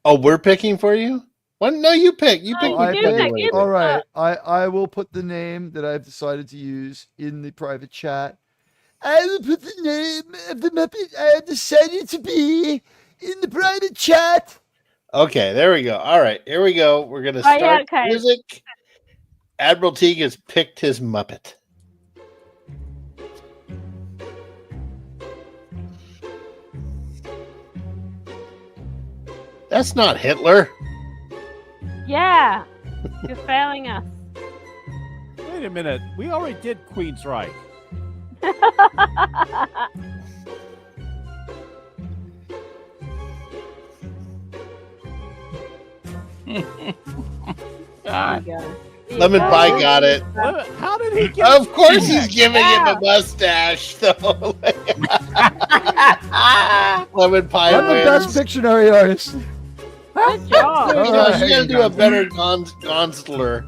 Oh, we're picking for you? Well, no, you pick. You pick.
All right. I will put the name that I've decided to use in the private chat. I will put the name of the Muppet I have decided to be in the private chat.
Okay, there we go. All right, here we go. We're gonna start music. Admiral Teague has picked his Muppet. That's not Hitler.
Yeah, you're failing us.
Wait a minute. We already did Queen's Reich.
God.
Lemon Pie got it.
How did he get?
Of course, he's giving him a mustache. So Lemon Pie.
I'm the best Pictionary artist.
Good job.
You gotta do a better Gonstler.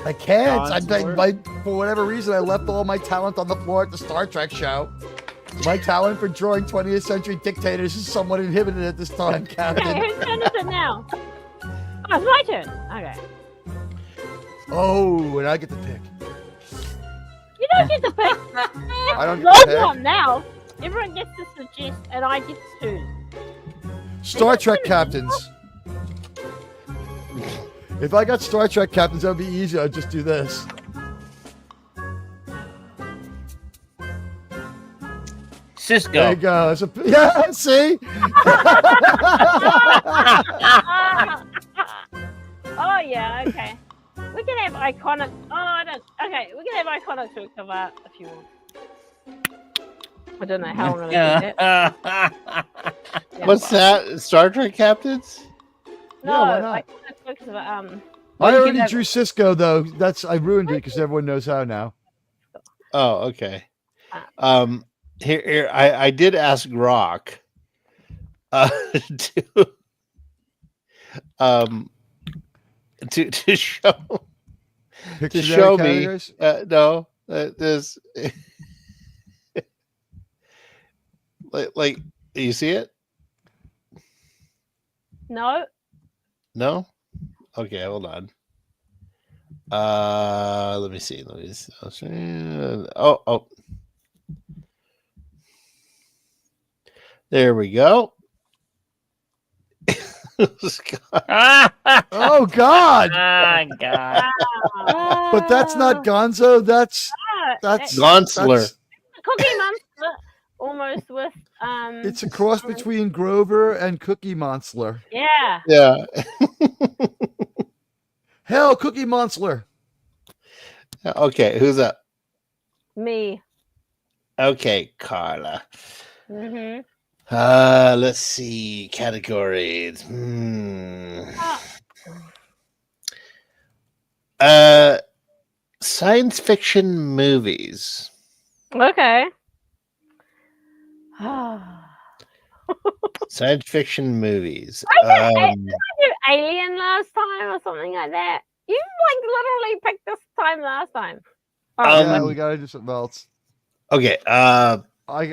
I can't. For whatever reason, I left all my talent on the floor at the Star Trek show. My talent for drawing 20th century dictators is somewhat inhibited at this time, Captain.
Okay, whose turn is it now? Oh, it's my turn. Okay.
Oh, and I get to pick.
You don't get to pick.
I don't get to pick.
On now. Everyone gets to suggest, and I get to choose.
Star Trek captains. If I got Star Trek captains, that would be easy. I'd just do this.
Cisco.
There you go. Yeah, see?
Oh yeah, okay. We can have iconic. Oh, I don't. Okay, we can have iconic to cover art if you want. I don't know how I'm gonna do that. Yeah.
What's that? Star Trek captains?
No,
Yeah, why not?
iconic to cover,
I already drew Cisco though. I ruined it because everyone knows how now.
Oh, okay. Here, I did ask Rock to to show
Pictionary
show me.
categories?
No, this like you see it?
no.
No. Okay, hold on. Let me see. Oh. There we go.
Oh God!
Oh God!
But that's not Gonzo. That's
Gonsler.
Cookie Monster, almost with
It's a cross between Grover and Cookie Monster.
Yeah.
Yeah.
Hell, Cookie Monster.
Okay, who's up?
Me.
Okay, Carla.
Mm-hmm.
Let's see categories. Science fiction movies.
Okay.
Science fiction movies.
Did I do Alien last time or something like that? You literally picked this time last time.
Yeah, we gotta do something else.
Okay.
I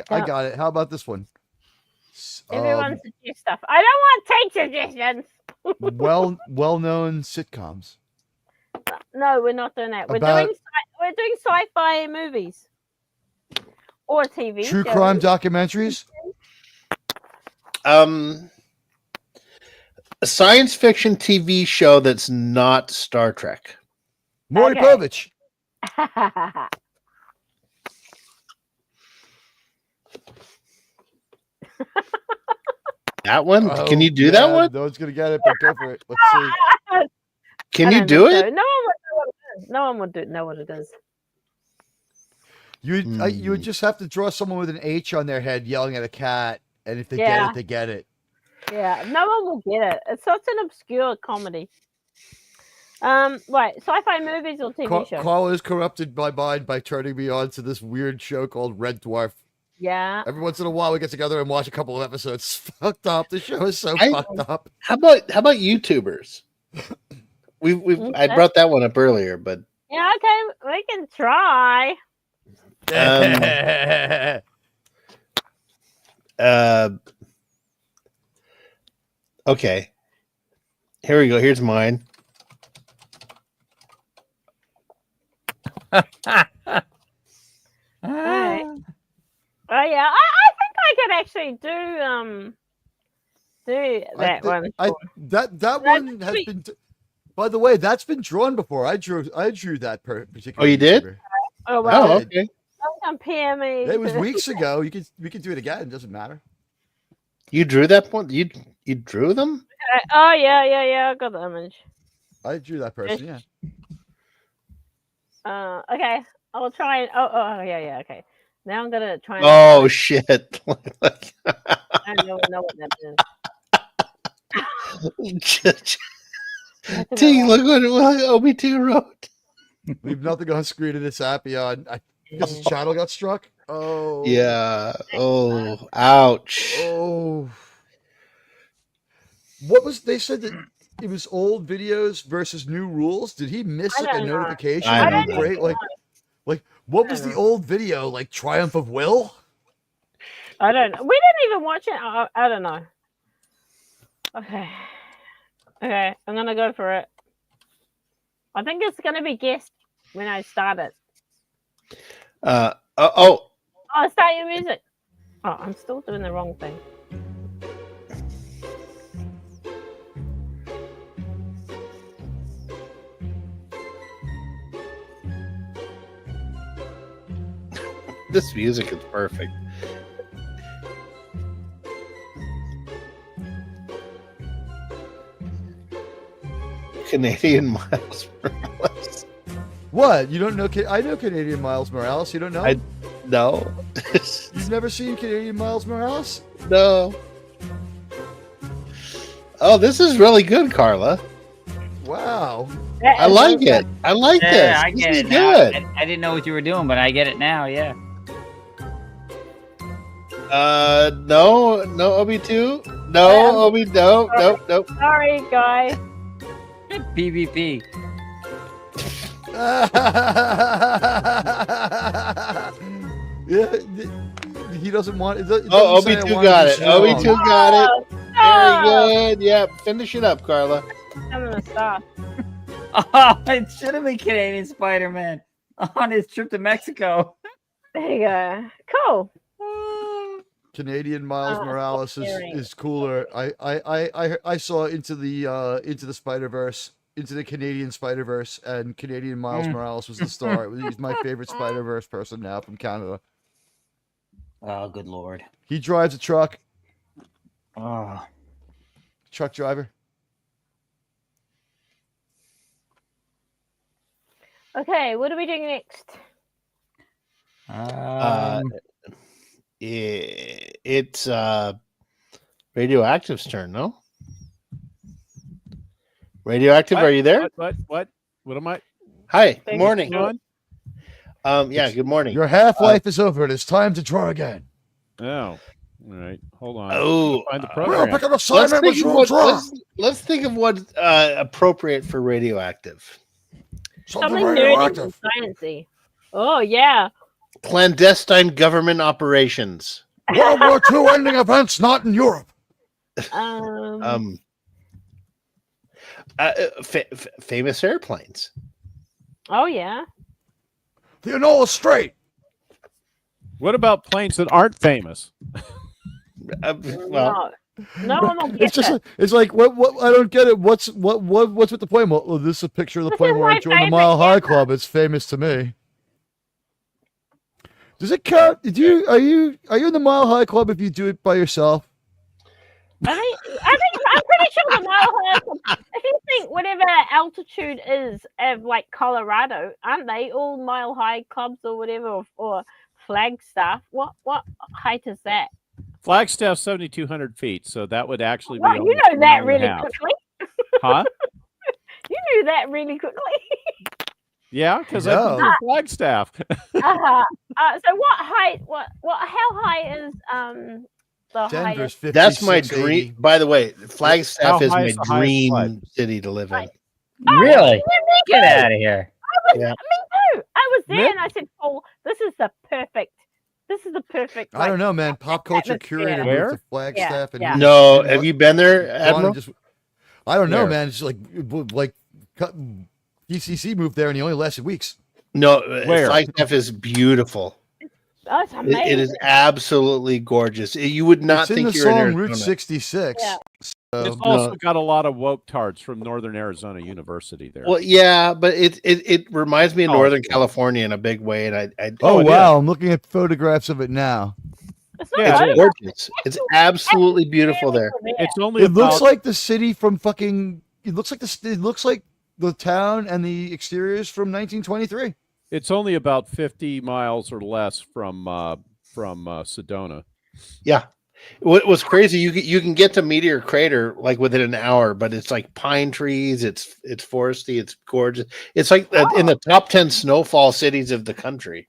got it. How about this one?
Everyone suggest stuff. I don't want take suggestions.
well-known sitcoms.
No, we're not doing that. We're doing sci-fi movies or TV.
True crime documentaries.
A science fiction TV show that's not Star Trek.
Maury
Okay.
Povich.
That one? Can you do that one?
No one's gonna get it, but go for it. Let's see.
Can you do it?
So. No one would know what it is. No one would know what it is.
You would just have to draw someone with an H on their head yelling at a cat, and if they get it, they get it.
Yeah, no one will get it. It's such an obscure comedy. Right, sci-fi movies or TV shows?
Carl is corrupted my mind by turning me on to this weird show called Red Dwarf.
Yeah.
Every once in a while, we get together and watch a couple of episodes. It's fucked up. The show is so fucked up.
How about YouTubers? I brought that one up earlier, but
Yeah, okay, we can try.
Okay. Here we go. Here's mine.
Right. Oh yeah, I think I could actually do that one.
That one has been. By the way, that's been drawn before. I drew that particular.
Oh, you did?
YouTuber.
Oh well.
Oh, okay.
Don't compare me.
It was
to-
weeks ago. We could do it again. It doesn't matter.
You drew that one? You drew them?
Oh yeah. I got the image.
I drew that person. Yeah.
Okay. I'll try and oh yeah. Okay. Now I'm gonna try. And
Oh shit!
I don't know what that is.
T, look what Obi2 wrote.
Leave nothing on screen and it's happy on. Because his channel got struck. Oh.
Yeah. Oh, ouch.
Oh. What was they said that it was old videos versus new rules? Did he miss
I
like a
don't know.
notification?
I don't
Would
know.
break, like what was the old video? Like Triumph of Will?
I don't know. We didn't even watch it. I don't know. Okay. Okay, I'm gonna go for it. I think it's gonna be guessed when I start it.
Oh,
Oh, start your music. Oh, I'm still doing the wrong thing.
This music is perfect. Canadian Miles Morales.
What? You don't know? I know Canadian Miles Morales. You don't know?
No.
You've never seen Canadian Miles Morales?
No. Oh, this is really good, Carla.
Wow.
I like it. I like
Yeah,
this.
I
This
get
is
it now.
good.
I didn't know what you were doing, but I get it now. Yeah.
No, OB2. No, OB, no.
Sorry, guy.
PvP.
Yeah, he doesn't want.
Oh, OB2 got it. OB2 got it. Very good. Yeah, finish it up, Carla.
I'm gonna stop.
Oh, it should have been Canadian Spider-Man on his trip to Mexico.
There you go. Cool.
Canadian Miles Morales is cooler. I saw Into the Spider-Verse, Into the Canadian Spider-Verse, and Canadian Miles Morales was the star. He's my favorite Spider-Verse person now from Canada.
Oh, good lord.
He drives a truck.
Oh.
Truck driver.
Okay, what are we doing next?
It's Radioactive's turn, no? Radioactive, are you there?
What am I?
Hi, good morning.
Doing?
Yeah, good morning.
Your half-life is over. It is time to draw again.
Oh, all right. Hold on.
Oh,
Find the
We'll
program.
pick an assignment which you will draw.
Let's think of what's appropriate for Radioactive.
Something nerdy and sciencey. Oh yeah.
Clandestine government operations.
World War II ending events not in Europe.
Famous airplanes.
Oh yeah.
The Enola Strait.
What about planes that aren't famous?
Well,
no, I'm not
It's just it's like what I don't get it. What's with the plane? Well, this is a picture of the plane where I joined the Mile High Club. It's famous to me. Does it count? Are you in the Mile High Club if you do it by yourself?
I think I'm pretty sure the Mile High Club. If you think whatever altitude is of like Colorado, aren't they all Mile High clubs or whatever, or Flagstaff? What height is that?
Flagstaff 7,200 feet, so that would actually be.
Well, you know that really quickly.
Huh?
You knew that really quickly.
Yeah, because I think Flagstaff.
So what height? How high is the
Denver's
highest?
that's my dream. By the way, Flagstaff is my dream city to live in.
Really? Get out of here.
Me too. I was there and I said, "Oh, this is the perfect."
I don't know, man. Pop culture curator moved to Flagstaff.
Yeah.
And
No, have you been there, Admiral?
I don't know, man. It's like DCC moved there and he only lasted weeks.
No, Flagstaff is beautiful.
Oh, it's amazing.
It is absolutely gorgeous. You would not
It's in
think
the
you're in
song
Arizona.
Route 66.
Yeah.
It's also got a lot of woke tards from Northern Arizona University there.
Well, yeah, but it reminds me of Northern California in a big way, and I
wow, I'm looking at photographs of it now.
It's
gorgeous. It's absolutely beautiful there.
It's only.
It looks like the city from fucking. It looks like the town and the exteriors from 1923.
It's only about 50 miles or less from Sedona.
Yeah. What was crazy? You can get to Meteor Crater like within an hour, but it's like pine trees. It's foresty. It's gorgeous. It's like in the top 10 snowfall cities of the country.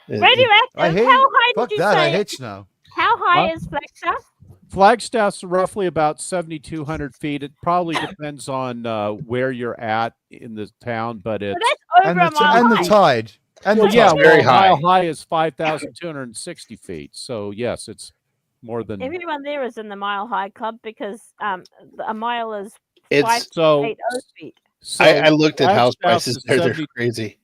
Radioactive. How high did you say?
I hate snow.
How high is Flagstaff?
Flagstaff's roughly about 7,200 feet. It probably depends on where you're at in the town, but it's
over a mile
and the tide. And the
yeah,
tide.
very high.
Mile high is 5,260 feet. So yes, it's more than
Everyone there is in the Mile High Club because a mile is
It's
580 feet.
So
I looked at house
Flagstaff
prices
is
there. They're
70
crazy.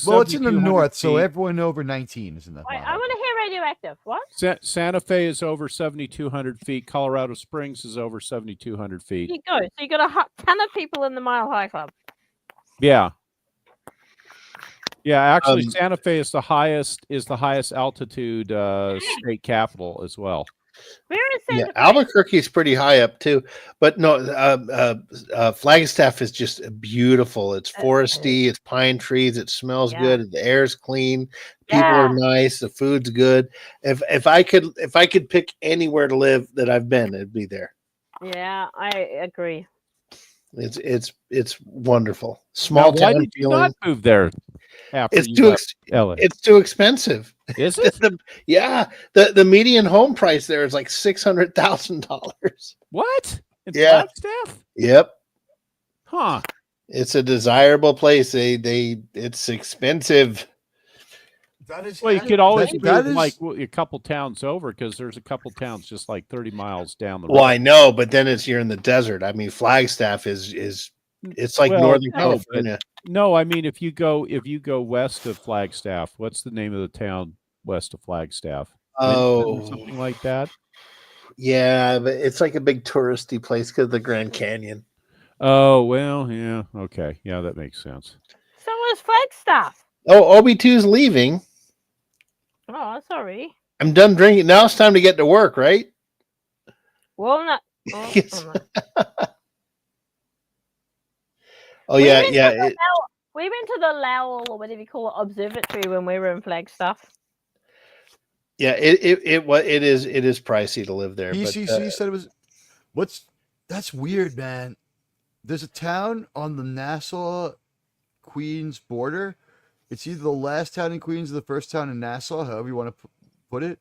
Well, it's in the
7,200
north, so
feet.
everyone over 19 is in that.
Wait, I want to hear Radioactive. What?
Santa Fe is over 7,200 feet. Colorado Springs is over 7,200 feet.
You go. So you got a ton of people in the Mile High Club.
Yeah. Yeah, actually, Santa Fe is the highest altitude state capital as well.
Where is
Yeah,
Santa Fe?
Albuquerque's pretty high up too, but no, Flagstaff is just beautiful. It's foresty, it's pine trees, it smells good, the air's clean, people are nice, the food's good. If I could pick anywhere to live that I've been, it'd be there.
Yeah, I agree.
It's wonderful. Small
Now,
town
why did you
feeling.
not move there? After
It's
you
too
left LA?
it's too expensive.
Is it?
The median home price there is like $600,000.
What? In
Yeah.
Flagstaff?
Yep.
Huh.
It's a desirable place. It's expensive.
That is.
Well, you could always
that
move
is-
like a couple towns over because there's a couple towns just like 30 miles down the road.
Well, I know, but then you're in the desert. I mean, Flagstaff is it's like
Well,
Northern
no,
California.
No, I mean if you go west of Flagstaff, what's the name of the town west of Flagstaff?
Oh,
Or something like that.
Yeah, but it's like a big touristy place because of the Grand Canyon.
Oh well, yeah, okay, yeah, that makes sense.
So is Flagstaff.
Oh, OB2's leaving.
Oh, sorry.
I'm done drinking. Now it's time to get to work, right?
Well, not. Oh,
Yes. Oh
We
yeah,
went to
yeah.
the we went to the Lowell or whatever you call it observatory when we were in Flagstaff.
It is pricey to live there.
PCC said it was. That's weird, man. There's a town on the Nassau Queens border. It's either the last town in Queens or the first town in Nassau, however you want to put it.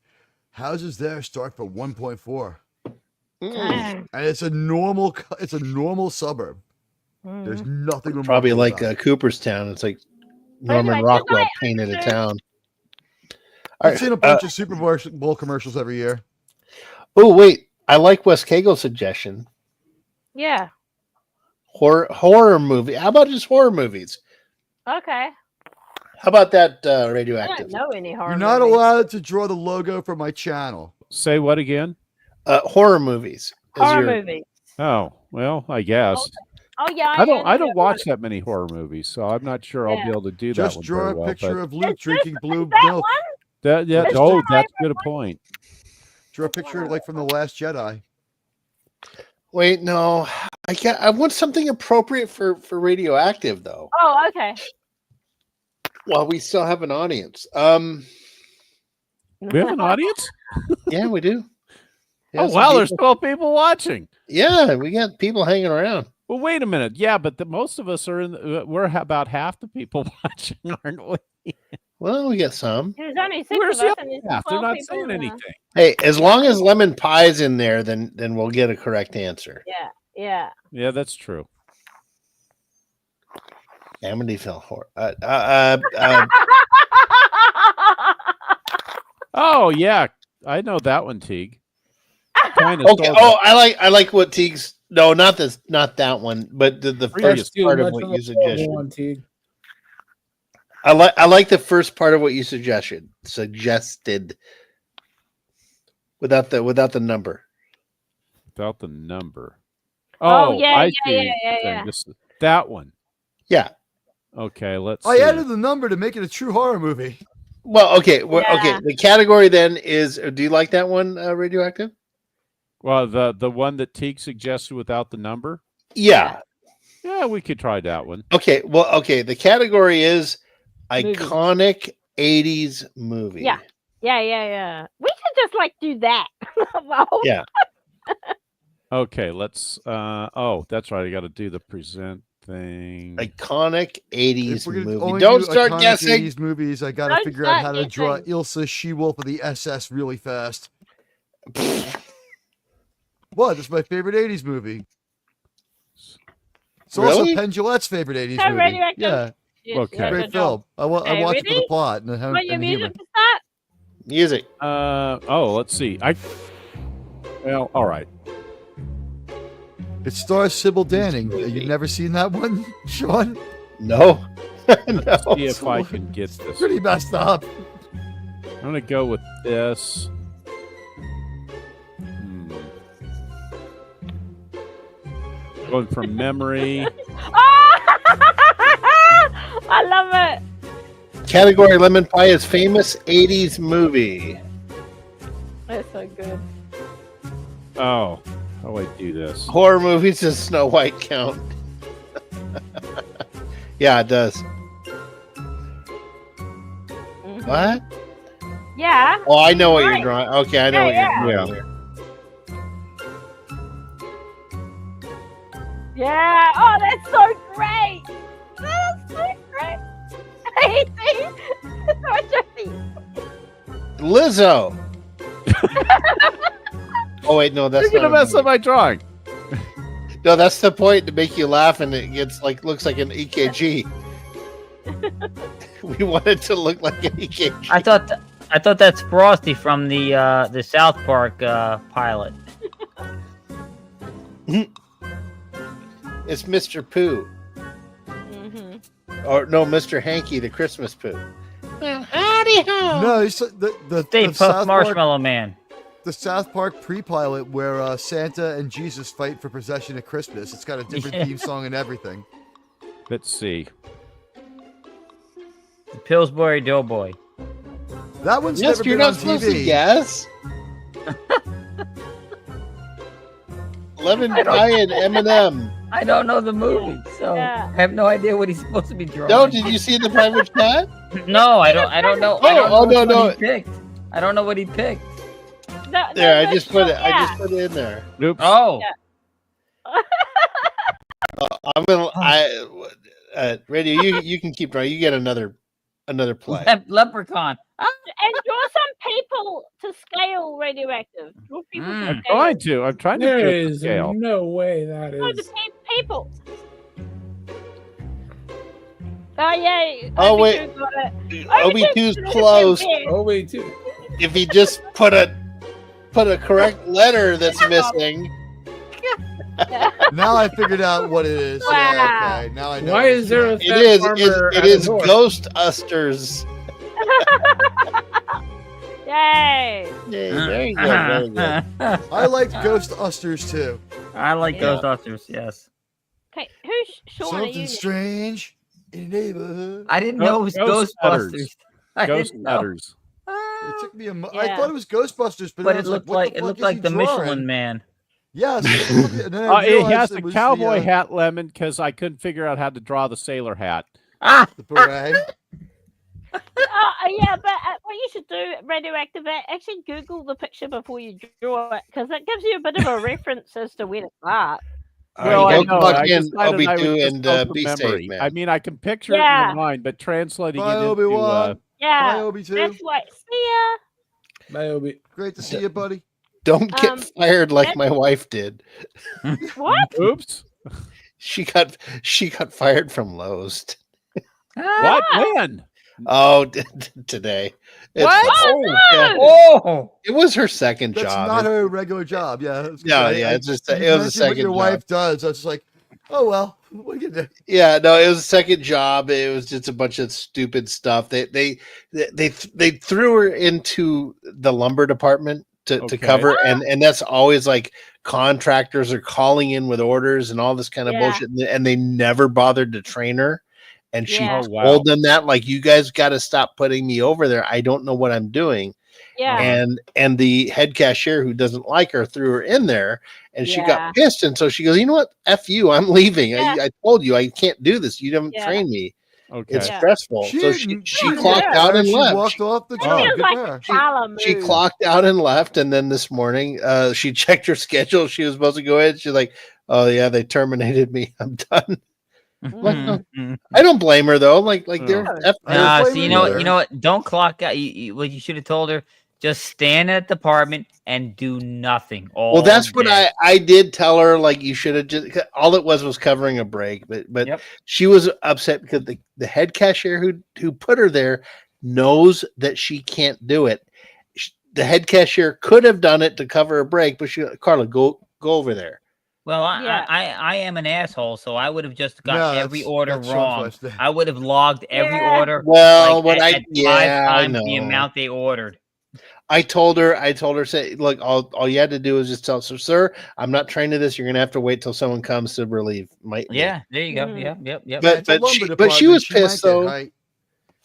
Houses there start for 1.4, and it's a normal suburb. There's nothing
probably
remarkable
like
about it.
Cooperstown. It's like Norman
anyway,
Rockwell
goodbye,
painted a
officer.
town.
I've seen a bunch of Super Bowl commercials every year.
Oh wait, I like Wes Cagel's suggestion.
Yeah.
Horror movie. How about just horror movies?
Okay.
How about that
I
radioactive?
don't know any horror.
You're not
movies.
allowed to draw the logo for my channel.
Say what again?
Horror movies. is
Horror
your-
movies.
Oh well, I guess
Oh yeah.
I don't
know
watch that many horror movies, so I'm not sure I'll be able to do
Just
that one
draw
very
a
well.
picture
but
of Luke drinking blue
that
milk.
that, yeah,
Let's
oh,
try
that's a good point.
Draw a picture like from The Last Jedi.
Wait, no. I want something appropriate for radioactive though.
Oh, okay.
While we still have an audience.
We have an audience?
Yeah, we do. Yeah,
Oh
some
wow, there's
people-
12 people watching.
Yeah, we got people hanging around.
Well, wait a minute. Yeah, but most of us are we're about half the people watching, aren't we?
Well, we got some.
There's only 6
Where's
of us,
the
and
other
there's
half? They're
12
not
people
saying
in the-
anything.
Hey, as long as lemon pie's in there, then we'll get a correct answer.
Yeah.
Yeah, that's true.
Amityville horror.
Oh yeah, I know that one, Teague. Kind of.
Okay. Oh, I like what Teague's. No, not that one, but the
Previous.
first part of
Much
what
of
you
a
suggested.
one, Teague.
I like the first part of what you suggested. Without the number.
Without the number.
Oh,
Oh,
yeah,
I
yeah,
see
yeah,
what you're
yeah,
saying.
yeah.
That one.
Yeah.
Okay, let's
I
see.
added the number to make it a true horror movie.
Well, okay. Okay.
Yeah.
The category then is. Do you like that one, radioactive?
Well, the one that Teague suggested without the number.
Yeah.
Yeah, we could try that one.
Okay. Well, okay. The category is
Movie.
iconic 80s movie.
Yeah. Yeah. We should just like do that. Well,
Yeah.
Okay, let's. Oh, that's right. I got to do the present thing.
Iconic 80s
If we're gonna
movie.
only
Don't
do
start
iconic
guessing.
80s movies, I gotta
Don't
figure out
start
how to draw
guessing.
Ilsa She-Wolf of the SS really fast. What? That's my favorite 80s movie. It's also
Really?
Penn Jillette's favorite 80s
So
movie.
Radioactive?
Yeah,
yes,
Okay.
yes,
great
good
film.
job.
I
Okay,
watch it for the
ready?
plot and the
Want your
and the humor.
music to start?
Music.
Oh, let's see. Well, all right.
It stars Sybil Danning. You've never seen that one, Sean?
No. No.
See if I can get this.
Pretty messed up.
I'm gonna go with this. Going from memory.
Oh! I love it.
Category lemon pie is famous 80s movie.
That's so good.
Oh, how do I do this?
Horror movies does Snow White count? Yeah, it does.
Mhm.
What?
Yeah.
Oh, I know what
Right.
you're drawing. Okay, I know
Yeah,
what you're
yeah.
drawing. Here.
Yeah. Oh, that's so great. That's so great. Hey, see? It's so tricky.
Lizzo. Oh wait, no, that's
You're gonna
not a
mess up
movie.
my drawing.
No, that's the point, to make you laugh, and it gets looks like an EKG. We want it to look like an EKG.
I thought that's Frosty from the South Park pilot.
It's Mr. Pooh,
Mm-hmm.
or no, Mr. Hanky, the Christmas Pooh. Well, howdy ho.
No, it's the
Stay
South
Puft
Park,
Marshmallow Man.
the South Park pre-pilot where Santa and Jesus fight for possession at Christmas. It's got a different
Yeah.
theme song and everything.
Let's see.
The Pillsbury Doughboy.
That one's
Yes,
never
you're
been
not
on
supposed to
TV.
guess. Lemon
I don't-
pie and M&M.
I don't know the movie, so
Yeah.
I have no idea what he's supposed to be drawing.
No, did you see the private chat?
No, I don't know. I don't know
Oh,
which
no,
one
no.
he picked. I don't know what he picked.
No,
There, I
no,
just put it.
yeah.
I just put it in there.
Oops.
Oh,
I'm gonna. Radio, you can keep drawing. You get another play.
Leprechaun.
And draw some people to scale radioactive. Draw people to
Mm.
scale.
Trying to. I'm trying to
There
do it
is
scale.
no way that
No,
is.
the people. Oh yeah.
Oh, wait.
OB2 got it.
OB2's
OB2's
close.
there.
Oh wait, too.
If he just put a correct letter that's missing.
Now I figured out what it is.
Wow.
Yeah, okay. Now I know.
Why
what
is there a
it's
It
fat
is.
farmer
It
at a
is
door?
Ghostbusters.
Yay.
Yay, very good. Very good.
about. I liked Ghostbusters too.
I like
Yeah.
Ghostbusters. Yes.
Okay, who's Sean? Are
Something
you?
strange in the neighborhood.
I didn't know it was
Ghost
Ghostbusters. I
Ghost
didn't know.
Nutters.
It took me a I
Yeah.
thought it was Ghostbusters, but,
But
I
it
was
looked
like,
like it looked like the Michelin Man.
Yes. And then I
It
realized
has
it
the
was
cowboy
the,
hat, Lemon, because I couldn't figure out how to draw the sailor hat.
Ah,
the beret.
Yeah, but what you should do, radioactive, actually Google the picture before you draw it, because it gives you a bit of a reference as to where to start.
All
Well,
right,
I
go
know.
plug
I
in
decided I would
OB2
just
and
go from
be
memory.
safe, man.
I mean, I can picture it in
Yeah.
my mind, but translating
Bye,
it into
Obi-Wan.
Yeah,
Bye, OB2.
that's what. See ya.
Bye, Obi.
Great to see you, buddy.
Don't get fired like
that's-
my wife did.
What?
oops.
She got fired from Lowe's.
What? When?
Oh, today. It's
What?
fine. Yeah.
oh,
It was her second
That's
job.
not her regular job. Yeah.
No, yeah, it's just
you
it was a
mentioned
second
what your
job.
wife does. I was just like, oh well, what are you gonna do?
Yeah, no, it was a second job. It was just a bunch of stupid stuff. They threw her into the lumber department to
Okay.
cover, and that's always like contractors are calling in with orders and all this kind of
Yeah.
bullshit, and they never bothered to train her. And she
Yeah.
Oh, wow.
told them that, like, you guys got to stop putting me over there. I don't know what I'm doing.
Yeah.
And the head cashier, who doesn't like her, threw her in there, and she
Yeah.
got pissed. And so she goes, you know what? F you, I'm leaving.
Yeah.
I told you I can't do this. You haven't
Yeah.
trained me.
Okay.
It's
Yeah.
stressful. So
didn't-
she
didn't
clocked
care.
out and
She
left.
walked off the
It
job.
feels
Good
like
for
a
her.
parlor
She
move.
clocked out and left, and then this morning, she checked her schedule. She was supposed to go in. She's like, "Oh yeah, they terminated me. I'm done." Like, no, I don't blame her though. Like they're
No.
F-
I don't
Nah,
blame
see,
her
you know
either.
what? Don't clock out. What you should have told her: just stand at the department and do nothing.
Well, that's what
day.
I did tell her. Like, you should have just, all it was covering a break. But
Yep.
she was upset because the head cashier who put her there knows that she can't do it. The head cashier could have done it to cover a break, but Carla, go over there.
Well,
Yeah.
I am an asshole, so I would have just got
No,
every
that's-
order
that's Sean
wrong.
Flesh there.
I would have logged every
Yeah.
order.
Well,
like,
what
at
I
5
yeah, I
times the
know.
amount they ordered.
I told her, say, look, all you had to do is just tell, sir, I'm not trained to this. You're gonna have to wait till someone comes to relieve me.
Yeah, there you go.
Mhm.
Yep.
It's a lumber
But she was
department. She might
pissed
get
though.
height.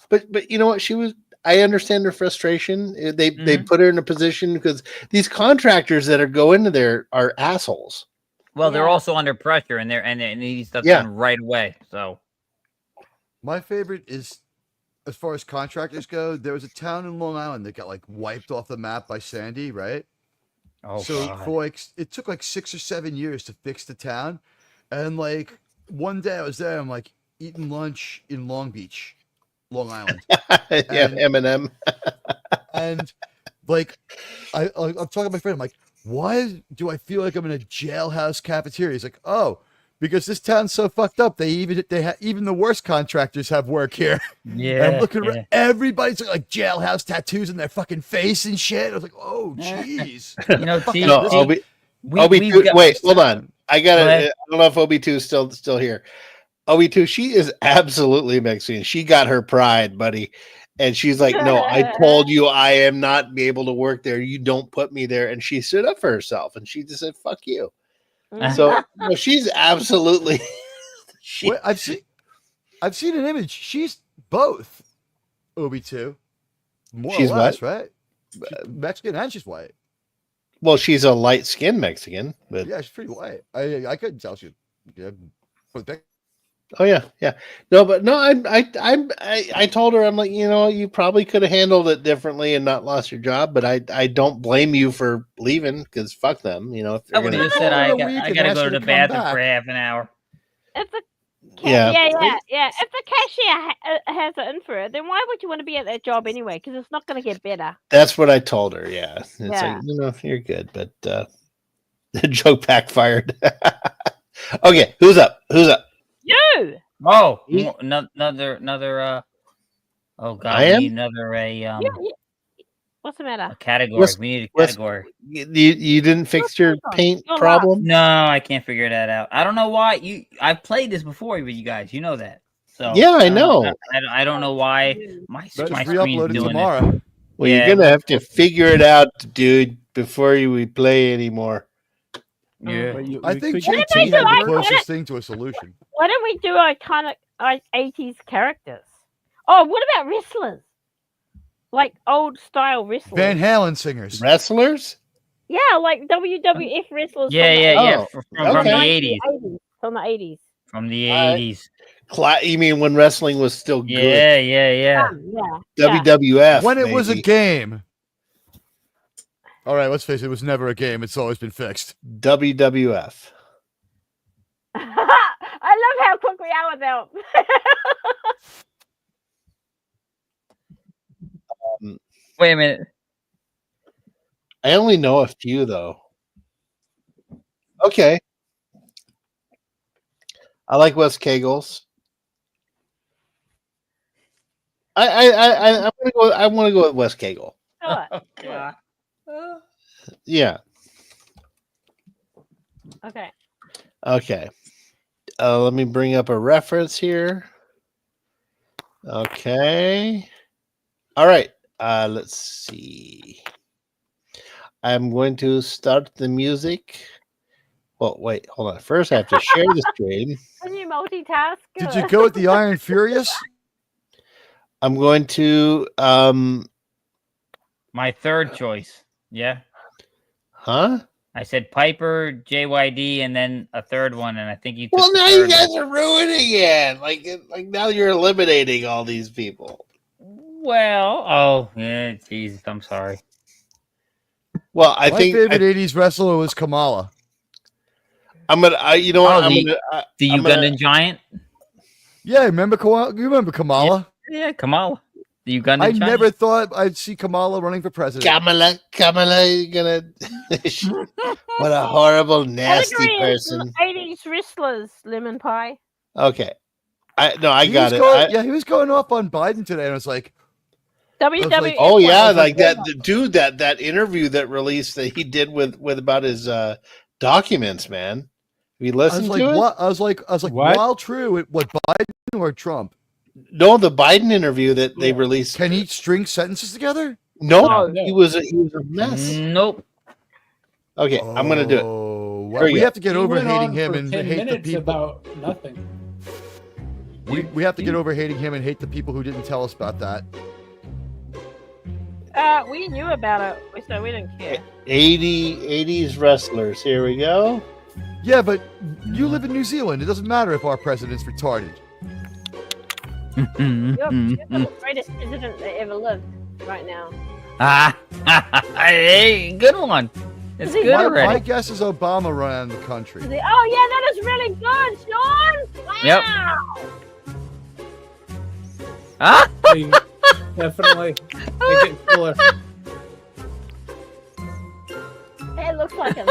But you know what? I understand her frustration. They put her in a position because these contractors that are go into there are assholes.
Well, they're also under pressure, and they need stuff
Yeah.
done right away. So
My favorite is, as far as contractors go, there was a town in Long Island that got like wiped off the map by Sandy, right?
oh
So
god.
for like it took like 6 or 7 years to fix the town, and like one day I was there, I'm like eating lunch in Long Beach, Long Island,
Yeah,
And-
Eminem.
and like I'm talking to my friend, I'm like, why do I feel like I'm in a jailhouse cafeteria? He's like, oh, because this town's so fucked up. Even the worst contractors have work here.
Yeah.
And I'm looking around, everybody's got like jailhouse tattoos in their fucking face and shit. I was like, oh jeez.
You know,
Fucking-
T,
No,
T-
Obi,
we-
Obi
we've
two,
got-
wait, hold on. I got
Go
to.
ahead.
I don't know if Obi2 is still here. Obi2, she is absolutely Mexican. She got her pride, buddy. And she's like, no, I told you I am not be able to work there. You don't put me there. And she stood up for herself and she just said, fuck you. So no, she's absolutely.
Wait, I've seen an image. She's both Obi2. More
She's
or less, right? She's Mexican and she's white.
Well, she's a light skinned Mexican, but
Yeah, she's pretty white. I couldn't tell she. Yeah, but
oh yeah. No, but no, I told her, I'm like, you know, you probably could have handled it differently and not lost your job, but I don't blame you for leaving because fuck them, you know. If
I
they're
would have
gonna,
just said
in
I
a
got
week
I
and
gotta
ask
go
her
to
to
the
come
bathroom
back.
for half an hour.
If the
Yeah.
yeah. If the cashier has it in for her, then why would you want to be at that job anyway? Because it's not going to get better.
That's what I told her. Yeah, it's
Yeah.
like, you know, you're good, but the joke backfired. Okay, who's up?
You.
Oh,
Me?
another. Oh god,
I
we
am?
need another
What's the matter?
a category.
What's-
We need a
what's-
category.
You didn't fix your paint
You're
problem?
No, I can't figure that out. I don't know why. I've played this before with you guys. You know that. So
Yeah, I
don't
know.
I don't know why my
Better
my
re-upload
screen's
it
doing
tomorrow.
Well,
Yeah,
you're gonna have to figure it out, dude, before we play anymore.
it. Yeah.
But you-
I
we
think
could
JT
get-
had the
I
closest
get it.
thing to a solution.
Why don't we do iconic 80s characters? Oh, what about wrestlers? Like old style wrestlers.
Van Halen singers.
Wrestlers?
Yeah, like WWF wrestlers.
Yeah.
Oh,
From the
okay.
80s.
From the 80s.
From the
All right.
80s.
You mean when wrestling was still good?
Yeah.
Yeah.
WWF.
When it was a
baby.
game. All right, let's face it, it was never a game. It's always been fixed.
WWF.
I love how quick we are with that.
Wait a minute.
I only know a few though. Okay. I like Wes Kegels. I want to go with Wes Kegel.
Sure.
Yeah.
Okay.
Okay. Let me bring up a reference here. Okay. All right. Let's see. I'm going to start the music. Well, wait, hold on. First, I have to share the screen.
Can you multitask?
Did you go with the Iron Furious?
I'm going to
My third choice. Yeah.
huh?
I said Piper, JYD, and then a third one, and I think you took
Well,
the
now you
third
guys
one.
are ruining it. Like now you're eliminating all these people.
Well, oh, yeah, Jesus, I'm sorry.
Well, I
My
think
favorite 80s wrestler was Kamala.
I'm gonna. You know what?
Oh,
I'm
the-
gonna.
The
I'm gonna-
Ugandan giant?
Yeah, remember Kamala? You remember Kamala?
Yeah, Kamala. The Ugandan
I
giant.
never thought I'd see Kamala running for president.
Kamala, you're gonna. What a horrible, nasty
Category is
person.
80s wrestlers, lemon pie.
Okay, I
He
got
was
it.
going- he was going off on Biden today, and I was like,
WWF.
Oh yeah,
was
like
like,
that the dude that interview that released that he did with about his documents, man. Have you
I
listened
was
to
like,
it?
what? I was like,
What?
while true, what Biden or Trump?
No, the Biden interview that they released.
Can he string sentences together?
No,
No.
he was a mess.
Nope.
Okay, I'm gonna do it.
Oh,
Here
well,
we
we
go.
have to get
He
over
went
hating
on
him
for
and
10
hate the
minutes
people.
about nothing.
We have to get over hating him and hate the people who didn't tell us about that.
We knew about it, so we didn't care.
80s wrestlers. Here we go.
Yeah, but you live in New Zealand. It doesn't matter if our president's retarded.
You're the greatest president that ever lived right now.
Hey, good one. It's good
My
already.
guess is Obama ran the country.
Oh, yeah, that is really good, Sean. Wow.
Yep. Ah!
Definitely. Make it cooler.
It looks like him.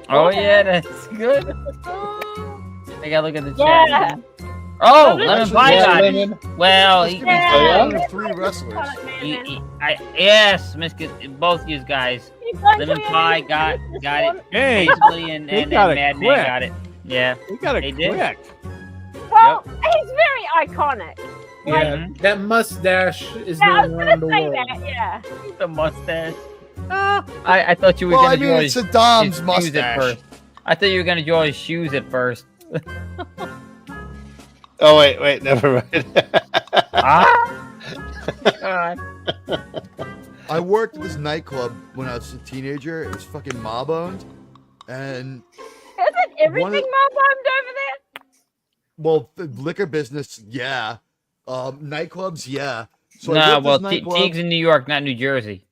Oh, yeah, that's good. I gotta look at the
Yeah.
chat. Oh,
Actually,
Lemon Pie
yeah,
got it.
Lemon.
Well,
Let's
he,
give me
Yeah.
one of 3 wrestlers.
yes, both you guys. Lemon Pie got it.
Hey,
Basically, and
he
and
got it
Madman
quick.
got it. Yeah.
we got
They
it
did.
quick.
Well, he's very iconic.
Yeah, that mustache is
Yeah, I was
known around the
gonna say
world.
that. Yeah.
The mustache. I thought you were
Well,
gonna
I mean,
draw
it's
his
Saddam's
shoes at
mustache.
first. I thought you were gonna draw his shoes at first.
Oh wait, never mind.
God.
I worked at this nightclub when I was a teenager. It was fucking mob owned, and
Isn't everything
One of the-
mob owned over there?
well, the liquor business, yeah. Nightclubs, yeah. So I
No,
worked
well,
this nightclub,
Teague's in New York, not New Jersey.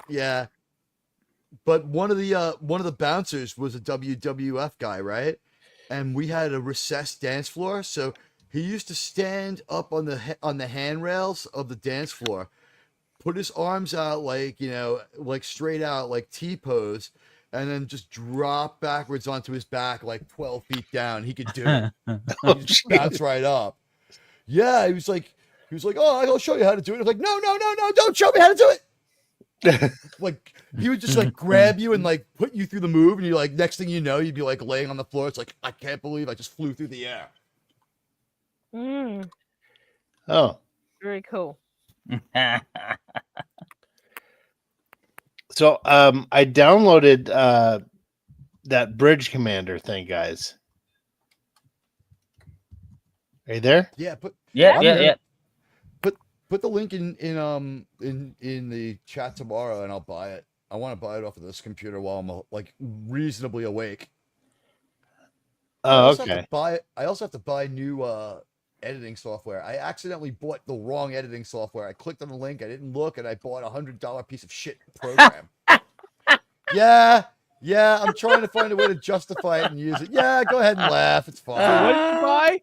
yeah. But one of the bouncers was a WWF guy, right? And we had a recessed dance floor, so he used to stand up on the handrails of the dance floor, put his arms out like straight out like T pose, and then just drop backwards onto his back like 12 feet down. He could do it. He just bounce right up. Yeah, he was like, oh, I'll show you how to do it. I was like, no, don't show me how to do it. Like he would just like grab you and like put you through the move, and you like next thing you know, you'd be like laying on the floor. It's like, I can't believe I just flew through the air.
Oh,
Very cool.
so I downloaded that Bridge Commander thing, guys. Are you there?
Yeah, but
Yeah.
put the link in the chat tomorrow, and I'll buy it. I want to buy it off of this computer while I'm like reasonably awake.
Oh,
I also have to buy new editing software. I accidentally bought the wrong editing software. I clicked on the link, I didn't look, and I bought a $100 piece of shit program. Yeah, I'm trying to find a way to justify it and use it. Yeah, go ahead and laugh. It's fine.
What did you buy?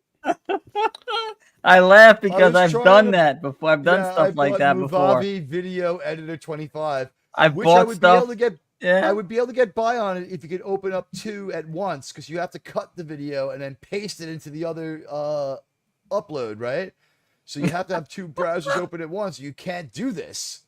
I laugh because
was
I've
trying
done
to-
that before. I've done
I
stuff like
bought
that before.
Movavi Video Editor 25,
I've
which I
bought
would
stuff.
be able to get.
Yeah.
I would be able to get by on it if you could open up 2 at once, because you have to cut the video and then paste it into the other upload, right? So you have to have 2 browsers open at once. You can't do this.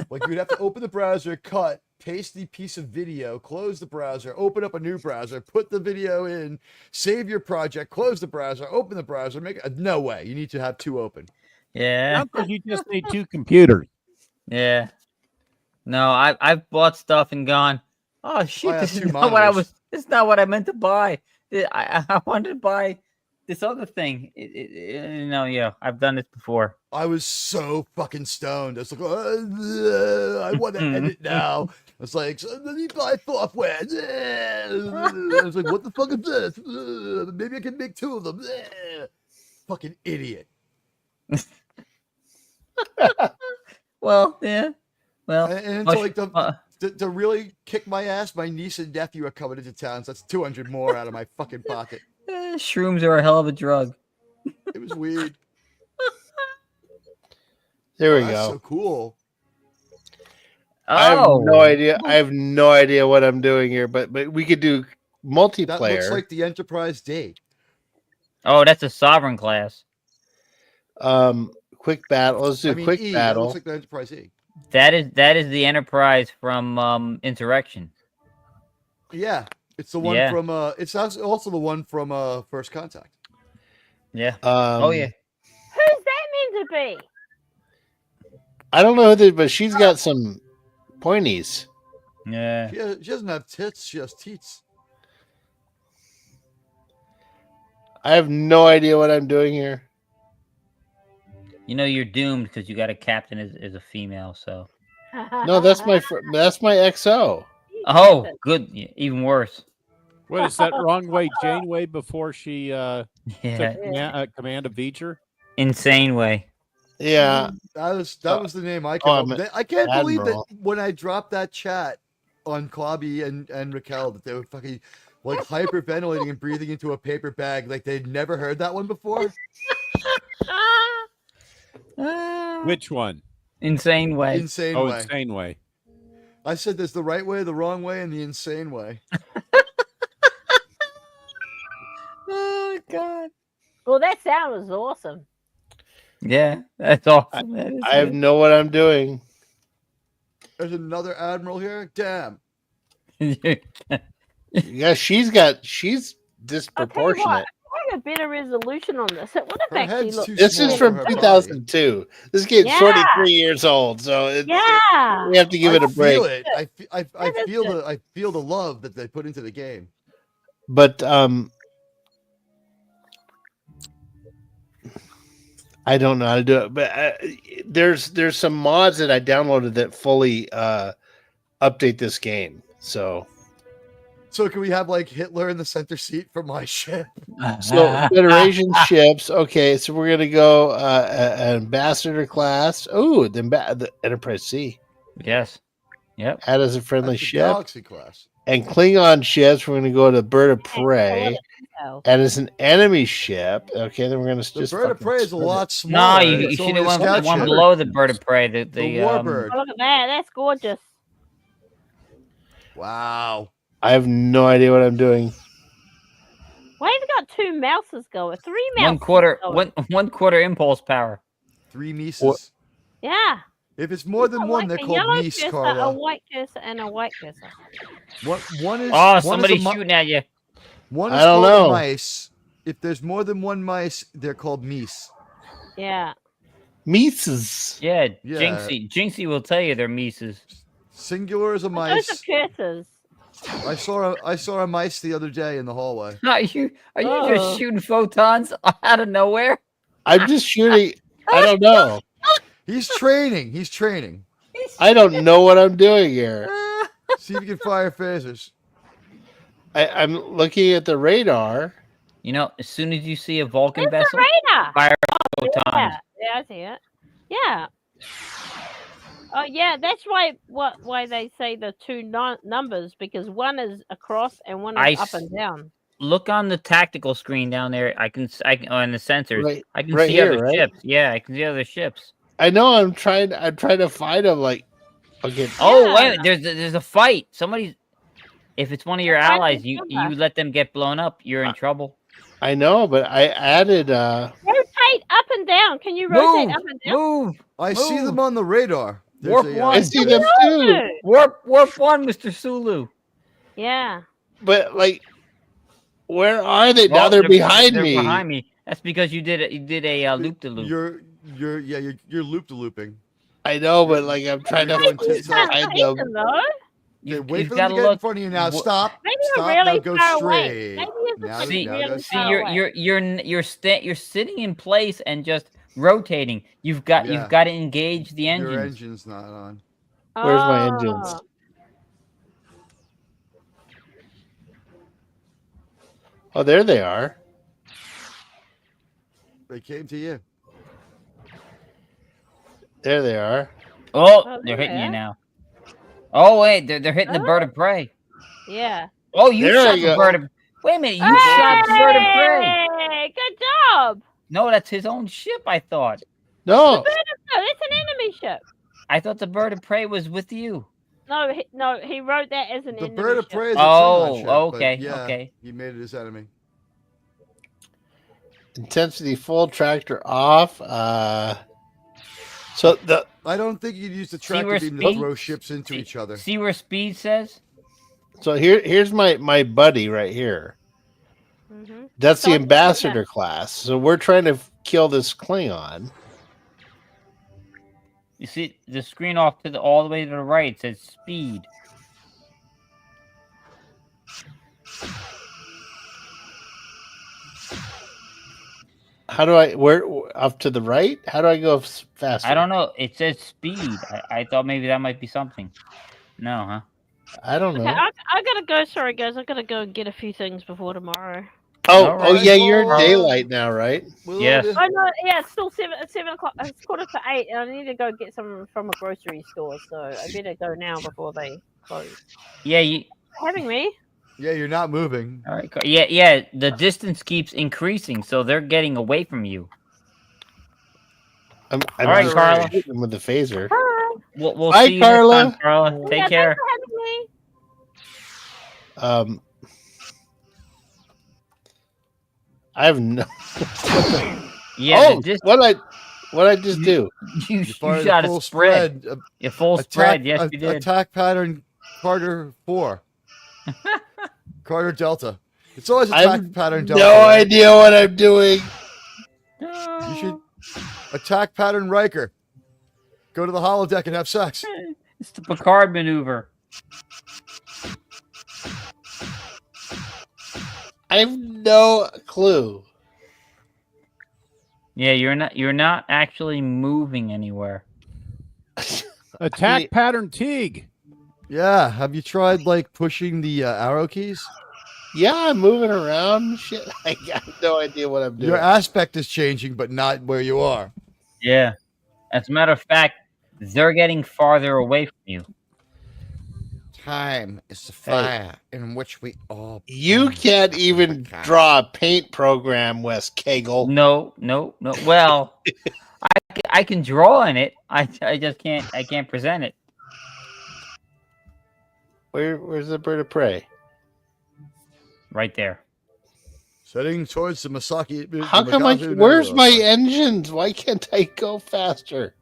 Like you'd have to open the browser, cut, paste the piece of video, close the browser, open up a new browser, put the video in, save your project, close the browser, open the browser, make it. No way. You need to have 2 open.
Yeah.
Not because you just need 2 computers.
Yeah. No, I've bought stuff and gone, oh shit,
have
this is
2
not what I
monitors.
was. This is not what I meant to buy. I wanted to buy this other thing. Yeah, I've done this before.
I was so fucking stoned. I was like, I want to edit now. I was like, so let me buy software. I was like, what the fuck is this? Maybe I can make 2 of them. Fucking idiot.
Well, yeah. Well,
And
mush-
so like to really kick my ass, my niece and nephew are coming into town. So that's 200 more out of my fucking pocket.
Shrooms are a hell of a drug.
It was weird.
There we
That's
go.
so cool.
I have
Oh,
no idea. I have no idea what I'm doing here, but we could do
That
multiplayer.
looks like the Enterprise D.
Oh, that's a sovereign class.
Quick battle. Let's do quick
E. That
battle.
looks like the Enterprise E.
That is the Enterprise from Insurrection.
Yeah, it's the one
Yeah.
from. It's also the one from First Contact.
Yeah.
Oh
Oh yeah.
Who's that meant to be?
I don't know who, but she's got some pointies.
Yeah.
She doesn't have tits. She has teats.
I have no idea what I'm doing here.
You know you're doomed because you got a captain as a female. So.
No, that's my XO.
Oh, good. Yeah, even worse.
What is that wrong way Janeway before she
Yeah.
took command of Beecher?
Insane way.
Yeah.
That was the name I came
Oh,
up with. I can't believe that
Admiral.
when I dropped that chat on Quabi and Raquel that they were fucking like hyperventilating and breathing into a paper bag like they'd never heard that one before.
Which one?
Insane way.
Insane
Oh,
way.
insane way.
I said there's the right way, the wrong way, and the insane way.
Oh God.
Well, that sound was awesome.
Yeah, that's awesome. That is
I have know what I'm doing.
There's another admiral here. Damn.
Yeah, she's disproportionate.
I have a better resolution on this. It would have
Her
actually
head's
looked.
too
This
small
is
for
from
her body.
2002. This game's
Yeah.
43 years old, so
Yeah.
we have to give it a break.
Feel it. I feel the love that they put into the game.
But I don't know how to do it. But there's some mods that I downloaded that fully update this game. So
can we have like Hitler in the center seat for my ship?
Federation ships. Okay, so we're gonna go ambassador class. Oh, the Enterprise C.
Yes. Yep.
Add as a friendly
That's the
ship.
Galaxy class.
And Klingon ships, we're going to go to Bird of Prey. And as an enemy ship, okay, then we're going to
The
just.
Bird of Prey is a lot
No,
smaller.
you
It's
should
only
have
a
went
scout
with one
ship.
below the Bird of Prey. The
Warbird.
Oh, look at that. That's gorgeous.
Wow.
I have no idea what I'm doing.
Why have you got 2 mouses going? 3 mouses.
1 quarter impulse power.
3 Mises.
What?
Yeah.
If it's more than one, they're
a
called
yellow
Mies,
cursor,
Carla.
a white cursor, and a white cursor.
One is.
Oh,
one
somebody's
is a,
shooting at you.
One is
I don't
called
know.
mice. If there's more than one mice, they're called Mies.
Yeah.
Mises.
Yeah,
Yeah.
Jinxie will tell you they're Mises.
Singular is a
Those
mice.
are cursors.
I saw a mice the other day in the hallway.
Are you
Oh.
just shooting photons out of nowhere?
I'm just shooting. I don't know.
He's training. He's training.
I don't know what I'm doing here.
See if you can fire phasers.
I'm looking at the radar.
You know, as soon as you see a Vulcan
There's
vessel,
the radar.
fire photons.
Yeah, I see it. Yeah. Oh yeah, that's why they say the 2 numbers, because one is across and one is up and down.
Look on the tactical screen down there. I can on the sensors.
Right-
I can
right
see
here,
other
right?
ships. Yeah, I can see other ships.
I know. I'm trying to find them. Like, okay.
Oh,
Yeah.
wait, there's a fight. Somebody's. If it's one of your
That's right,
allies,
there's
you
somebody.
let them get blown up, you're in trouble.
I know, but I added.
Rotate up and down. Can you rotate up and down?
Move!
I see
Move.
them on the radar. There's
Warp
a,
one.
I see them too.
Warp 1, Mr. Sulu.
Yeah.
But like, where are they? Now
Oh,
they're behind
they're
me.
behind me. That's because you did a loop de loop.
You're loop de looping.
I know, but like, I'm trying to
You're going
find
Rotation,
them.
though.
Okay, wait
You've
for them
gotta
to get in
look.
front of you now.
Wha-
Stop.
Maybe
Stop.
you're really
Now go
far
straight.
away. Maybe it's
Now,
just
See,
now
really
go
far
straight.
away.
you're sitting in place and just rotating. You've got
Yeah.
to engage the
Your
engines.
engine's not on.
Where's my engines?
Oh.
Oh, there they are.
They came to you.
There they are.
Oh,
Oh,
they're
there
hitting
they
you
are.
now. Oh wait, they're hitting the bird of prey.
Yeah.
Oh, you
There
shot
you
the
go.
bird of. Wait a minute, you shot the bird of prey.
Hey, good job.
No, that's his own ship. I thought.
No,
No, it's an enemy ship.
I thought the bird of prey was with you.
No, he wrote that as an
The
enemy
bird of
ship.
prey is a
Oh,
Klingon ship, but
okay,
yeah,
okay.
He made it his enemy.
intensity full, tractor off. So the
I don't think you'd use the
See where
tractor beam to
speed-
throw ships into
see-
each other.
See where speed says?
so here's my buddy right here.
Mm-hmm.
That's the
So-
ambassador class. So we're trying to kill this Klingon.
You see the screen off to all the way to the right says speed.
How do I where up to the right? How do I go faster?
I don't know. It says speed. I thought maybe that might be something. No, huh?
I don't know.
Okay, I gotta go. Sorry, guys. I gotta go and get a few things before tomorrow.
Oh,
Alright,
yeah, you're in
well,
daylight now, right?
Yes.
I know. Yeah, it's still 7 o'clock. It's 7:45, and I need to go get some from a grocery store. So I better go now before they close.
Yeah. You.
Having me?
Yeah, you're not moving.
All right. Yeah. Yeah. The distance keeps increasing, so they're getting away from you.
I'm
All right,
just
Carla.
shooting with the phaser.
Hi.
We'll
Bye,
see you
Carla.
next time, Carla. Take
Yeah,
care.
thanks for having me.
I have no.
Yeah.
Oh, what I just do?
You
fired
shot
full
a spread. A full spread. Yes, you did.
Attack pattern Carter 4. Carter Delta. It's always
I
attack
have
pattern Delta.
no
right?
idea what I'm doing.
You should attack pattern Riker. Go to the holodeck and have sex.
It's the Picard maneuver.
I have no clue.
Yeah, you're not actually moving anywhere.
Attack pattern Teague.
Yeah. Have you tried like pushing the arrow keys?
Yeah, I'm moving around. Shit, I got no idea what I'm doing.
Your aspect is changing, but not where you are.
Yeah. As a matter of fact, they're getting farther away from you.
Time is the fire in which we all.
You can't even draw a paint program, Wes Kegel.
No. Well, I can draw in it. I just can't. I can't present it.
Where's the bird of prey?
Right there.
Setting towards the Masaki.
How come where's my engines? Why can't I go faster?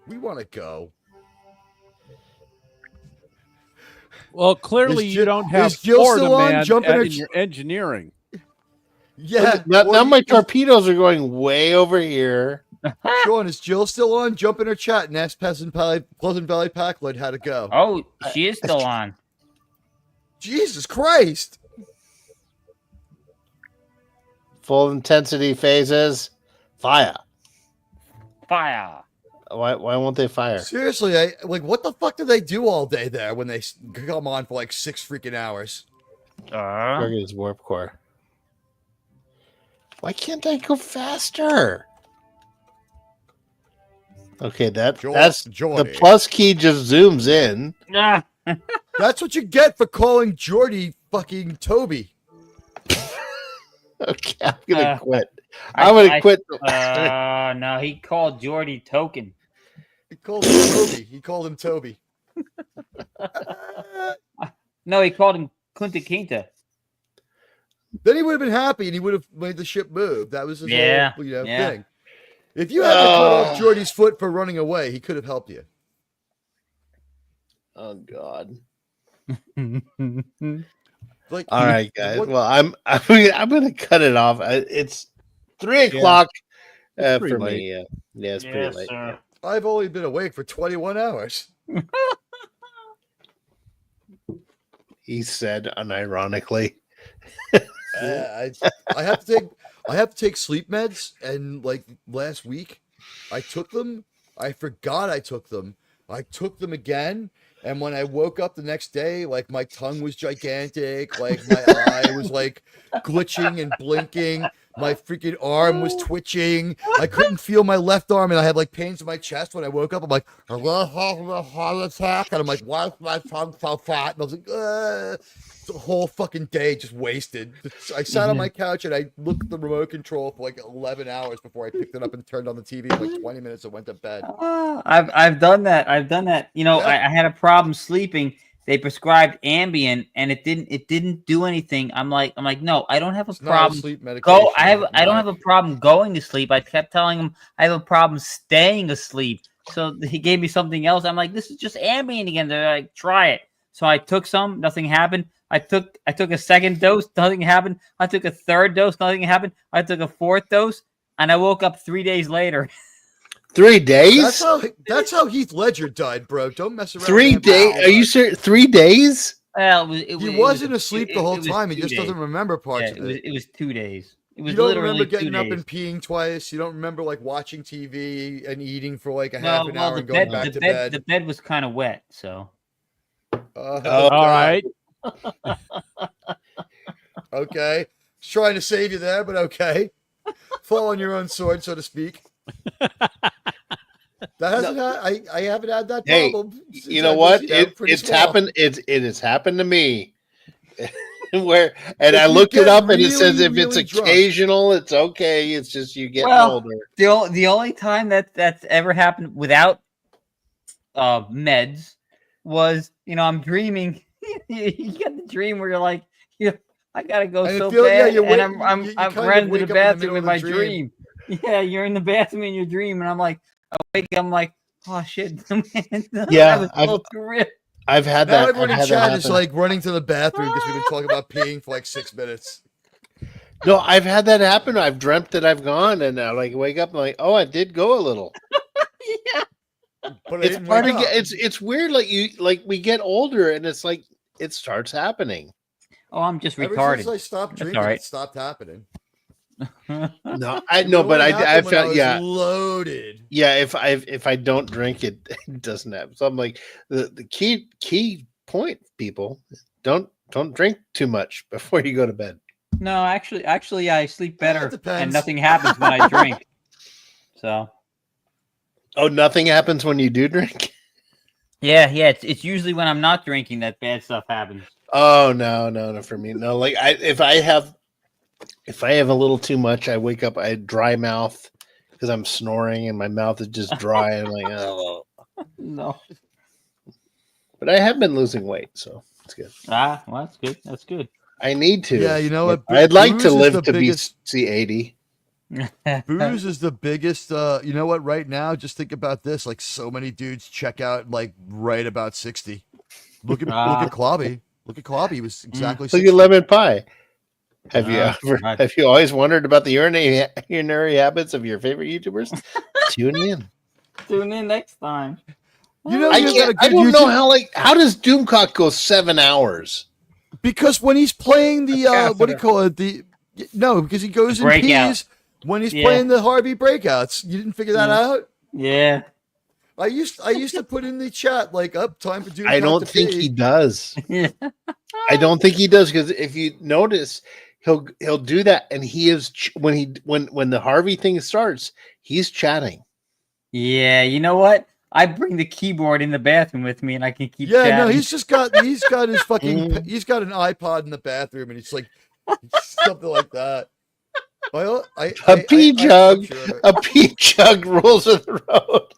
We want to go.
Well, clearly
Is
you
Jill-
don't have
is Jill still on
Florida
jumping
man
her
in your engineering.
Yeah.
Now my torpedoes are going way over here.
Sean, is Jill still on? Jump in her chat and ask Pleasant Valley Packwood how to go.
Oh, she is still on.
Jesus Christ.
Full intensity phases. Fire.
Fire.
Why won't they fire?
Seriously, what the fuck do they do all day there when they come on for like 6 freaking hours?
Target is warp core. Why can't I go faster? Okay, that's the plus key just zooms in.
That's what you get for calling Jordy fucking Toby.
Okay, I'm gonna quit. I'm gonna quit.
No, he called Jordy Token.
He called him Toby. He called him Toby.
No, he called him Kunta Kinte.
Then he would have been happy and he would have made the ship move. That was his whole thing. If you had to cut off Jordy's foot for running away, he could have helped you.
Oh God.
Like,
all right, guys. Well, I'm gonna cut it off. It's 3:00 for
late.
me. Yeah, it's pretty late.
Sir.
I've only been awake for 21 hours.
He said unironically.
I have to take sleep meds, and like last week, I took them. I forgot I took them. I took them again, and when I woke up the next day, like my tongue was gigantic, like my eye was like glitching and blinking. My freaking arm was twitching. I couldn't feel my left arm, and I had like pains in my chest when I woke up. I'm like, I'm gonna have a heart attack, and I'm like, why is my tongue so fat? And I was like, the whole fucking day just wasted. I sat on my couch and I looked at the remote control for like 11 hours before I picked it up and turned on the TV in like 20 minutes and went to bed.
I've done that. You know, I had a problem sleeping. They prescribed Ambien and it didn't do anything. I'm like, no, I don't have a problem.
Sleep medication.
I don't have a problem going to sleep. I kept telling them I have a problem staying asleep. So he gave me something else. I'm like, this is just Ambien again. They're like, try it. So I took some, nothing happened. I took a second dose, nothing happened. I took a third dose, nothing happened. I took a fourth dose, and I woke up 3 days later.
3 days?
That's how Heath Ledger died, bro. Don't mess around.
3 days? Are you serious? 3 days?
Well,
he wasn't asleep the whole time. He just doesn't remember parts of it.
It was 2 days. It was
You don't
literally
remember
2
getting up
days.
and peeing twice. You don't remember like watching TV and eating for like a
No,
half an hour
the
and going
bed,
back
the
to
bed,
bed.
the bed was kind of wet, so.
Oh,
All right.
Okay. Just trying to save you there, but okay. Fall on your own sword, so to speak. That hasn't I haven't had that
Hey,
problem. since
you know
I
what?
was, pretty
It's
small.
happened. It has happened to me. Where
If
I
you
looked it
get
up and it says
really,
if it's
really drunk.
occasional, it's okay. It's just you getting
Well,
older.
the only time that's ever happened without meds was, I'm dreaming. You get the dream where you're like, I gotta go
And it
so
feels- yeah,
bad,
you
and
wake-
I'm
you
I'm
kind of
running to
wake
the
up in the
bathroom
middle
in
of the
my
dream.
dream. Yeah, you're in the bathroom in your dream, and I wake up, I'm like, oh shit,
Yeah,
that was so surreal.
I've had
Now
that.
everyone
I've
in
had that
chat is
happen.
like running to the bathroom because we've been talking about peeing for like 6 minutes.
No, I've had that happen. I've dreamt that I've gone, and I like wake up and like, oh, I did go a little.
Yeah.
But I
It's
didn't
part
wake
of
up.
it's weird. Like we get older, and it's like it starts happening.
Oh, I'm just
Ever
retarded.
since I stopped
That's
drinking,
all right.
it stopped happening.
No, I
You
know,
know
but
what
I
happened when
felt
was
yeah.
loaded.
Yeah, if I don't drink it, it doesn't happen. So I'm like the key point, people, don't drink too much before you go to bed.
No, actually, I sleep better,
depends.
and nothing happens when I drink. So.
Oh, nothing happens when you do drink?
Yeah, it's usually when I'm not drinking that bad stuff happens.
Oh no for me. No, like if I have a little too much, I wake up, I dry mouth because I'm snoring and my mouth is just dry and like oh.
No.
But I have been losing weight, so it's good.
Well, that's good. That's good.
I need to.
Yeah, you know what?
I'd like to
Booze is
live
the
to
biggest-
be 80.
Booze is the biggest. You know what? Right now, just think about this. Like so many dudes check out like right about 60. Look at Clobby. Look at Clobby. He was exactly
Look
60.
at Lemon Pie. Have you
right.
have you always wondered about the urinary habits of your favorite YouTubers? Tune in.
Tune in next time.
You know,
I
you got a
can't. I
good
don't know
YouTube-
how does Doomcock go 7 hours?
Because when he's playing the what do you call it? Because he goes and
Breakout.
pees when he's playing the Harvey breakouts. You didn't figure that out?
Yeah.
I used to put in the chat like up time for Doomcock
I don't
to
think
pee.
he does.
Yeah.
I don't think he does because if you notice, he'll do that, and he is when the Harvey thing starts, he's chatting.
Yeah. You know what? I bring the keyboard in the bathroom with me, and I can keep.
Yeah, no,
chatting.
he's got his fucking he's got an iPod in the bathroom, and it's like something like that.
A pea jug rolls in the road.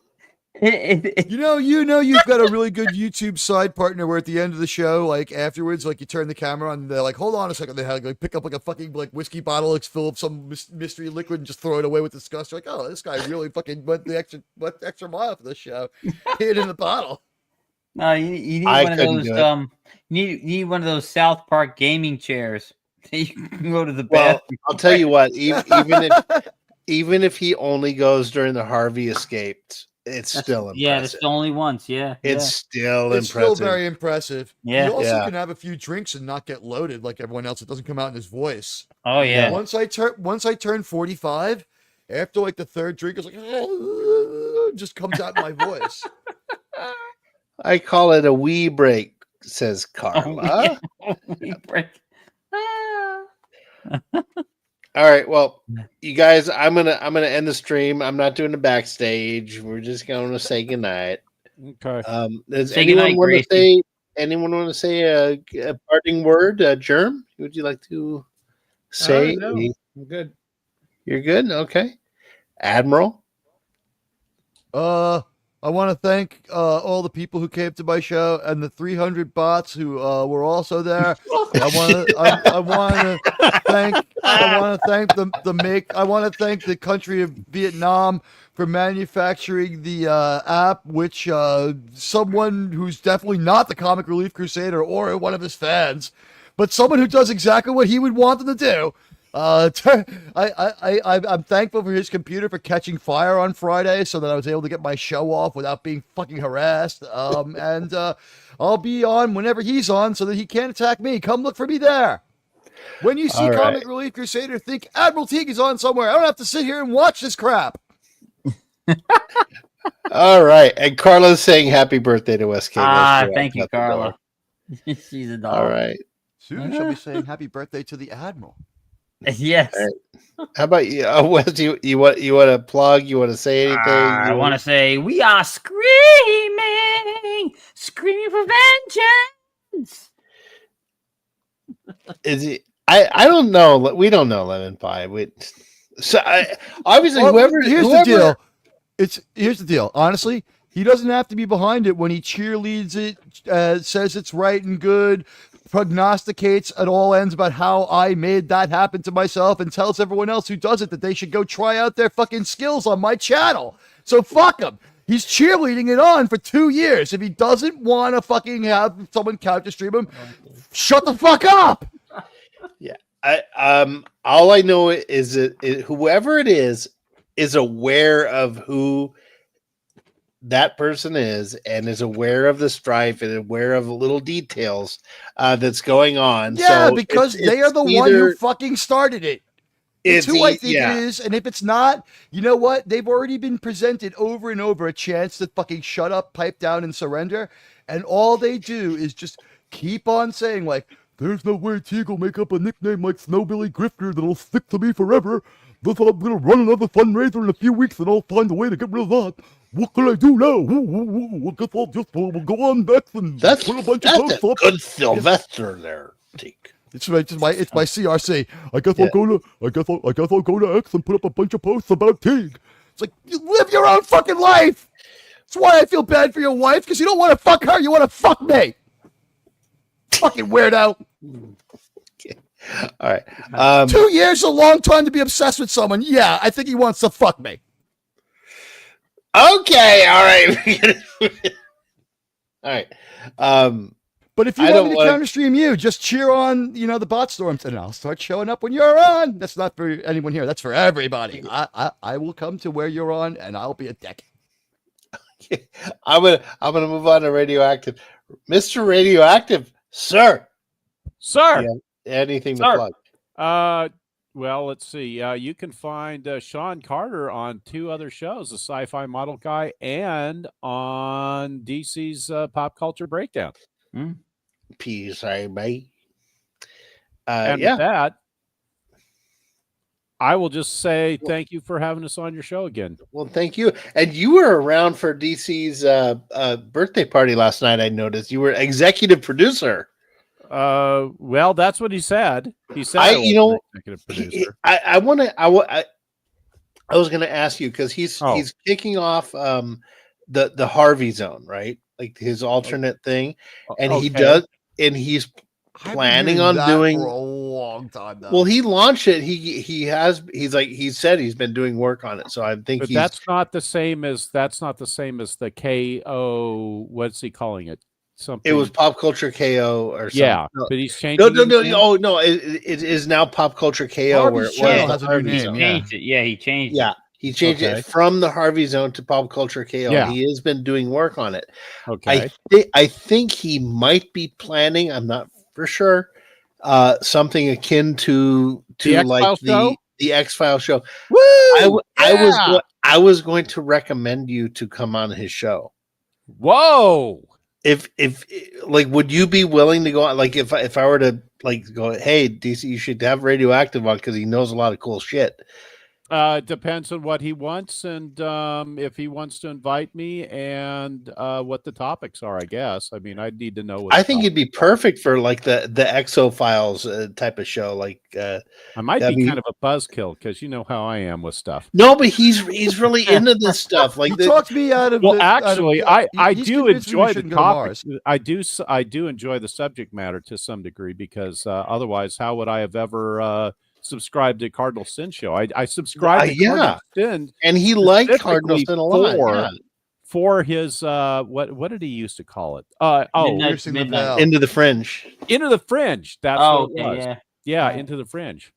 You know, you've got a really good YouTube side partner where at the end of the show, like afterwards, like you turn the camera on, and they're like, "Hold on a second," they have like pick up like a fucking like whiskey bottle, like full of some mystery liquid, and just throw it away with disgust. You're like, "Oh, this guy really fucking went the extra mile for this show." Hid in the bottle.
No, you need one of those. You need one of those South Park gaming chairs. You can go to the bathroom.
Well, I'll tell you what. Even if he only goes during the Harvey escapes, it's still impressive.
Yeah, that's the only ones. Yeah,
it's still
It's
impressive.
still very impressive.
Yeah.
You also can have a few drinks and not get loaded like everyone else. It doesn't come out in his voice.
Oh yeah.
Once I turn 45, after like the third drink, it's like just comes out in my voice.
I call it a wee break, says Carla.
Wee break.
All right, well, you guys, I'm gonna end the stream. I'm not doing the backstage. We're just going to say goodnight.
Okay.
Does
Say
anyone
goodnight,
want to
Gracie.
say? Anyone want to say a parting word? Germ, would you like to say?
No, I'm good.
You're good. Okay, Admiral.
I want to thank all the people who came to my show and the 300 bots who were also there. I want to thank the country of Vietnam for manufacturing the app, which someone who's definitely not the Comic Relief Crusader or one of his fans, but someone who does exactly what he would want them to do. I'm thankful for his computer for catching fire on Friday so that I was able to get my show off without being fucking harassed. And I'll be on whenever he's on so that he can't attack me. Come look for me there. When you see
All
Comic
right.
Relief Crusader, think Admiral Teague is on somewhere. I don't have to sit here and watch this crap.
All right. And Carla's saying happy birthday to West King.
Thank you, Carla. She's a doll.
All right.
Soon she'll be saying happy birthday to the Admiral.
Yes.
All right. How about you, Wes? You want to plug? You want to say anything?
I want to say we are screaming for vengeance.
Is it? I don't know. We don't know Lemon Pie. Obviously, whoever.
The deal. Here's the deal. Honestly, he doesn't have to be behind it when he cheerleads it, says it's right and good, prognosticates at all ends about how I made that happen to myself, and tells everyone else who does it that they should go try out their fucking skills on my channel. So fuck him. He's cheerleading it on for 2 years. If he doesn't want to fucking have someone counter stream him, shut the fuck up.
Yeah. All I know is that whoever it is aware of who that person is and is aware of the strife and aware of little details that's going on.
Yeah,
so
because they are the one who fucking started it. It's who I think it is. And if it's not, you know what? They've already been presented over and over a chance to fucking shut up, pipe down, and surrender. And all they do is just keep on saying, like, there's no way Teague will make up a nickname like Snowbilly Grifter that'll stick to me forever. I'm going to run another fundraiser in a few weeks and I'll find a way to get rid of that. What can I do now? I guess I'll just we'll go on back and
that's
put a bunch
that's
of posts
a
up.
good Sylvester there, Teague.
It's my CRC. I guess I'll go to X and put up a bunch of posts about Teague. It's like, you live your own fucking life. That's why I feel bad for your wife, because you don't want to fuck her, you want to fuck me. Fucking weirdo.
All right.
2 years is a long time to be obsessed with someone. Yeah, I think he wants to fuck me.
Okay, all right. All right.
But if you want me to counter stream you, just cheer on, the bot storms, and I'll start showing up when you're on. That's not for anyone here. That's for everybody. I will come to where you're on, and I'll be a dick.
I'm gonna move on to Radioactive, Mr. Radioactive, sir. Anything to plug?
Well, let's see. You can find Sean Carter on 2 other shows, the Sci-Fi Model Guy and on DC's Pop Culture Breakdown.
Peace, mate.
And with that, I will just say thank you for having us on your show again.
Well, thank you. And you were around for DC's birthday party last night. I noticed you were executive producer.
Well, that's what he said. He said, executive producer.
I was going to ask you because he's kicking off the Harvey Zone, right? Like his alternate thing, and he's planning on doing
for a long time now.
Well, he launched it. He said he's been doing work on it. So I think
that's not the same as the KO. What's he calling it? Something.
It was Pop Culture KO or something.
Yeah, but he's changing.
No. It is now Pop Culture KO.
Harvey's
where it
has a new name.
He changed it.
Yeah. He changed it from the Harvey Zone to Pop Culture KO.
Yeah.
He has been doing work on it.
Okay.
I think he might be planning, I'm not for sure, something akin to like the X-Files show.
Woo!
I was going to recommend you to come on his show.
Whoa.
If like, would you be willing to go on? Like, if I were to like go, hey, DC, you should have Radioactive on because he knows a lot of cool shit.
Depends on what he wants, and if he wants to invite me, and what the topics are. I guess. I mean, I'd need to know.
I think it'd be perfect for like the Exo Files type of show. Like,
I might be kind of a buzzkill because you know how I am with stuff.
No, but he's really into this stuff. Like,
he talked me out of.
Well, actually, I do enjoy the topics. I do enjoy the subject matter to some degree because otherwise, how would I have ever subscribed to Cardinal Sin Show? I subscribed to Cardinal Sin,
and he liked Cardinal Sin a lot.
For his what did he used to call it?
Into the Fringe.
Into the Fringe. That's what it was. Yeah, Into the Fringe.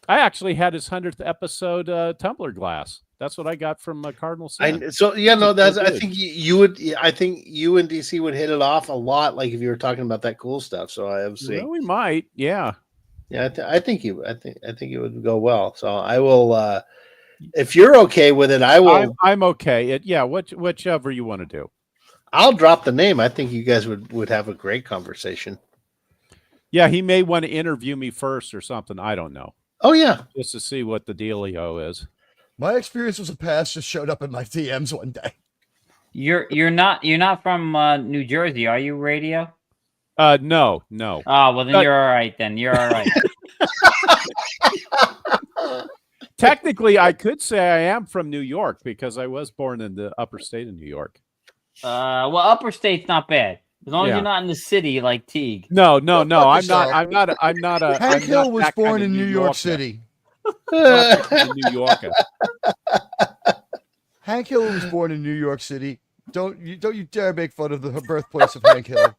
I actually had his 100th episode tumbler glass. That's what I got from Cardinal Sin.
I think you would. I think you and DC would hit it off a lot. Like if you were talking about that cool stuff. So I have seen.
Well, we might. Yeah.
Yeah, I think it would go well. So I will. If you're okay with it, I will.
I'm okay. Whichever you want to do.
I'll drop the name. I think you guys would have a great conversation.
Yeah, he may want to interview me first or something. I don't know.
Oh yeah,
just to see what the dealio is.
My experience was a pass just showed up in my DMs one day.
You're not from New Jersey, are you, Radio?
No.
Oh, well then you're all right. Then you're all right.
Technically, I could say I am from New York because I was born in the upper state of New York.
Well, upper state's not bad as long as you're not in the city like Teague.
No. I'm not.
Hank Hill was born in New York City.
New Yorker.
Hank Hill was born in New York City. Don't you dare make fun of the birthplace of Hank Hill.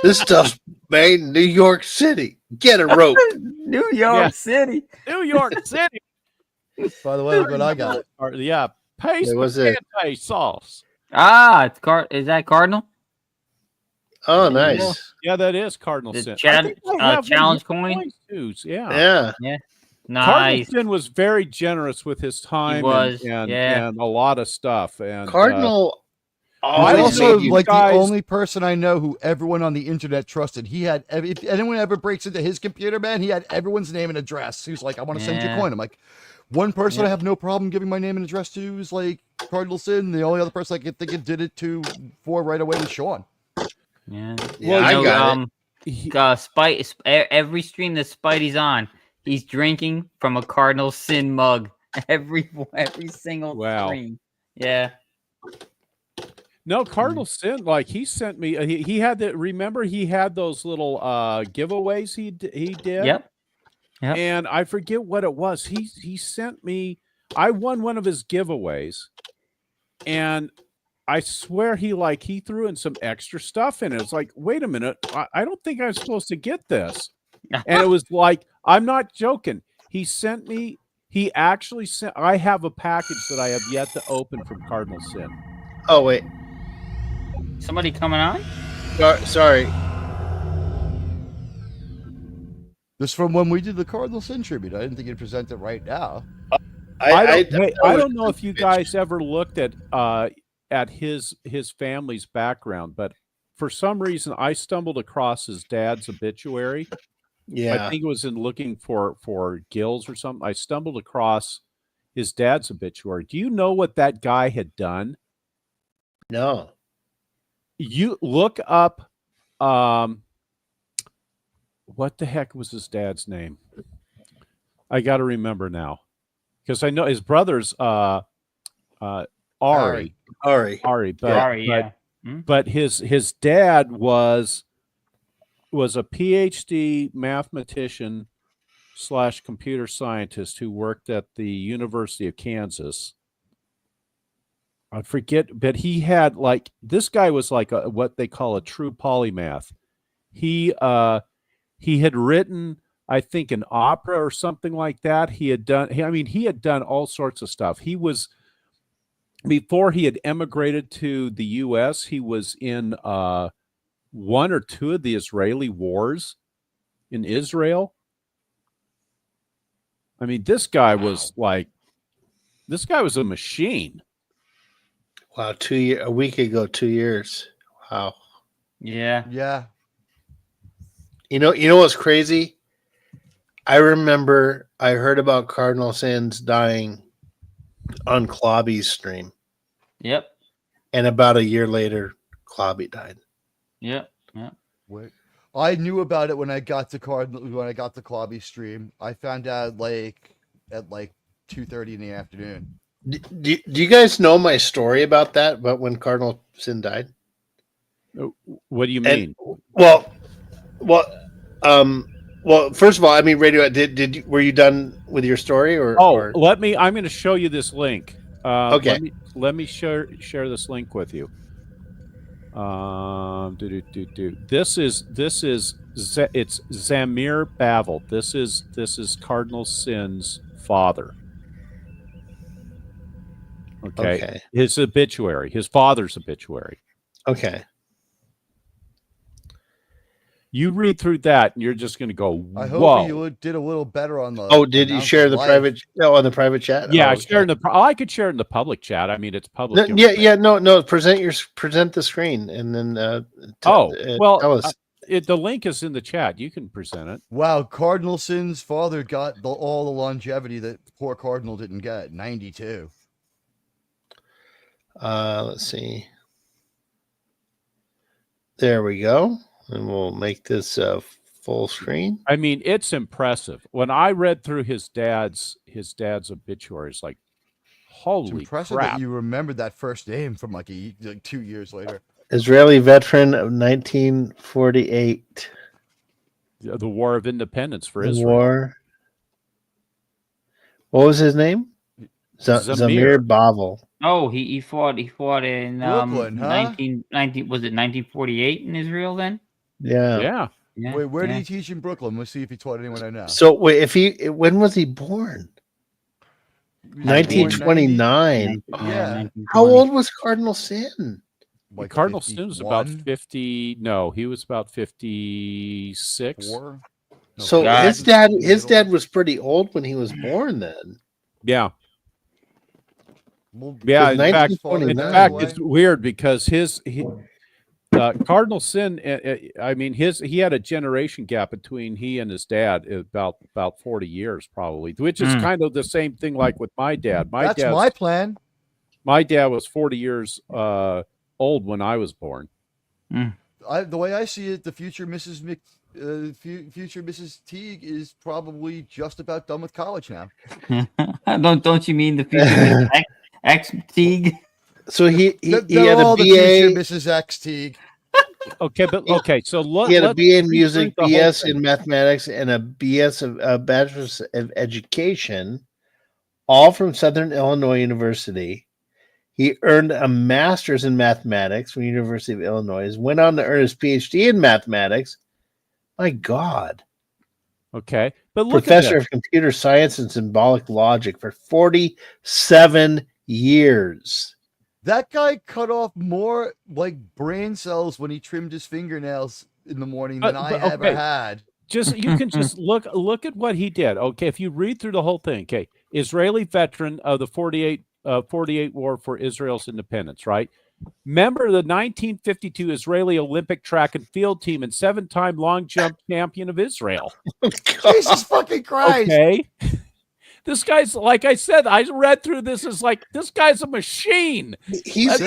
This stuff's made in New York City. Get a rope.
New York City.
New York City.
By the way, look what I got.
Yeah, paste pate sauce.
Ah, is that Cardinal?
Oh, nice.
Yeah, that is Cardinal Sin.
Challenge coin.
Yeah.
Nice.
Cardinal Sin was very generous with his time and a lot of stuff. And
Cardinal.
He's also like the only person I know who everyone on the internet trusted. He had, if anyone ever breaks into his computer, man, he had everyone's name and address. He was like, I want to send you a coin. I'm like, one person I have no problem giving my name and address to is like Cardinal Sin. The only other person I could think it did it for right away was Sean.
Yeah.
Well, I got
it. Every stream that Spidey's on, he's drinking from a Cardinal Sin mug. Every single stream. Yeah.
No, Cardinal Sin, like he sent me. He had that. Remember, he had those little giveaways he did.
Yep.
And I forget what it was. He sent me. I won one of his giveaways, and I swear he threw in some extra stuff in it. It's like, wait a minute, I don't think I'm supposed to get this. And it was like, I'm not joking. He actually sent. I have a package that I have yet to open from Cardinal Sin.
Oh wait.
Somebody coming on?
Sorry.
This is from when we did the Cardinal Sin tribute. I didn't think you'd present it right now.
I don't know if you guys ever looked at his family's background, but for some reason I stumbled across his dad's obituary.
Yeah.
I think it was in looking for gills or something. I stumbled across his dad's obituary. Do you know what that guy had done?
No.
You look up what the heck was his dad's name? I got to remember now. Because I know his brother's Ari. But his dad was a PhD mathematician / computer scientist who worked at the University of Kansas. I forget, but he had this guy was like what they call a true polymath. He had written, I think, an opera or something like that. He had done all sorts of stuff. He was, before he had emigrated to the U.S., he was in one or two of the Israeli wars in Israel. I mean, this guy was a machine.
Wow, a week ago, 2 years. Wow.
Yeah.
You know what's crazy? I remember I heard about Cardinal Sins dying on Clobby's stream.
Yep.
And about a year later, Clobby died.
Yep.
Wait. I knew about it when I got to Clobby stream. I found out at 2:30 in the afternoon.
Do you guys know my story about that? About when Cardinal Sin died?
What do you mean?
Well, first of all, I mean, Radio, were you done with your story or?
I'm going to show you this link.
Okay.
Let me share this link with you. This is it's Zamir Bavel. This is Cardinal Sin's father. Okay. His obituary, his father's obituary.
Okay.
You read through that, and you're just going to go, "Whoa!"
I hope you did a little better on the.
Oh, did you share the private? No, on the private chat.
Yeah,
oh,
I share in the. I could share it in the public chat. I mean, it's public.
No. Present the screen, and then tell us.
The link is in the chat. You can present it.
Wow, Cardinal Sin's father got all the longevity that poor Cardinal didn't get. 92.
Let's see. There we go, and we'll make this full screen.
I mean, it's impressive. When I read through his dad's obituary, it's like, holy
it's impressive
crap!
That you remembered that first name from like 2 years later.
Israeli veteran of 1948.
The War of Independence for Israel.
War. What was his name? Zamir Bavel.
Oh, he fought in
Brooklyn,
1919. Was it 1948 in Israel then?
Yeah.
Wait, where did he teach in Brooklyn? Let's see if he taught anyone I know.
So wait, when was he born? 1929.
Yeah.
How old was Cardinal Sin?
Like Cardinal Sin was about 50. No, he was about 56.
So his dad was pretty old when he was born then.
Yeah.
Well,
yeah. In fact, it's weird because Cardinal Sin. I mean, he had a generation gap between he and his dad about 40 years probably, which is kind of the same thing like with my dad.
That's my plan.
My dad was 40 years old when I was born.
The way I see it, the future Mrs. Future Mrs. Teague is probably just about done with college now.
Don't you mean the future X Teague?
So he had a
BA.
The
Mrs. X Teague.
Okay. So
he had a BA in music, BS in mathematics, and a BS of Bachelor's of Education, all from Southern Illinois University. He earned a master's in mathematics from the University of Illinois. Went on to earn his PhD in mathematics. My God.
Okay, but look
Professor of Computer Science and Symbolic Logic for 47 years.
That guy cut off more like brain cells when he trimmed his fingernails in the morning than I ever had.
You can just look at what he did. Okay, if you read through the whole thing, okay, Israeli veteran of the 48 war for Israel's independence, right? Member of the 1952 Israeli Olympic track and field team and 7-time long jump champion of Israel.
Jesus fucking Christ.
Okay. This guy's, like I said, I read through this as like, this guy's a machine.
He's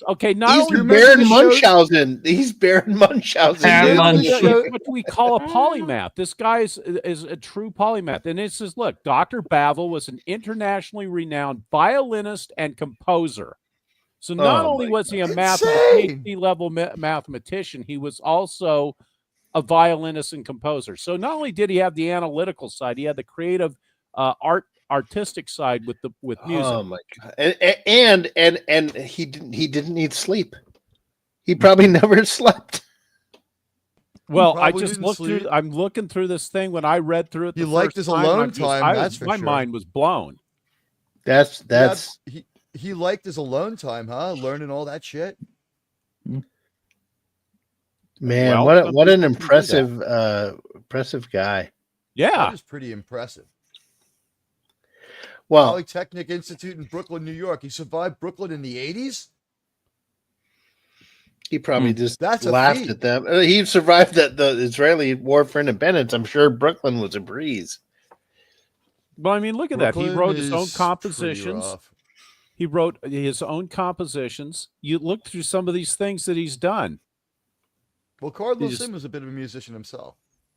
okay. Not
he's Baron Munchausen. He's Baron Munchausen.
What we call a polymath. This guy is a true polymath. And it says, look, Dr. Bavel was an internationally renowned violinist and composer. So not only was he a PhD level mathematician, he was also a violinist and composer. So not only did he have the analytical side, he had the creative artistic side with music.
Oh my God! And he didn't need sleep. He probably never slept.
Well, I just looked through. I'm looking through this thing. When I read through it,
he liked his alone time. That's for
my
sure.
mind was blown.
That's
he liked his alone time, huh? Learning all that shit.
Man, what an impressive guy.
Yeah,
that is pretty impressive.
Well,
Polytechnic Institute in Brooklyn, New York. He survived Brooklyn in the 80s.
He probably just laughed at them. He survived the Israeli War for Independence. I'm sure Brooklyn was a breeze.
Well, I mean, look at that. He wrote his own compositions. He wrote his own compositions. You look through some of these things that he's done.
Well, Cardinal Sin was a bit of a musician himself.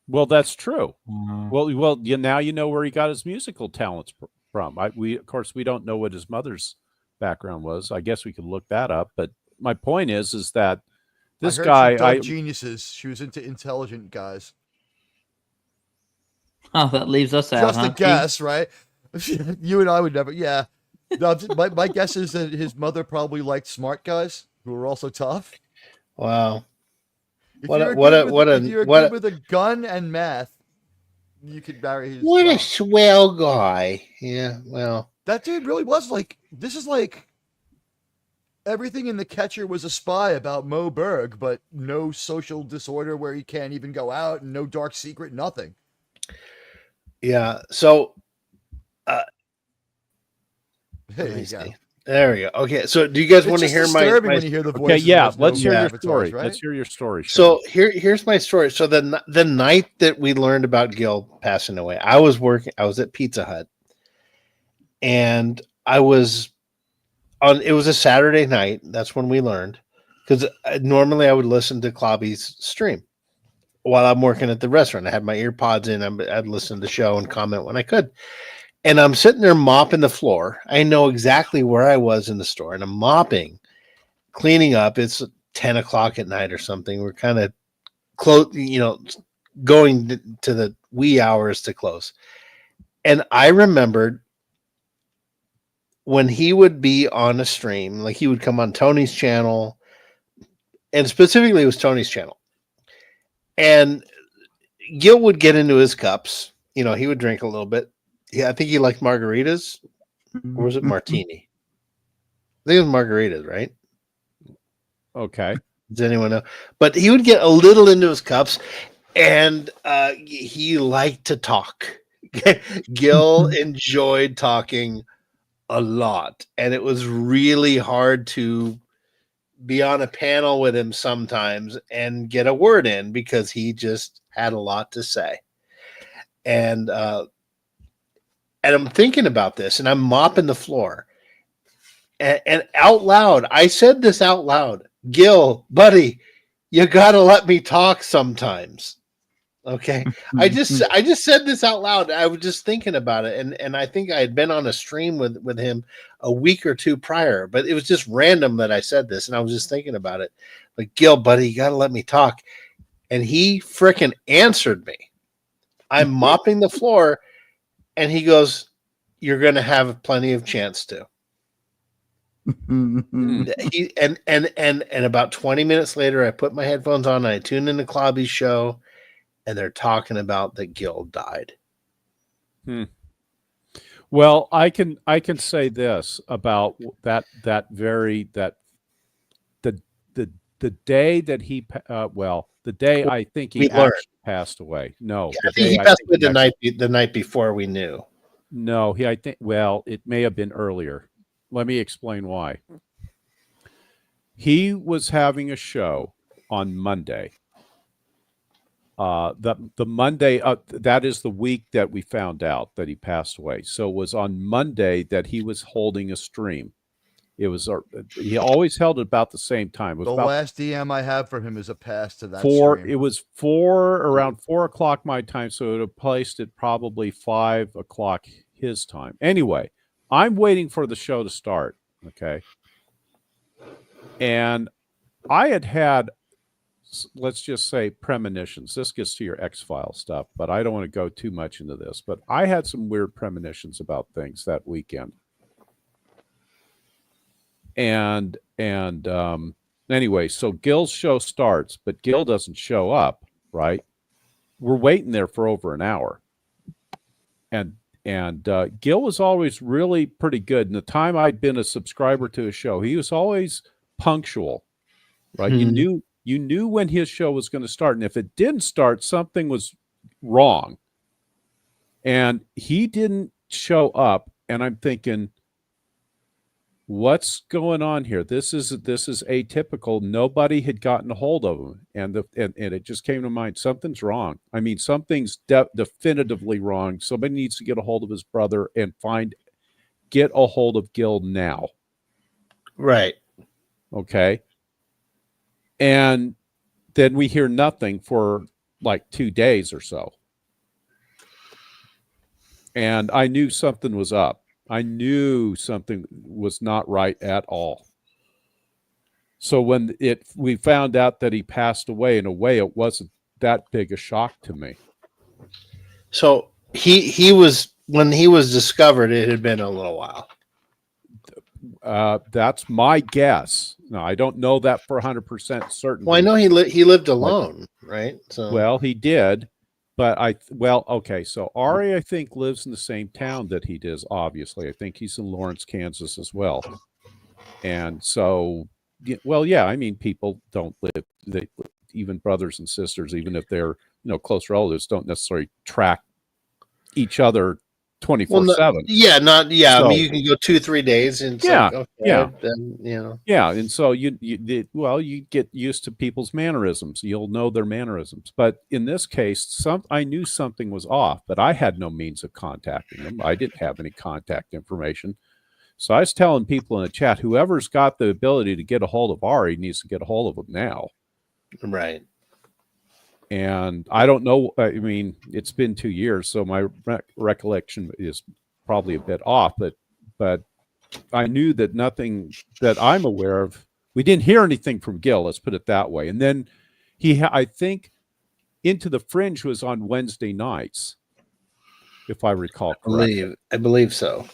Well, that's true. Well, now you know where he got his musical talents from. Of course, we don't know what his mother's background was. I guess we could look that up. But my point is that this guy,
geniuses. She was into intelligent guys.
Oh, that leaves us out.
Just a guess, right? You and I would never. Yeah. No, my guess is that his mother probably liked smart guys who were also tough.
Wow.
If you're good with a gun and math, you could marry his.
What a swell guy. Yeah, well,
that dude really was like. This is like everything in The Catcher was a spy about Mo Berg, but no social disorder where he can't even go out, and no dark secret, nothing.
Yeah. So,
There
let me
you go.
see. There we go. Okay. So, do you guys want to hear my?
When you hear the voices.
Okay, yeah.
There's no
Let's hear your
avatars,
story.
right?
Let's hear your story.
So here's my story. So the night that we learned about Gil passing away, I was at Pizza Hut, and I was on. It was a Saturday night. That's when we learned, because normally I would listen to Klobby's stream while I'm working at the restaurant. I had my ear pods in. I'd listen to the show and comment when I could. And I'm sitting there mopping the floor. I know exactly where I was in the store, and I'm mopping, cleaning up. It's 10 o'clock at night or something. We're kind of close, going to the wee hours to close. And I remembered when he would be on a stream, like he would come on Tony's channel, and specifically it was Tony's channel. And Gil would get into his cups. He would drink a little bit. Yeah, I think he liked margaritas. Or was it martini? I think it was margaritas, right?
Okay.
Does anyone know? But he would get a little into his cups, and he liked to talk. Gil enjoyed talking a lot, and it was really hard to be on a panel with him sometimes and get a word in because he just had a lot to say. And I'm thinking about this, and I'm mopping the floor, and out loud, I said this out loud: Gil, buddy, you gotta let me talk sometimes. Okay. I just said this out loud. I was just thinking about it. And I think I had been on a stream with him a week or two prior, but it was just random that I said this. And I was just thinking about it. Like, Gil, buddy, you gotta let me talk. And he freaking answered me. I'm mopping the floor, and he goes, "You're gonna have plenty of chance to." And about 20 minutes later, I put my headphones on and I tuned into Klobby's show, and they're talking about that Gil died.
Well, I can say this about the day that he the day I think he actually passed away. No,
I think he passed away the night before we knew.
No, I think it may have been earlier. Let me explain why. He was having a show on Monday. The Monday, that is the week that we found out that he passed away. So it was on Monday that he was holding a stream. It was he always held it about the same time. It was
the last DM I have for him is a pass to that stream.
It was around 4 o'clock my time, so it would have placed it probably 5 o'clock his time. Anyway, I'm waiting for the show to start. Okay, and I had, let's just say, premonitions. This gets to your X-Files stuff, but I don't want to go too much into this. But I had some weird premonitions about things that weekend. And anyway, so Gil's show starts, but Gil doesn't show up, right? We're waiting there for over an hour. And Gil was always really pretty good. In the time I'd been a subscriber to his show, he was always punctual, right?
Mm-hmm.
You knew when his show was going to start, and if it didn't start, something was wrong. And he didn't show up, and I'm thinking, what's going on here? This is atypical. Nobody had gotten a hold of him, and it just came to mind, something's wrong. I mean, something's definitively wrong. Somebody needs to get a hold of his brother and get a hold of Gil now.
Right.
Okay. And then we hear nothing for like 2 days or so. And I knew something was up. I knew something was not right at all. So when we found out that he passed away, in a way, it wasn't that big a shock to me.
So he was, when he was discovered, it had been a little while.
That's my guess. No, I don't know that for 100% certain.
Well, I know he lived alone, right? So
well, he did, but okay. So Ari, I think, lives in the same town that he does. Obviously, I think he's in Lawrence, Kansas, as well. And so, well, yeah, I mean, people don't live. Even brothers and sisters, even if they're close relatives, don't necessarily track each other 24/7.
Yeah, not yeah.
So,
I mean, you can go 2-3 days, and it's like, okay, then
yeah, and so you get used to people's mannerisms. You'll know their mannerisms. But in this case, I knew something was off, but I had no means of contacting them. I didn't have any contact information. So I was telling people in the chat, whoever's got the ability to get a hold of Ari needs to get a hold of him now.
Right.
And I don't know. I mean, it's been 2 years, so my recollection is probably a bit off. But I knew that nothing that I'm aware of. We didn't hear anything from Gil. Let's put it that way. And then I think Into the Fringe was on Wednesday nights, if I recall correctly.
I believe so.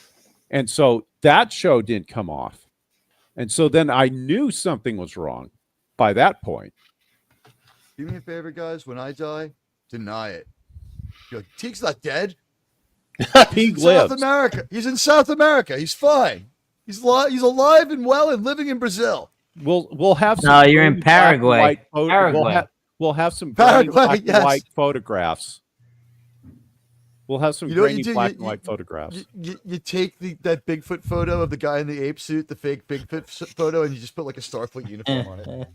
And so that show didn't come off. And so then I knew something was wrong by that point.
Do me a favor, guys. When I die, deny it. Teague's not dead.
Teague
lives.
South
America. He's in South America. He's fine. He's alive and well and living in Brazil.
We'll have some.
No, you're in Paraguay.
Paraguay. We'll have some black and white photographs. We'll have some grainy black and white photographs.
You take that Bigfoot photo of the guy in the ape suit, the fake Bigfoot photo, and you just put like a Starfleet uniform on it.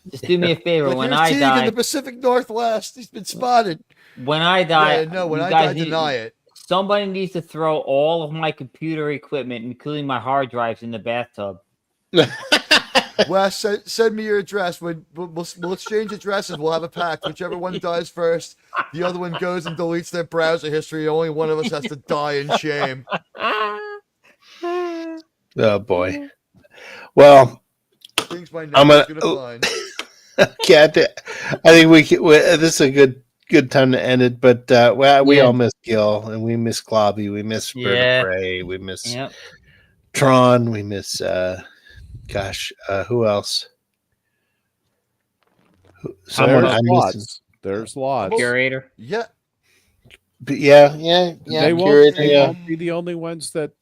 Just do me a favor.
Like,
when I
Teague
die
in the Pacific Northwest, he's been spotted.
When I die,
when I die, deny it.
Somebody needs to throw all of my computer equipment, including my hard drives, in the bathtub.
Wes, send me your address. We'll exchange addresses. We'll have a pact. Whichever one dies first, the other one goes and deletes their browser history. Only one of us has to die in shame.
Oh boy. Well, I'm gonna find. Okay, I think this is a good time to end it. But we all miss Gil, and we miss Globby, we miss Vertebrae, we miss Tron, we miss who else?
There's lots.
Curator.
Yeah.
Yeah.
They won't be the only ones that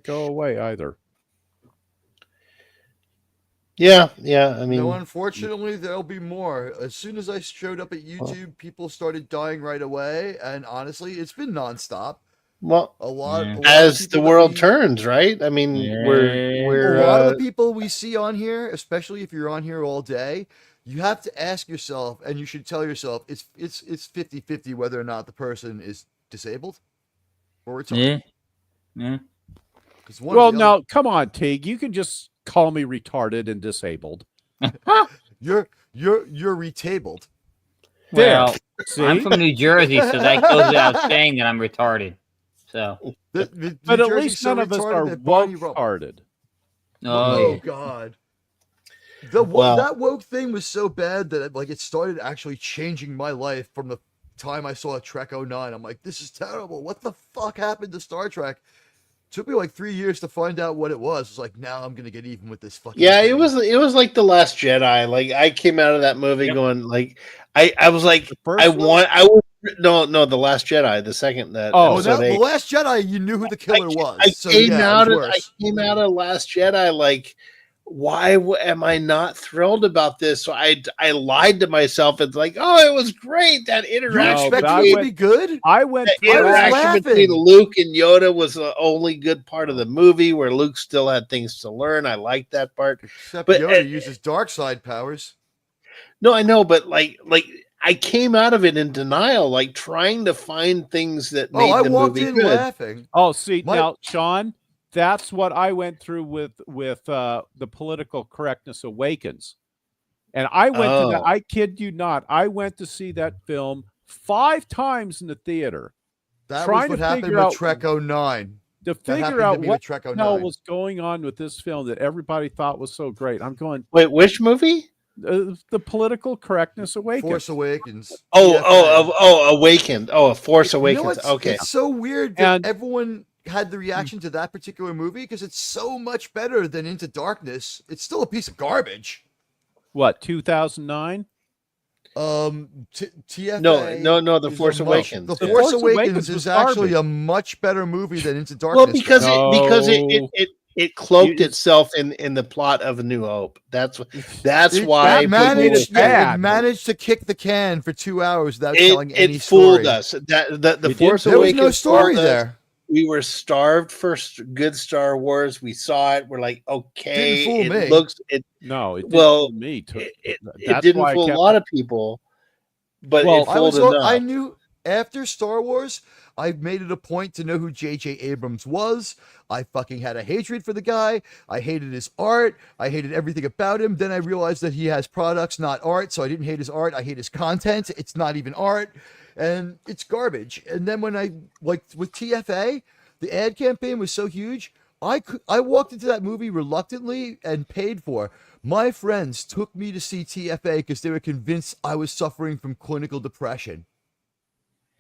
go away either.
Yeah. I mean,
no, unfortunately, there'll be more. As soon as I showed up at YouTube, people started dying right away, and honestly, it's been nonstop.
Well,
a lot
as the world turns, right? I mean, we're
a lot of the people we see on here, especially if you're on here all day, you have to ask yourself, and you should tell yourself, it's 50-50 whether or not the person is disabled or retarded.
Yeah.
Well, no, come on, Teague. You can just call me retarded and disabled.
You're retabled.
Well, I'm from New Jersey, so that goes without saying that I'm retarded. So,
but at least none of us are retarded.
Oh God. That woke thing was so bad that it started actually changing my life from the time I saw Trek 09. I'm like, this is terrible. What the fuck happened to Star Trek? Took me like 3 years to find out what it was. It's like, now I'm gonna get even with this fucking thing.
It was like The Last Jedi. Like, I came out of that movie going like, I was like, No, The Last Jedi, the second that.
The Last Jedi, you knew who the killer was.
I came out of Last Jedi like, why am I not thrilled about this? So I lied to myself. It's like, oh, it was great. That interaction
to be good.
I went.
The interaction between Luke and Yoda was the only good part of the movie, where Luke still had things to learn. I liked that part.
Except Yoda uses dark side powers.
No, I know, but like I came out of it in denial, like trying to find things that made the movie good.
Laughing.
Oh, see, now, Sean, that's what I went through with the Political Correctness Awakens. And I went to that, I kid you not, I went to see that film 5 times in the theater.
That was what happened with Trek 09.
To figure out what the hell was going on with this film that everybody thought was so great. I'm going,
wait, which movie?
The Political Correctness Awakens.
Force Awakens.
Awakened. Oh, Force Awakens. Okay.
It's so weird that everyone had the reaction to that particular movie because it's so much better than Into Darkness. It's still a piece of garbage.
What, 2009?
TFA.
No. The Force Awakens.
The Force Awakens is actually a much better movie than Into Darkness.
Well, because it cloaked itself in the plot of A New Hope. That's why
it managed to kick the can for 2 hours without telling any
it fooled
story.
us. That the Force
there was
Awakens
no story
fooled us.
there.
We were starved for good Star Wars. We saw it. We're like, okay,
Didn't fool me.
it looks it.
No, it didn't
well,
fool me.
It didn't fool a lot of people, but it fooled enough.
I knew after Star Wars, I made it a point to know who J.J. Abrams was. I fucking had a hatred for the guy. I hated his art. I hated everything about him. Then I realized that he has products, not art. So I didn't hate his art. I hate his content. It's not even art. And it's garbage. And then when with TFA, the ad campaign was so huge, I walked into that movie reluctantly and paid for. My friends took me to see TFA because they were convinced I was suffering from clinical depression.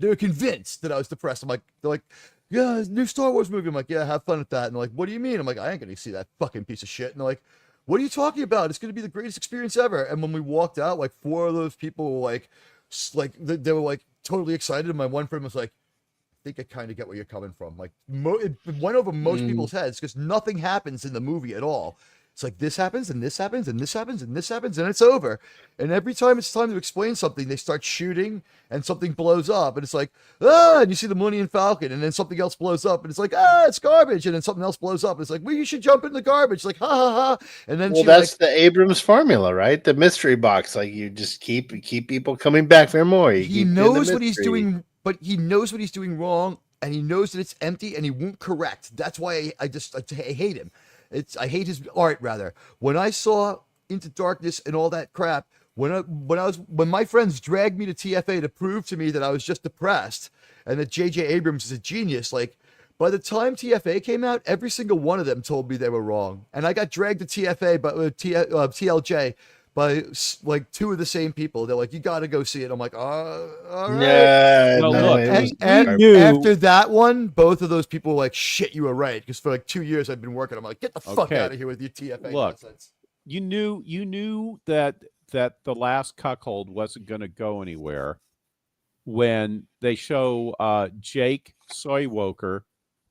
They were convinced that I was depressed. They're like, yeah, new Star Wars movie. I'm like, yeah, have fun with that. And they're like, what do you mean? I'm like, I ain't going to see that fucking piece of shit. And they're like, what are you talking about? It's going to be the greatest experience ever. And when we walked out, 4 of those people were they were totally excited. And my one friend was like, I think I kind of get where you're coming from. It went over most people's heads because nothing happens in the movie at all. It's like this happens and this happens and this happens and this happens and it's over. And every time it's time to explain something, they start shooting and something blows up and it's like, and you see the Millennium Falcon and then something else blows up and it's like, it's garbage. And then something else blows up. And it's like, well, you should jump in the garbage. Like, ha ha ha. And then
that's the Abrams formula, right? The mystery box. Like you just keep people coming back for more.
He knows what he's doing, but he knows what he's doing wrong and he knows that it's empty and he won't correct. That's why I hate him. I hate his art rather. When I saw Into Darkness and all that crap, when my friends dragged me to TFA to prove to me that I was just depressed and that J.J. Abrams is a genius, by the time TFA came out, every single one of them told me they were wrong, and I got dragged to TFA, but TLJ by 2 of the same people. They're like, you got to go see it. I'm like, all right. After that one, both of those people were like, shit, you were right. Because for 2 years I've been working. I'm like, get the fuck out of here with your TFA nonsense.
You knew that the last cuckold wasn't going to go anywhere when they show Jake Soywoker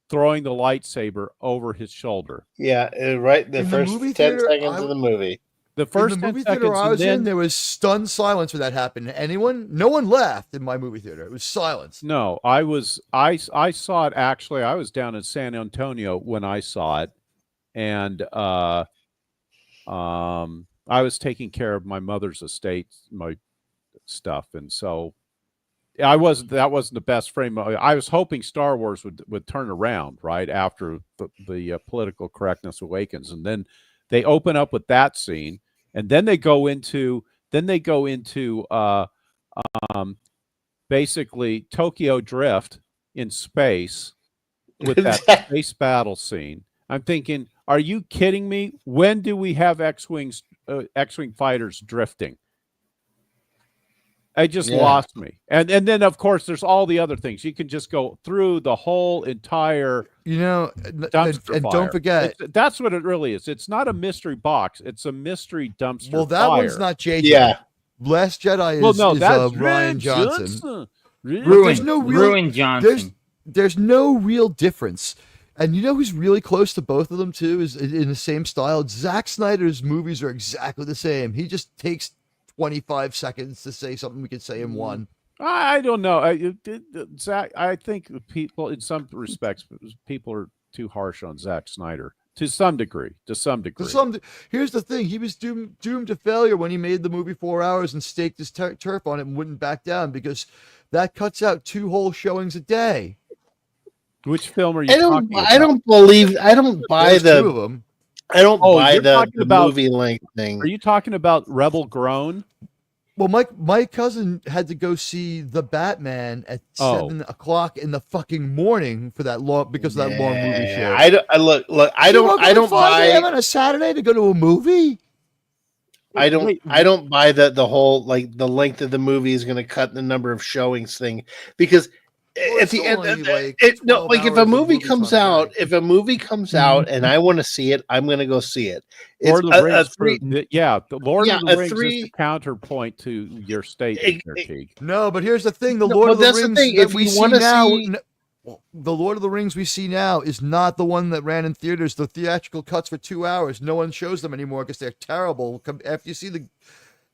throwing the lightsaber over his shoulder.
Yeah, right. The first 10 seconds of the movie.
The first movie theater I was in, there was stunned silence when that happened. No one laughed in my movie theater. It was silence.
No, I saw it actually. I was down in San Antonio when I saw it, and I was taking care of my mother's estate, my stuff, and so that wasn't the best frame. I was hoping Star Wars would turn around right after the political correctness awakens, and then they open up with that scene. And then they go into basically Tokyo Drift in space with that space battle scene. I'm thinking, are you kidding me? When do we have X-wing fighters drifting? It just lost me. And then of course there's all the other things. You can just go through the whole entire dumpster
and
fire.
Don't forget,
that's what it really is. It's not a mystery box. It's a mystery dumpster.
Well, that
fire.
one's not JJ.
Yeah.
Last Jedi is
that's
Ryan Johnson.
Ruin Johnson.
There's no real difference. And you know who's really close to both of them too? Is in the same style. Zack Snyder's movies are exactly the same. He just takes 25 seconds to say something we could say in one.
I don't know. Zach, I think people, in some respects, people are too harsh on Zack Snyder to some degree.
Here's the thing: he was doomed to failure when he made the movie 4 hours and staked his turf on it and wouldn't back down because that cuts out 2 whole showings a day.
Which film are you talking about?
I don't buy
There's 2 of them.
I don't buy the movie length thing.
Are you talking about Rebel Grown?
Well, my cousin had to go see The Batman at 7 o'clock in the fucking morning for that long because of that long movie show.
I don't buy
on a Saturday to go to a movie.
I don't buy the whole the length of the movie is going to cut the number of showings thing because at the end, if a movie comes out, and I want to see it, I'm going to go see it. It's
Lord of the Rings, the Lord of the Rings is the counterpoint to your statement, Teague.
No, but here's the thing: the Lord of the Rings that we see now. the Lord of the Rings we see now is not the one that ran in theaters. The theatrical cuts for 2 hours, no one shows them anymore because they're terrible.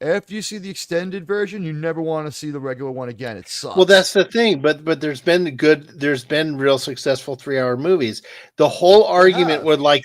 After you see the extended version, you never want to see the regular one again. It sucks.
Well, that's the thing. But there's been real successful 3-hour movies. The whole argument would like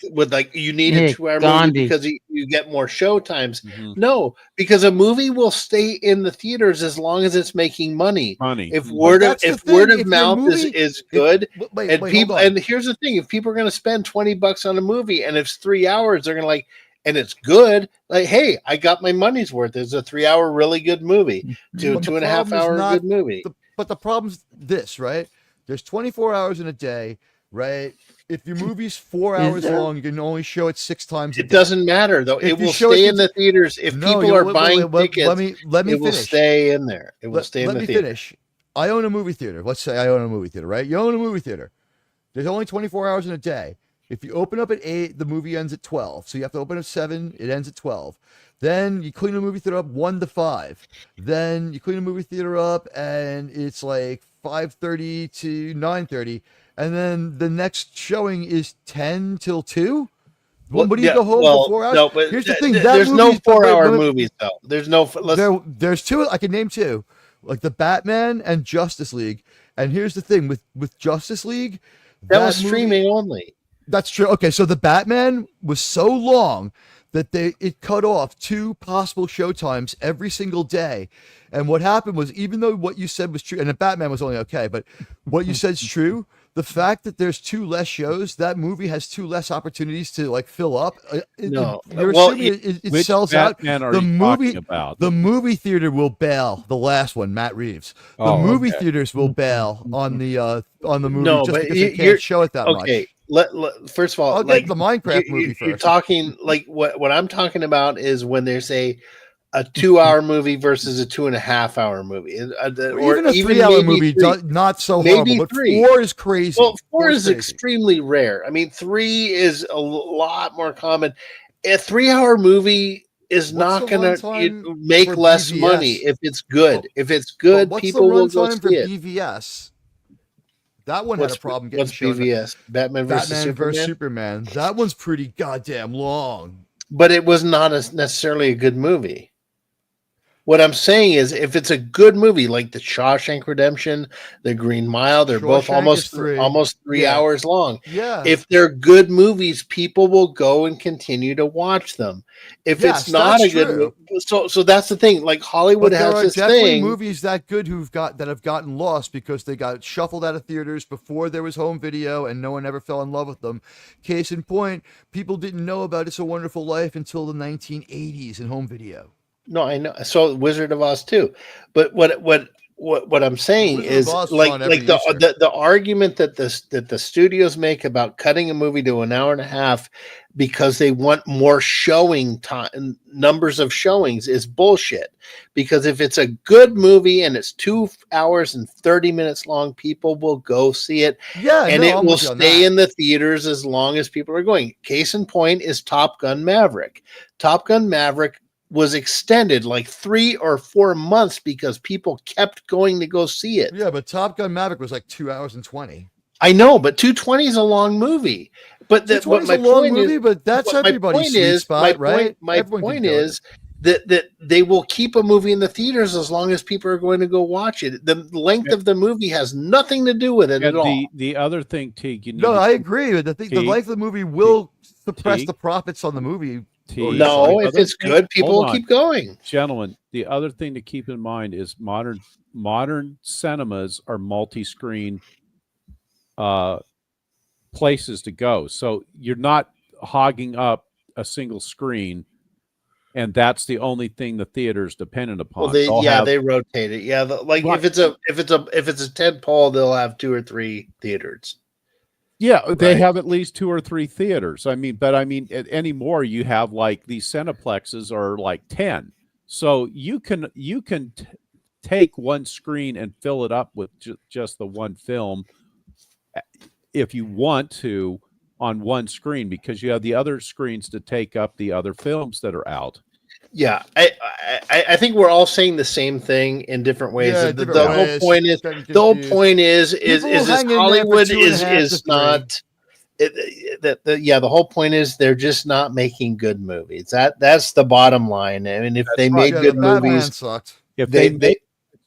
you need a 2-hour movie because you get more show times. No, because a movie will stay in the theaters as long as it's making money. If word of mouth is good, and here's the thing: if people are going to spend $20 on a movie and it's 3 hours, they're going to and it's good. Like, hey, I got my money's worth. It's a 3-hour really good movie to a 2.5 hour good movie.
But the problem's this, right? There's 24 hours in a day, right? If your movie's 4 hours long, you can only show it 6 times a day.
It doesn't matter though. It will stay in the theaters. If people are buying tickets,
let me
it will stay in there. It will stay in the theater.
Let me finish. I own a movie theater. Let's say I own a movie theater, right? You own a movie theater. There's only 24 hours in a day. If you open up at 8, the movie ends at 12. So you have to open at 7, it ends at 12. Then you clean the movie theater up 1 to 5. Then you clean the movie theater up and it's like 5:30 to 9:30. And then the next showing is 10 till 2? What do you go home for 4 hours?
No, but
here's the thing.
There's no 4-hour movies though. There's no.
There's 2. I can name 2, like the Batman and Justice League. And here's the thing with Justice League,
that was streaming only.
That's true. Okay, so the Batman was so long that it cut off 2 possible showtimes every single day. And what happened was, even though what you said was true, and the Batman was only okay, but what you said is true. The fact that there's 2 less shows, that movie has 2 less opportunities to fill up.
No,
you're assuming it sells
Batman
out.
The
movie theater will bail. The last one, Matt Reeves. The movie theaters will bail on the movie just because they can't show it that much.
Okay. First of all,
I'll get the Minecraft movie first.
You're talking like what I'm talking about is when they say a 2-hour movie versus a 2.5-hour movie,
or even a 3-hour movie. Not so
maybe
horrible, but
3.
4 is crazy.
Well, 4 is extremely rare. I mean, 3 is a lot more common. A 3-hour movie is not going to make less money if it's good. If it's good, people will go see it.
BVS? That one had a problem getting
shown. What's BVS? Batman versus
Superman. That one's pretty goddamn long.
But it was not necessarily a good movie. What I'm saying is, if it's a good movie like The Shawshank Redemption, The Green Mile, they're both almost 3 hours long.
Yeah.
If they're good movies, people will go and continue to watch them. If it's not a good movie, so that's the thing. Like Hollywood has this thing.
Movies that good that have gotten lost because they got shuffled out of theaters before there was home video and no one ever fell in love with them. Case in point, people didn't know about It's a Wonderful Life until the 1980s in home video.
No, I know. So Wizard of Oz too, but what I'm saying is like the argument that the studios make about cutting a movie to an hour and a half because they want more showing time, numbers of showings, is bullshit. Because if it's a good movie and it's 2 hours and 30 minutes long, people will go see it.
Yeah,
and it will stay in the theaters as long as people are going. Case in point is Top Gun Maverick. Top Gun Maverick was extended like 3 or 4 months because people kept going to go see it.
Yeah, but Top Gun Maverick was like 2 hours and 20.
I know, but 220 is a long movie. But
my point is, but that's everybody's sweet spot, right?
My point is that they will keep a movie in the theaters as long as people are going to go watch it. The length of the movie has nothing to do with it at all.
The other thing, Teague,
I agree. But the length of the movie will suppress the profits on the movie.
No, if it's good, people will keep going.
Gentlemen, the other thing to keep in mind is modern cinemas are multi-screen places to go. So you're not hogging up a single screen, and that's the only thing the theater is dependent upon.
Well, they rotate it. Yeah, if it's a tent pole, they'll have 2 or 3 theaters.
Yeah, they have at least 2 or 3 theaters. But anymore you have like these cineplexes are like 10. So you can take one screen and fill it up with just the one film if you want to on one screen, because you have the other screens to take up the other films that are out.
Yeah, I think we're all saying the same thing in different ways.
Yeah,
the
different
whole
ways.
point is
Getting
the whole
confused.
point is
People will
this
hang in there for
Hollywood
2.5 to
is
3.
not. The whole point is they're just not making good movies. That's the bottom line. I mean, if they made
Yeah,
good
the Batman
movies,
sucked.
If they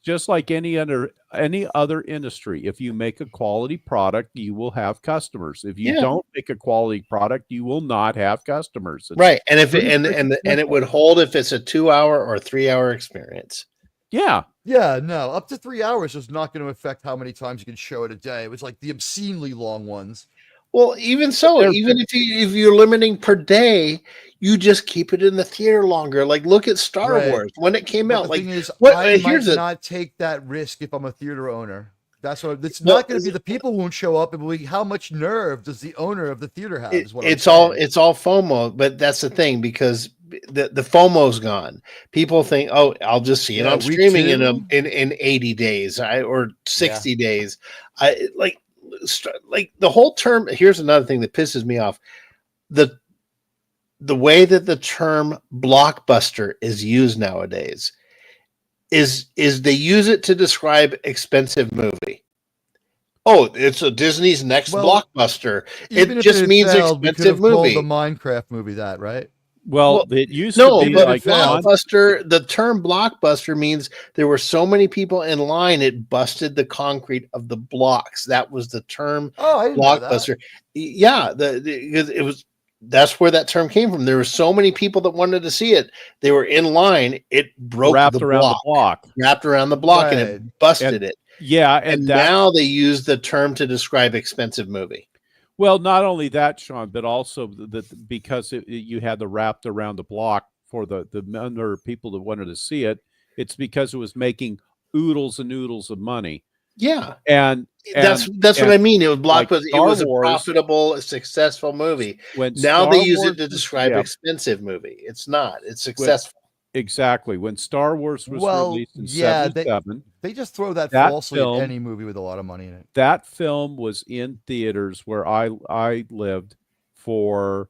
just like any other industry, if you make a quality product, you will have customers. If you
Yeah.
don't make a quality product, you will not have customers. It's
right, and if it,
pretty
and it
simple.
would hold if it's a 2-hour or 3-hour experience.
Yeah.
Yeah, no, up to 3 hours is not going to affect how many times you can show it a day. It was like the obscenely long ones.
Well, even so, even if you're limiting per day, you just keep it in the theater longer. Like, look at Star
Right.
Wars when it came
But
out.
the
Like,
thing is,
what?
I
Here's
might
it.
not take that risk if I'm a theater owner. That's what it's
Well,
not going to be. The people won't show up. It will be how much nerve does the owner of the theater have? Is what
It's
I'm
all
saying.
it's all FOMO, but that's the thing because the FOMO's gone. People think, oh, I'll just see it
Yeah,
on
week
streaming
2.
in 80 days, or 60 days. I like the whole term. Here's another thing that pisses me off: the way that the term blockbuster is used nowadays is they use it to describe expensive movie. Oh, it's a Disney's next
Well,
blockbuster.
Even
It
if
just
it
means
failed, we could
expensive
have called
movie.
the Minecraft movie that, right?
Well, it used
no,
to be
but
like
blockbuster. The term blockbuster means there were so many people in line it busted the concrete of the blocks. That was the term.
Oh, I didn't know that.
Blockbuster. Yeah, it was. That's where that term came from. There were so many people that wanted to see it. They were in line. It broke
wrapped
the
around the
block.
block.
Wrapped around the block, and it busted it.
Yeah,
and now they use the term to describe expensive movie.
Well, not only that, Sean, but also because you had the wrapped around the block for the number of people that wanted to see it. It's because it was making oodles and oodles of money.
Yeah,
and
that's what I mean. It was blockbuster.
Like
it was a profitable, successful movie.
When
now
Star
they use
Wars
it to describe expensive movie. It's not. It's successful.
Exactly. When Star Wars was released in 77,
they just throw that falsely
film,
at any movie with a lot of money in it.
That film was in theaters where I lived for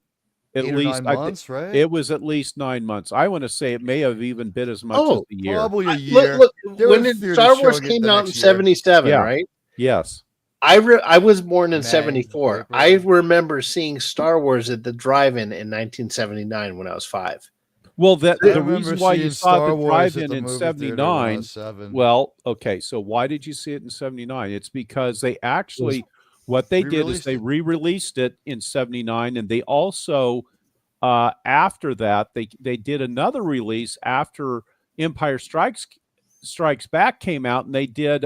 at
8
least
or 9 months, right?
It was at least 9 months. I want to say it may have even been as much as a year.
Probably a year.
Look, when Star Wars came out in 77, right?
Yes.
I was born in 74. I remember seeing Star Wars at the drive-in in 1979 when I was 5.
Well, the reason why you saw the drive-in in 79. Well, okay, so why did you see it in 79? It's because they actually, what they did is they re-released it in 79, and they also, after that, they did another release after Empire Strikes Back came out, and they did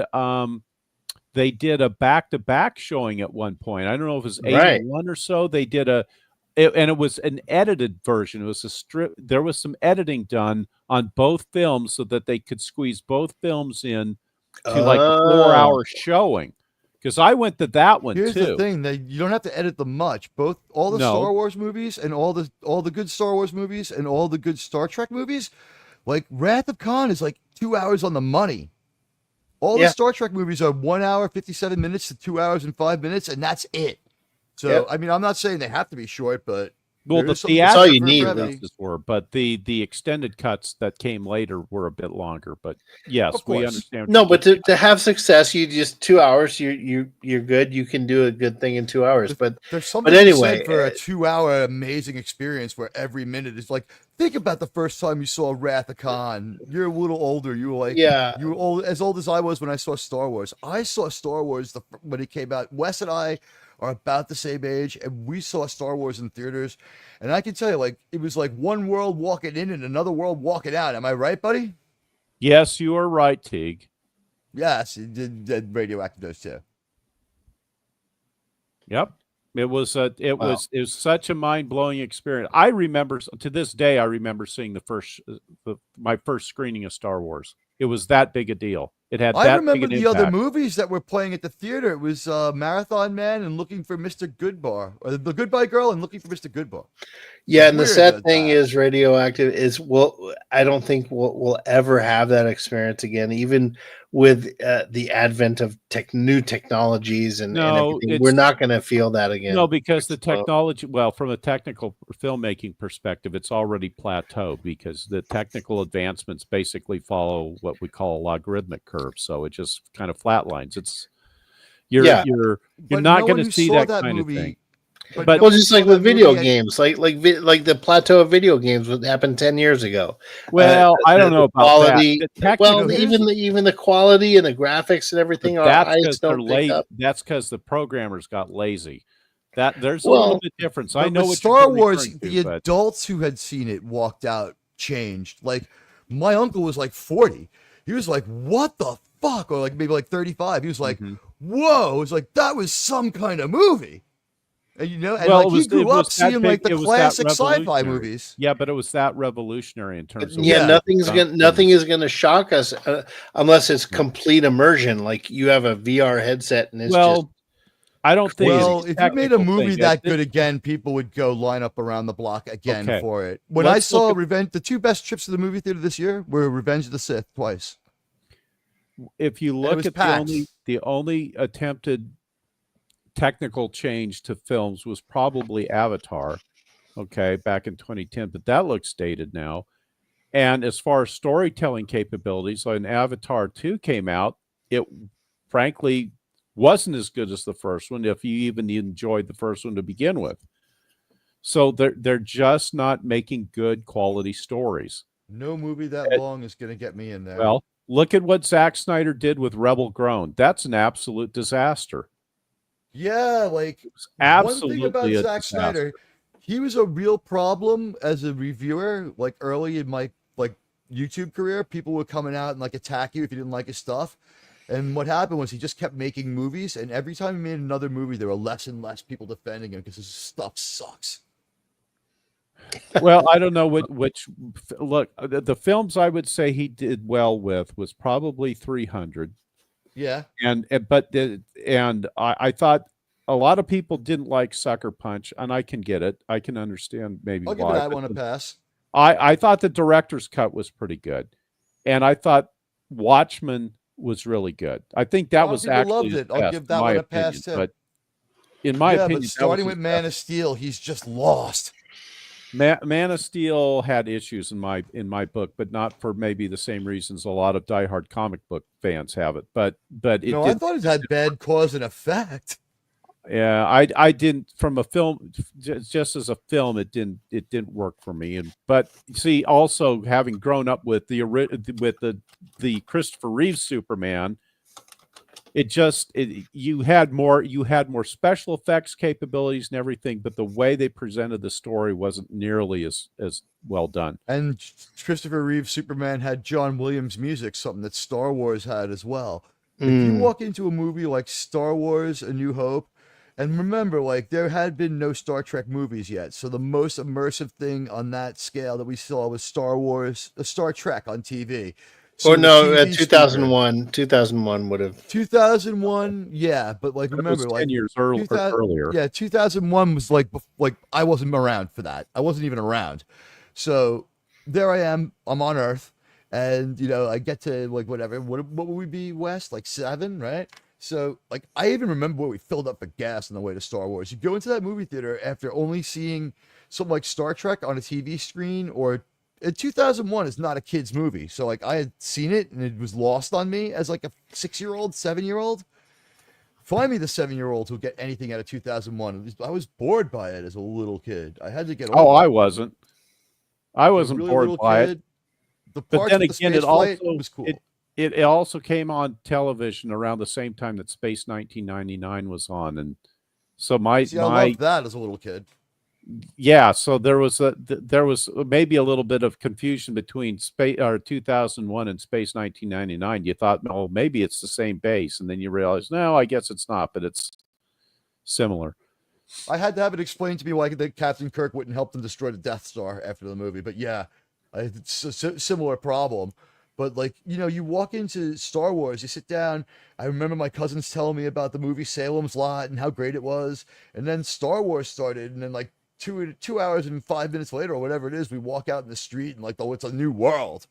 a back-to-back showing at one point. I don't know if it was 81 or so. They did and it was an edited version. It was a strip. There was some editing done on both films so that they could squeeze both films in to like a 4-hour showing. Because I went to that one
Here's
too.
the thing: you don't have to edit them much. All the Star Wars movies and all the good Star Wars movies and all the good Star Trek movies, like Wrath of Khan is like 2 hours on the money. All the Star Trek movies are 1 hour, 57 minutes to 2 hours and 5 minutes, and that's it. So, I mean, I'm not saying they have to be short, but
well, the
that's all you need.
But the extended cuts that came later were a bit longer. But yes, we understand.
No, but to have success, you just 2 hours. You're good. You can do a good thing in 2 hours. But
there's something
anyway,
for a 2 hour amazing experience where every minute is like. Think about the first time you saw Wrath of Khan. You're a little older. You were like, you were as old as I was when I saw Star Wars. I saw Star Wars when it came out. Wes and I are about the same age, and we saw Star Wars in theaters. And I can tell you, like, it was like one world walking in and another world walking out. Am I right, buddy?
Yes, you are right, Teague.
Yes, it did Radioactive does too.
Yep. It was such a mind-blowing experience. I remember to this day, I remember seeing my first screening of Star Wars. It was that big a deal. It had. I
remember the other movies that were playing at the theater. It was Marathon Man and Looking for Mr. Goodbar, or The Goodbye Girl and Looking for Mr. Goodbar.
Yeah, and the sad thing is, Radioactive is I don't think we'll ever have that experience again. Even with the advent of new technologies and everything. We're not going to feel that again.
No, because the technology, well, from a technical filmmaking perspective, it's already plateaued because the technical advancements basically follow what we call a logarithmic curve. So it just kind of flatlines. You're not going to see that kind of thing.
But well, just like with video games, like the plateau of video games would happen 10 years ago.
Well, I don't know about
quality.
That.
Well, even the quality and the graphics and everything, our eyes don't pick up.
That's because the programmers got lazy. There's a little bit difference. I know what
Star Wars. The adults who had seen it walked out changed. Like my uncle was like 40. He was like, "What the fuck?" Or like maybe like 35. He was like, "Whoa!" It was like that was some kind of movie. And, you know, and
well,
he grew up seeing like the classic sci-fi movies.
Yeah, but it was that revolutionary in terms of
nothing is going to shock us unless it's complete immersion. Like you have a VR headset and it's just.
I don't think.
Well, if you made a movie that good again, people would go line up around the block again for it. When I saw Revenge, the two best trips to the movie theater this year were Revenge of the Sith twice.
If you look at the only attempted technical change to films was probably Avatar, back in 2010, but that looks dated now. And as far as storytelling capabilities, when Avatar 2 came out, it frankly wasn't as good as the first one, if you even enjoyed the first one to begin with. So they're just not making good quality stories.
No movie that long is going to get me in there.
Well, look at what Zack Snyder did with Rebel Grown. That's an absolute disaster.
Yeah, like
absolutely
one thing about Zack Snyder, he was a real problem as a reviewer. Like early in my YouTube career, people were coming out and attack you if you didn't like his stuff. And what happened was he just kept making movies, and every time he made another movie, there were less and less people defending him because his stuff sucks.
Well, I don't know which look. The films I would say he did well with was probably 300.
Yeah,
and I thought a lot of people didn't like Sucker Punch, and I can get it. I can understand maybe
I'll
why.
give that one a pass.
I thought the director's cut was pretty good, and I thought Watchmen was really good. I think that was actually
loved it. I'll give that one a pass too.
But in my opinion,
but starting with Man of Steel, he's just lost.
Man of Steel had issues in my book, but not for maybe the same reasons a lot of diehard comic book fans have it. But
I thought it had bad cause and effect.
Yeah, I didn't from a film just as a film it didn't work for me. But see, also having grown up with the Christopher Reeve Superman, you had more special effects capabilities and everything, but the way they presented the story wasn't nearly as well done.
And Christopher Reeve Superman had John Williams music, something that Star Wars had as well. If you walk into a movie like Star Wars: A New Hope, and remember, there had been no Star Trek movies yet, so the most immersive thing on that scale that we saw was Star Trek on TV.
So 2001. 2001 would have.
2001, yeah, but remember,
10 years earlier.
Yeah, 2001 was like I wasn't around for that. I wasn't even around. So there I am. I'm on Earth, and I get to whatever. What would we be, West? 7, right? So I even remember where we filled up for gas on the way to Star Wars. You go into that movie theater after only seeing something like Star Trek on a TV screen, or 2001 is not a kid's movie. So I had seen it and it was lost on me as a 6-year-old, 7-year-old. Find me the 7-year-olds who get anything out of 2001. I was bored by it as a little kid. I had to get.
Oh, I wasn't. I wasn't bored by it. But then again, it also
was cool.
It also came on television around the same time that Space 1999 was on, and so I
loved that as a little kid.
Yeah, so there was maybe a little bit of confusion between 2001 and Space 1999. You thought, oh, maybe it's the same base, and then you realize, no, I guess it's not, but it's similar.
I had to have it explained to me why Captain Kirk wouldn't help them destroy the Death Star after the movie, but yeah, it's a similar problem. But you walk into Star Wars, you sit down. I remember my cousins telling me about the movie Salem's Lot and how great it was. And then Star Wars started, and then 2 hours and 5 minutes later, or whatever it is, we walk out in the street and oh, it's a new world.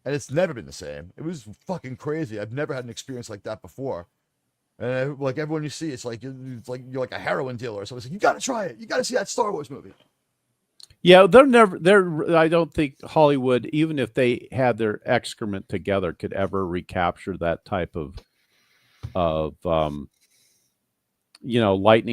and it's never been the same. It was fucking crazy. I've never had an experience like that before. And like everyone you see, it's like you're like a heroin dealer. So it's like, you got to try it. You got to see that Star Wars movie.
Yeah, I don't think Hollywood, even if they had their excrement together, could ever recapture that type of lightning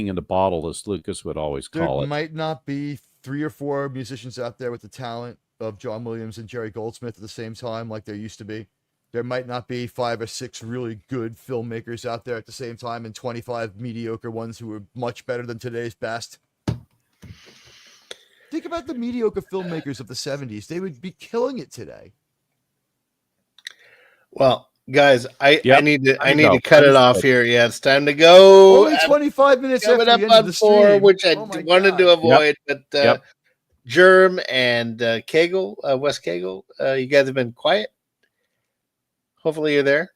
in the bottle, as Lucas would always call
There
it.
might not be 3 or 4 musicians out there with the talent of John Williams and Jerry Goldsmith at the same time, like there used to be. There might not be 5 or 6 really good filmmakers out there at the same time, and 25 mediocre ones who are much better than today's best. Think about the mediocre filmmakers of the 70s. They would be killing it today.
Well, guys, I need to cut it off here. Yeah, it's time to go.
Only 25 minutes after
coming
the
up
end of
on
the
4,
stream.
which I
Oh my
wanted
God.
to avoid,
Yep.
but Germ and Kegel, Wes Kegel, you guys have been quiet. Hopefully you're there.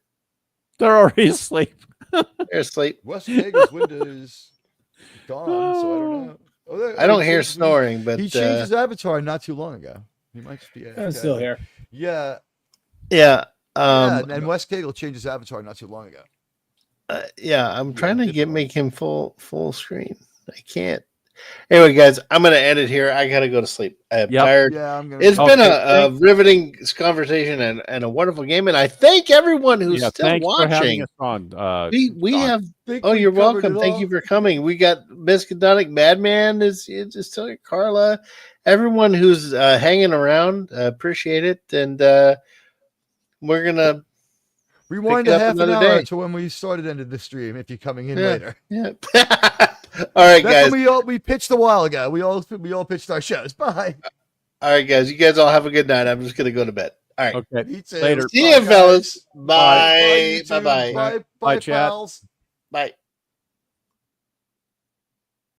They're already asleep.
They're asleep.
Wes Kegel's window is gone, so I don't know. Oh,
I don't hear snoring, but
he changed his avatar not too long ago. He might just be.
I'm still here.
Yeah.
Yeah.
And Wes Kegel changed his avatar not too long ago.
I'm trying to make him full screen. I can't. Anyway, guys, I'm gonna end it here. I gotta go to sleep. I'm tired.
Yeah,
It's been a riveting conversation and a wonderful game, and I thank everyone who's still watching.
For having us on.
We have. Oh, you're welcome. Thank you for coming. We got Miskadonic Madman is still here. Carla, everyone who's hanging around, appreciate it, and we're gonna
rewind a half an hour to when we started ended the stream. If you're coming in later,
All right, guys.
We pitched a while ago. We all pitched our shows. Bye.
All right, guys. You guys all have a good night. I'm just gonna go to bed. All right.
Okay.
Later.
See you, fellas. Bye.
Bye.
Bye.
Bye,
chat.
pals.
Bye.